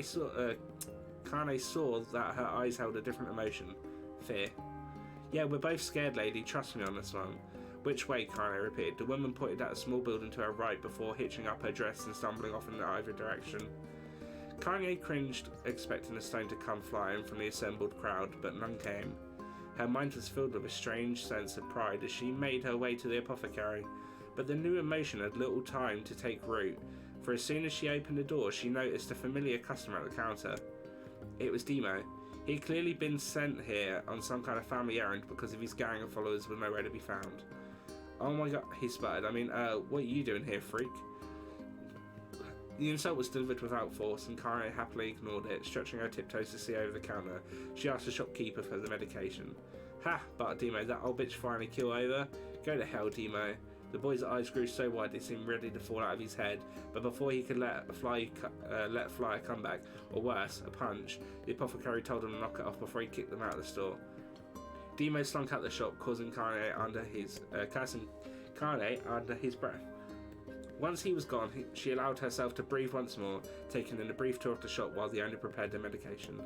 saw that her eyes held a different emotion. Fear. Yeah, we're both scared, lady. Trust me on this one. Which way? Kane repeated. The woman pointed at a small building to her right before hitching up her dress and stumbling off in either direction. Kane cringed, expecting a stone to come flying from the assembled crowd, but none came. Her mind was filled with a strange sense of pride as she made her way to the apothecary, but the new emotion had little time to take root, for as soon as she opened the door, she noticed a familiar customer at the counter. It was Demo. He had clearly been sent here on some kind of family errand because of his gang of followers were nowhere to be found. Oh my god, he sputtered. What are you doing here, freak? The insult was delivered without force, and Kane happily ignored it. Stretching her tiptoes to see over the counter, she asked the shopkeeper for the medication. Ha! Barked Demo, that old bitch finally keel over? Go to hell, Demo. The boy's eyes grew so wide they seemed ready to fall out of his head, but before he could let fly a comeback, or worse, a punch, the apothecary told him to knock it off before he kicked them out of the store. Demo slunk out the shop, causing cursing Kane under his breath. Once he was gone, she allowed herself to breathe once more, taking in a brief tour of the shop while the owner prepared their medication.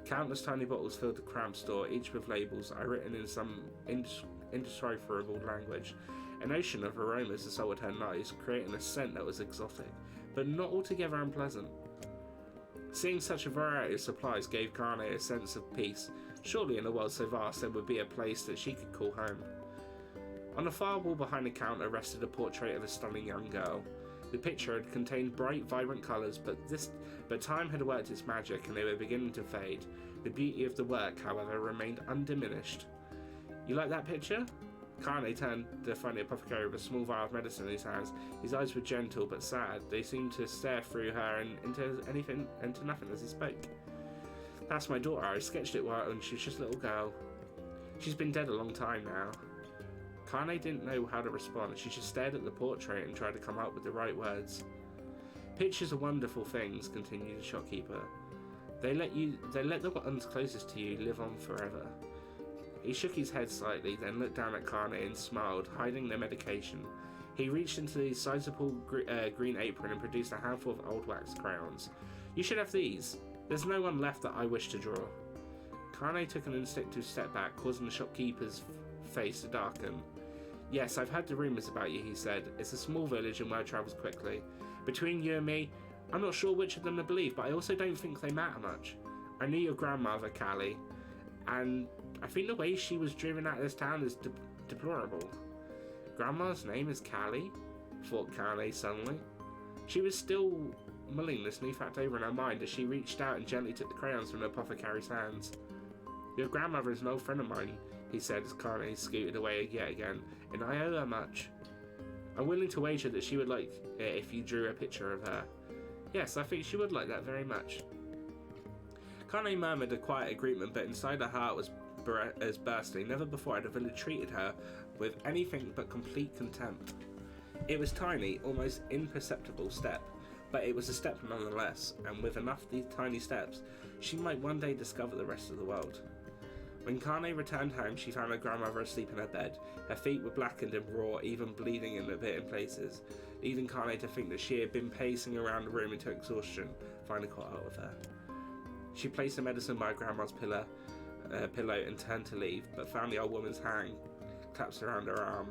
Countless tiny bottles filled the cramped store, each with labels written in some indecipherable language. An ocean of aromas assaulted her nose, creating a scent that was exotic, but not altogether unpleasant. Seeing such a variety of supplies gave Kane a sense of peace. Surely in a world so vast there would be a place that she could call home. On the far wall behind the counter rested a portrait of a stunning young girl. The picture had contained bright, vibrant colours, but time had worked its magic and they were beginning to fade. The beauty of the work, however, remained undiminished. You like that picture? Kane turned to find the apothecary with a small vial of medicine in his hands. His eyes were gentle but sad. They seemed to stare through her and into nothing as he spoke. That's my daughter. I sketched it when she was just a little girl. She's been dead a long time now. Kane didn't know how to respond. She just stared at the portrait and tried to come up with the right words. Pictures are wonderful things, continued the shopkeeper. They let the ones closest to you live on forever. He shook his head slightly, then looked down at Kane and smiled, hiding their medication. He reached into his sizable green apron and produced a handful of old wax crayons. You should have these. There's no one left that I wish to draw. Kane took an instinctive step back, causing the shopkeeper's face to darken. Yes, I've heard the rumours about you, he said. It's a small village and word travels quickly. Between you and me, I'm not sure which of them to believe, but I also don't think they matter much. I knew your grandmother, Callie, and I think the way she was driven out of this town is deplorable. Grandma's name is Callie? Thought Kane suddenly. She was still mulling this new fact over in her mind as she reached out and gently took the crayons from the apothecary's hands. Your grandmother is an old friend of mine, he said as Kane scooted away yet again, and I owe her much. I'm willing to wager that she would like it if you drew a picture of her. Yes, I think she would like that very much. Kane murmured a quiet agreement, but inside her heart was bursting. Never before had a village treated her with anything but complete contempt. It was tiny, almost imperceptible step, but it was a step nonetheless, and with enough of these tiny steps, she might one day discover the rest of the world. When Kane returned home, she found her grandmother asleep in her bed. Her feet were blackened and raw, even bleeding a bit in places, leading Kane to think that she had been pacing around the room into exhaustion, finally caught up with her. She placed the medicine by grandma's pillow and turned to leave, but found the old woman's hand clasped around her arm.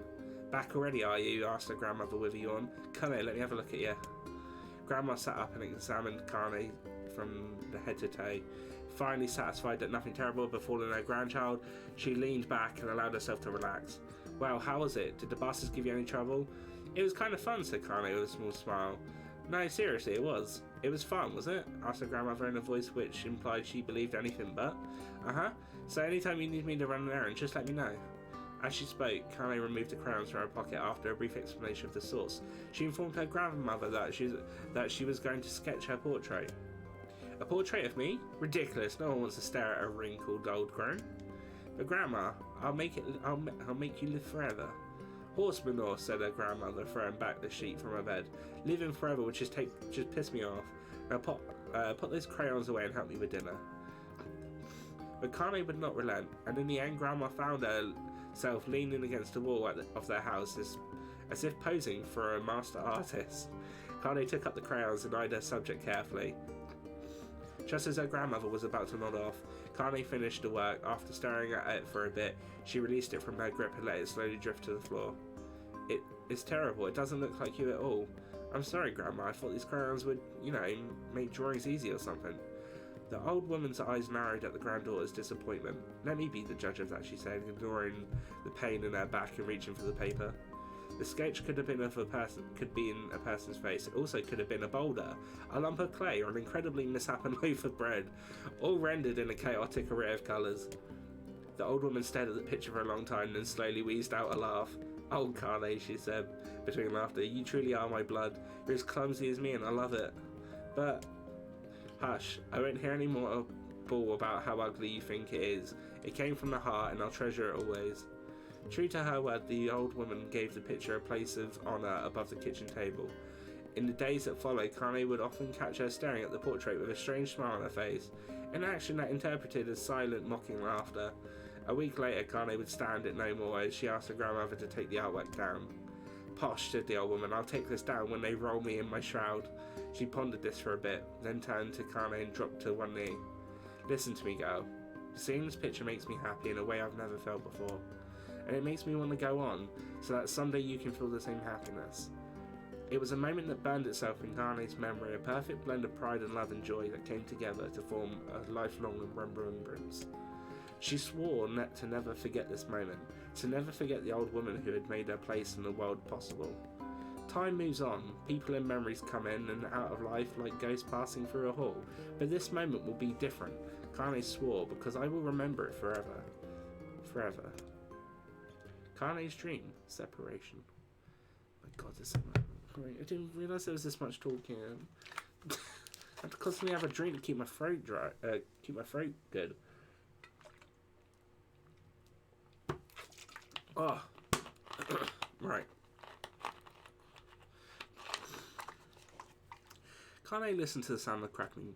Back already, are you? Asked her grandmother with a yawn. Come here, let me have a look at you. Grandma sat up and examined Kane from the head to toe. Finally satisfied that nothing terrible had befallen her grandchild, she leaned back and allowed herself to relax. Well, how was it? Did the bastards give you any trouble? It was kind of fun, said Kane with a small smile. No, seriously, it was. It was fun, was it? Asked her grandmother in a voice which implied she believed anything but. Uh-huh. So anytime you need me to run an errand, just let me know. As she spoke, Kane removed the crayons from her pocket after a brief explanation of the source. She informed her grandmother that she was going to sketch her portrait. A portrait of me? Ridiculous. No one wants to stare at a wrinkled old crone. But Grandma, I'll make you live forever. Horse manure, said her grandmother, throwing back the sheet from her bed. Living forever would just piss me off. Now put those crayons away and help me with dinner. But Kane would not relent, and in the end, Grandma found herself leaning against the wall of their house as if posing for a master artist. Kane took up the crayons and eyed her subject carefully. Just as her grandmother was about to nod off, Kane finished the work. After staring at it for a bit, she released it from her grip and let it slowly drift to the floor. It's terrible. It doesn't look like you at all. I'm sorry, Grandma. I thought these crayons would, make drawings easy or something. The old woman's eyes narrowed at the granddaughter's disappointment. Let me be the judge of that, she said, ignoring the pain in her back and reaching for the paper. The sketch could be in a person's face. It also could have been a boulder, a lump of clay, or an incredibly misshapen loaf of bread, all rendered in a chaotic array of colours. The old woman stared at the picture for a long time, then slowly wheezed out a laugh. Oh, Kane, she said, between laughter. You truly are my blood. You're as clumsy as me and I love it. But, hush, I won't hear any more bull about how ugly you think it is. It came from the heart and I'll treasure it always. True to her word, the old woman gave the picture a place of honour above the kitchen table. In the days that followed, Kane would often catch her staring at the portrait with a strange smile on her face, an action that interpreted as silent, mocking laughter. A week later, Kane would stand it no more as she asked her grandmother to take the artwork down. Posh, said the old woman, I'll take this down when they roll me in my shroud. She pondered this for a bit, then turned to Kane and dropped to one knee. Listen to me, girl. Seeing this picture makes me happy in a way I've never felt before. And it makes me want to go on, so that someday you can feel the same happiness. It was a moment that burned itself in Kane's memory, a perfect blend of pride and love and joy that came together to form a lifelong remembrance. She swore to never forget this moment, to never forget the old woman who had made her place in the world possible. Time moves on, people and memories come in and out of life like ghosts passing through a hall, but this moment will be different, Kane swore, because I will remember it forever. Forever. Kane's dream, separation. My god, this is great. I didn't realise there was this much talking. I have to constantly have a drink to keep my throat dry. Keep my throat good. Oh, right. Kane listened to the sound of crackling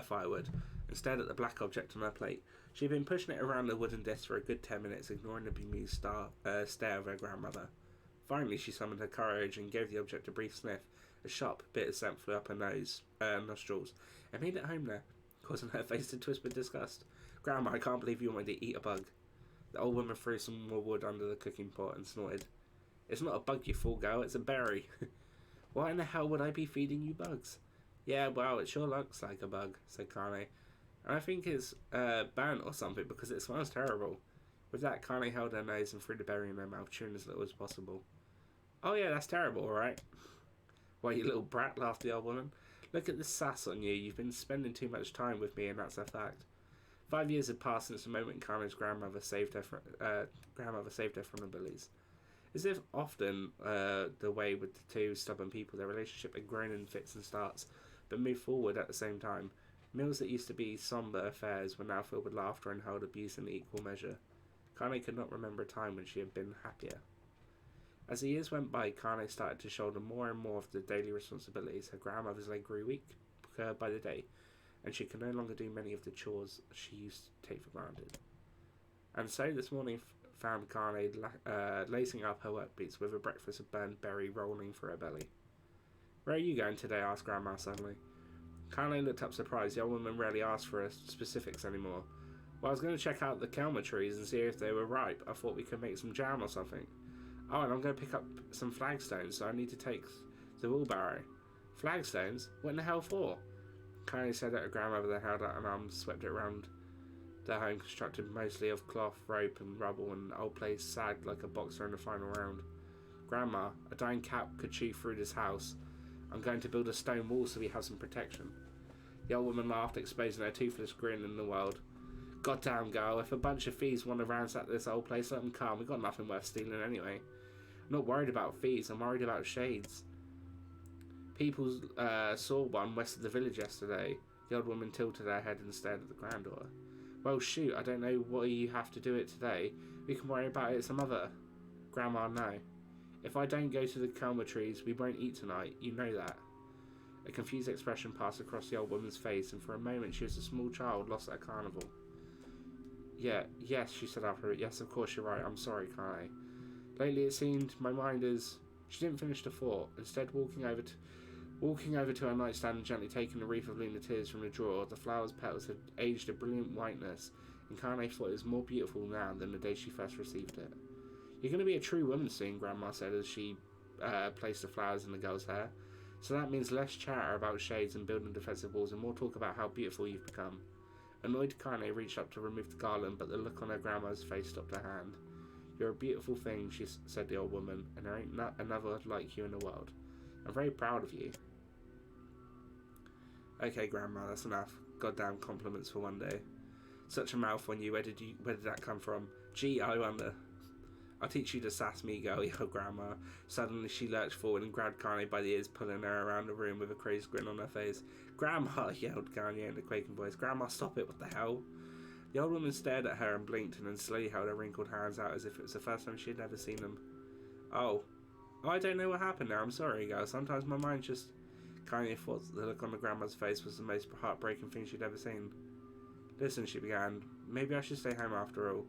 firewood and stared at the black object on her plate. She had been pushing it around the wooden desk for a good 10 minutes, ignoring the bemused stare of her grandmother. Finally, she summoned her courage and gave the object a brief sniff. A sharp bit of scent flew up her nostrils. I made it home there, causing her face to twist with disgust. Grandma, I can't believe you want me to eat a bug. The old woman threw some more wood under the cooking pot and snorted. It's not a bug, you fool girl, it's a berry. Why in the hell would I be feeding you bugs? Yeah, well, it sure looks like a bug, said Kane. And I think it's burnt or something because it smells terrible. With that, Kane held her nose and threw the berry in her mouth, chewing as little as possible. Oh yeah, that's terrible, alright? Why, you little brat, laughed the old woman. Look at the sass on you. You've been spending too much time with me, and that's a fact. 5 years had passed since the moment Kane's grandmother saved her from the bullies. As if often the way with the two stubborn people, their relationship had grown in fits and starts, but moved forward at the same time. Meals that used to be sombre affairs were now filled with laughter and held abuse in equal measure. Kane could not remember a time when she had been happier. As the years went by, Kane started to shoulder more and more of the daily responsibilities. Her grandmother's leg grew weak by the day, and she could no longer do many of the chores she used to take for granted. And so this morning found Kane lacing up her work boots with a breakfast of burnt berry rolling through her belly. Where are you going today? Asked Grandma suddenly. Kane looked up surprised. The old woman rarely asked for specifics anymore. Well, I was going to check out the kelma trees and see if they were ripe. I thought we could make some jam or something. Oh, and I'm going to pick up some flagstones, so I need to take the wheelbarrow. Flagstones? What in the hell for? Kane said that her grandmother then held out an arm and swept it around their home, constructed mostly of cloth, rope and rubble, and the old place sagged like a boxer in the final round. Grandma, a dying cat could chew through this house. I'm going to build a stone wall so we have some protection. The old woman laughed, exposing her toothless grin in the world. Goddamn, girl, if a bunch of thieves want to ransack this old place, let them come. We've got nothing worth stealing anyway. I'm not worried about thieves, I'm worried about shades. People saw one west of the village yesterday. The old woman tilted her head and stared at the granddaughter. Well, shoot, I don't know why you have to do it today. We can worry about it some other. Grandma, no. If I don't go to the kelma trees, we won't eat tonight. You know that. A confused expression passed across the old woman's face, and for a moment she was a small child lost at a carnival. Yes, she said after it. Yes, of course you're right. I'm sorry, Kane. Lately it seemed my mind is... She didn't finish the thought. Instead, walking over to her nightstand and gently taking a wreath of lunar tears from the drawer, the flower's petals had aged a brilliant whiteness, and Kane thought it was more beautiful now than the day she first received it. You're going to be a true woman soon, Grandma said as she placed the flowers in the girl's hair. So that means less chatter about shades and building defensive walls and more talk about how beautiful you've become. Annoyed, Kane reached up to remove the garland, but the look on her grandma's face stopped her hand. You're a beautiful thing, said the old woman, and there ain't another like you in the world. I'm very proud of you. Okay, Grandma, that's enough. Goddamn compliments for one day. Such a mouth on you. Where did that come from? Gee, I wonder. I'll teach you to sass me, girl, yelled Grandma. Suddenly she lurched forward and grabbed Kanye by the ears, pulling her around the room with a crazy grin on her face. Grandma, yelled Kanye in a quaking voice. Grandma, stop it, what the hell? The old woman stared at her and blinked and then slowly held her wrinkled hands out as if it was the first time she had ever seen them. Oh, I don't know what happened now, I'm sorry, girl. Sometimes my mind just... Kanye thought the look on the grandma's face was the most heartbreaking thing she'd ever seen. Listen, she began. Maybe I should stay home after all.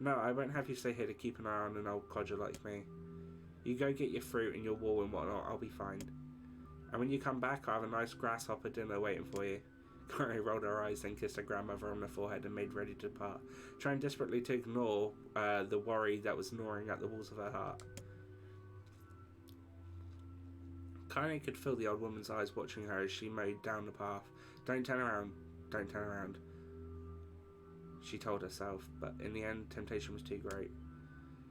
No, I won't have you stay here to keep an eye on an old codger like me. You go get your fruit and your wool and whatnot, I'll be fine. And when you come back, I'll have a nice grasshopper dinner waiting for you. Kanye rolled her eyes, then kissed her grandmother on the forehead and made ready to depart, trying desperately to ignore the worry that was gnawing at the walls of her heart. Kanye could feel the old woman's eyes watching her as she mowed down the path. Don't turn around. Don't turn around, she told herself, but in the end, temptation was too great.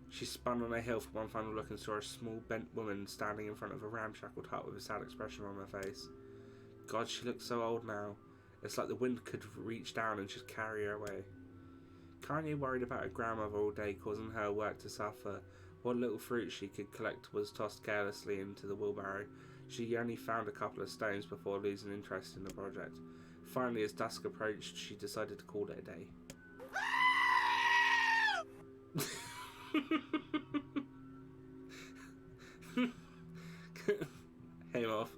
She spun on a hill for one final look and saw a small, bent woman standing in front of a ramshackled hut with a sad expression on her face. God, she looked so old now. It's like the wind could reach down and just carry her away. Kanye worried about her grandmother all day, causing her work to suffer. What little fruit she could collect was tossed carelessly into the wheelbarrow. She only found a couple of stones before losing interest in the project. Finally, as dusk approached, she decided to call it a day. Came off.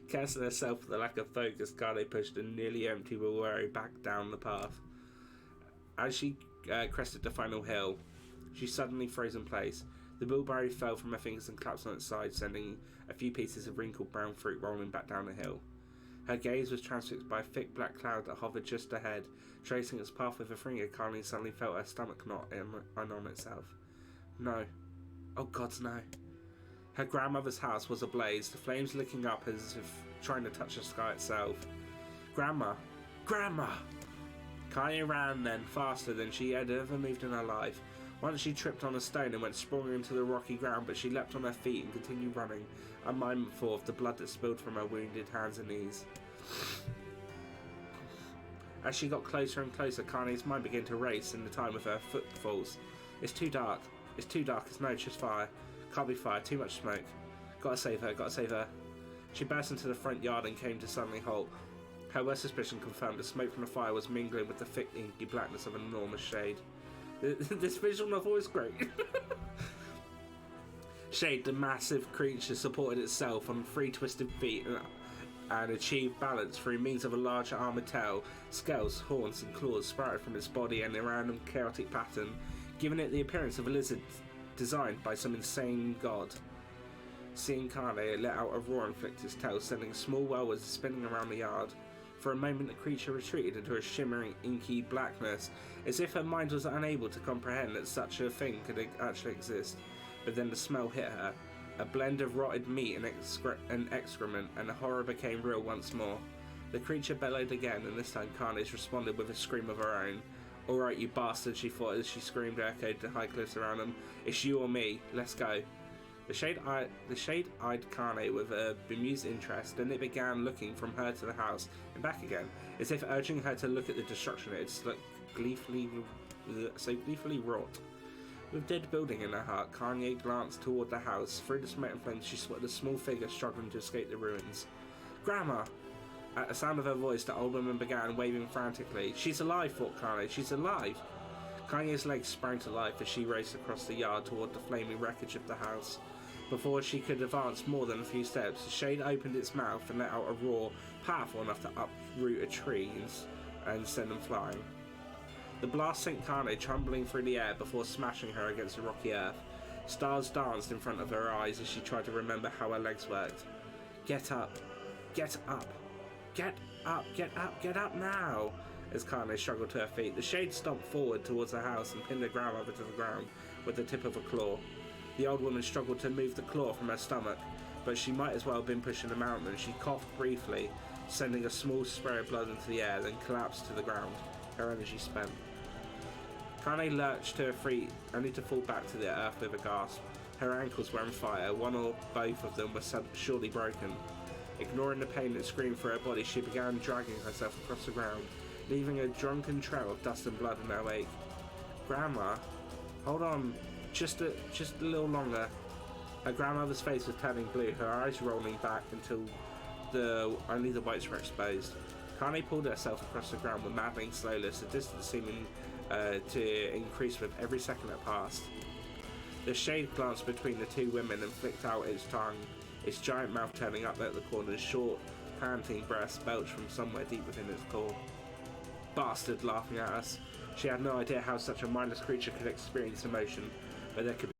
Casting herself with a lack of focus, Kanye pushed a nearly empty wheelbarrow back down the path. As she crested the final hill, she suddenly froze in place. The wheelbarrow fell from her fingers and collapsed on its side, sending a few pieces of wrinkled brown fruit rolling back down the hill. Her gaze was transfixed by a thick black cloud that hovered just ahead. Tracing its path with her finger, Kanye suddenly felt her stomach knot in on itself. No. Oh gods, no. Her grandmother's house was ablaze, the flames licking up as if trying to touch the sky itself. Grandma! Grandma! Kanye ran then, faster than she had ever moved in her life. Once she tripped on a stone and went sprawling into the rocky ground, but she leapt on her feet and continued running, unmindful of the blood that spilled from her wounded hands and knees. As she got closer and closer, Kanye's mind began to race in the time with her footfalls. It's too dark. It's too dark. It's no, just fire. Can't be fire. Too much smoke. Gotta save her. Gotta save her. She burst into the front yard and came to suddenly halt. Her worst suspicion confirmed the smoke from the fire was mingling with the thick, inky blackness of an enormous shade. This visual novel is great. Shade, the massive creature, supported itself on 3 twisted feet and achieved balance through means of a large armoured tail. Scales, horns and claws sprouted from its body in a random chaotic pattern, giving it the appearance of a lizard designed by some insane god. Seeing Kanye, it let out a roar and flicked its tail, sending a small whirlwind spinning around the yard. For a moment the creature retreated into a shimmering, inky blackness, as if her mind was unable to comprehend that such a thing could actually exist. But then the smell hit her, a blend of rotted meat and excrement, and the horror became real once more. The creature bellowed again, and this time Kanye's responded with a scream of her own. "Alright, you bastard," she thought as she screamed, echoed the high cliffs around them. "It's you or me. Let's go." The shade eyed Kanye with a bemused interest, then it began looking from her to the house and back again, as if urging her to look at the destruction it had so gleefully wrought. With dead building in her heart, Kanye glanced toward the house. Through the smoke and flames, she spotted a small figure struggling to escape the ruins. "Grandma!" At the sound of her voice, the old woman began waving frantically. "She's alive," thought Kanye. "She's alive!" Kanye's legs sprang to life as she raced across the yard toward the flaming wreckage of the house. Before she could advance more than a few steps, the shade opened its mouth and let out a roar powerful enough to uproot a tree and send them flying. The blast sent Kanye tumbling through the air before smashing her against the rocky earth. Stars danced in front of her eyes as she tried to remember how her legs worked. Get up! Get up! Get up! Get up! Get up now! As Kanye struggled to her feet, the shade stomped forward towards the house and pinned the grandmother to the ground with the tip of a claw. The old woman struggled to move the claw from her stomach, but she might as well have been pushing a mountain. She coughed briefly, sending a small spray of blood into the air, then collapsed to the ground, her energy spent. Kanye lurched to her feet, only to fall back to the earth with a gasp. Her ankles were on fire, one or both of them were surely broken. Ignoring the pain that screamed through her body, she began dragging herself across the ground, leaving a drunken trail of dust and blood in her wake. "Grandma, hold on. Just a little longer. Her grandmother's face was turning blue, her eyes rolling back until only the whites were exposed. Kane pulled herself across the ground with maddening slowness, the distance seeming to increase with every second that passed. The shade glanced between the two women and flicked out its tongue, its giant mouth turning up at the corners, short, panting breaths belched from somewhere deep within its core. Bastard, laughing at us. She had no idea how such a mindless creature could experience emotion, but there could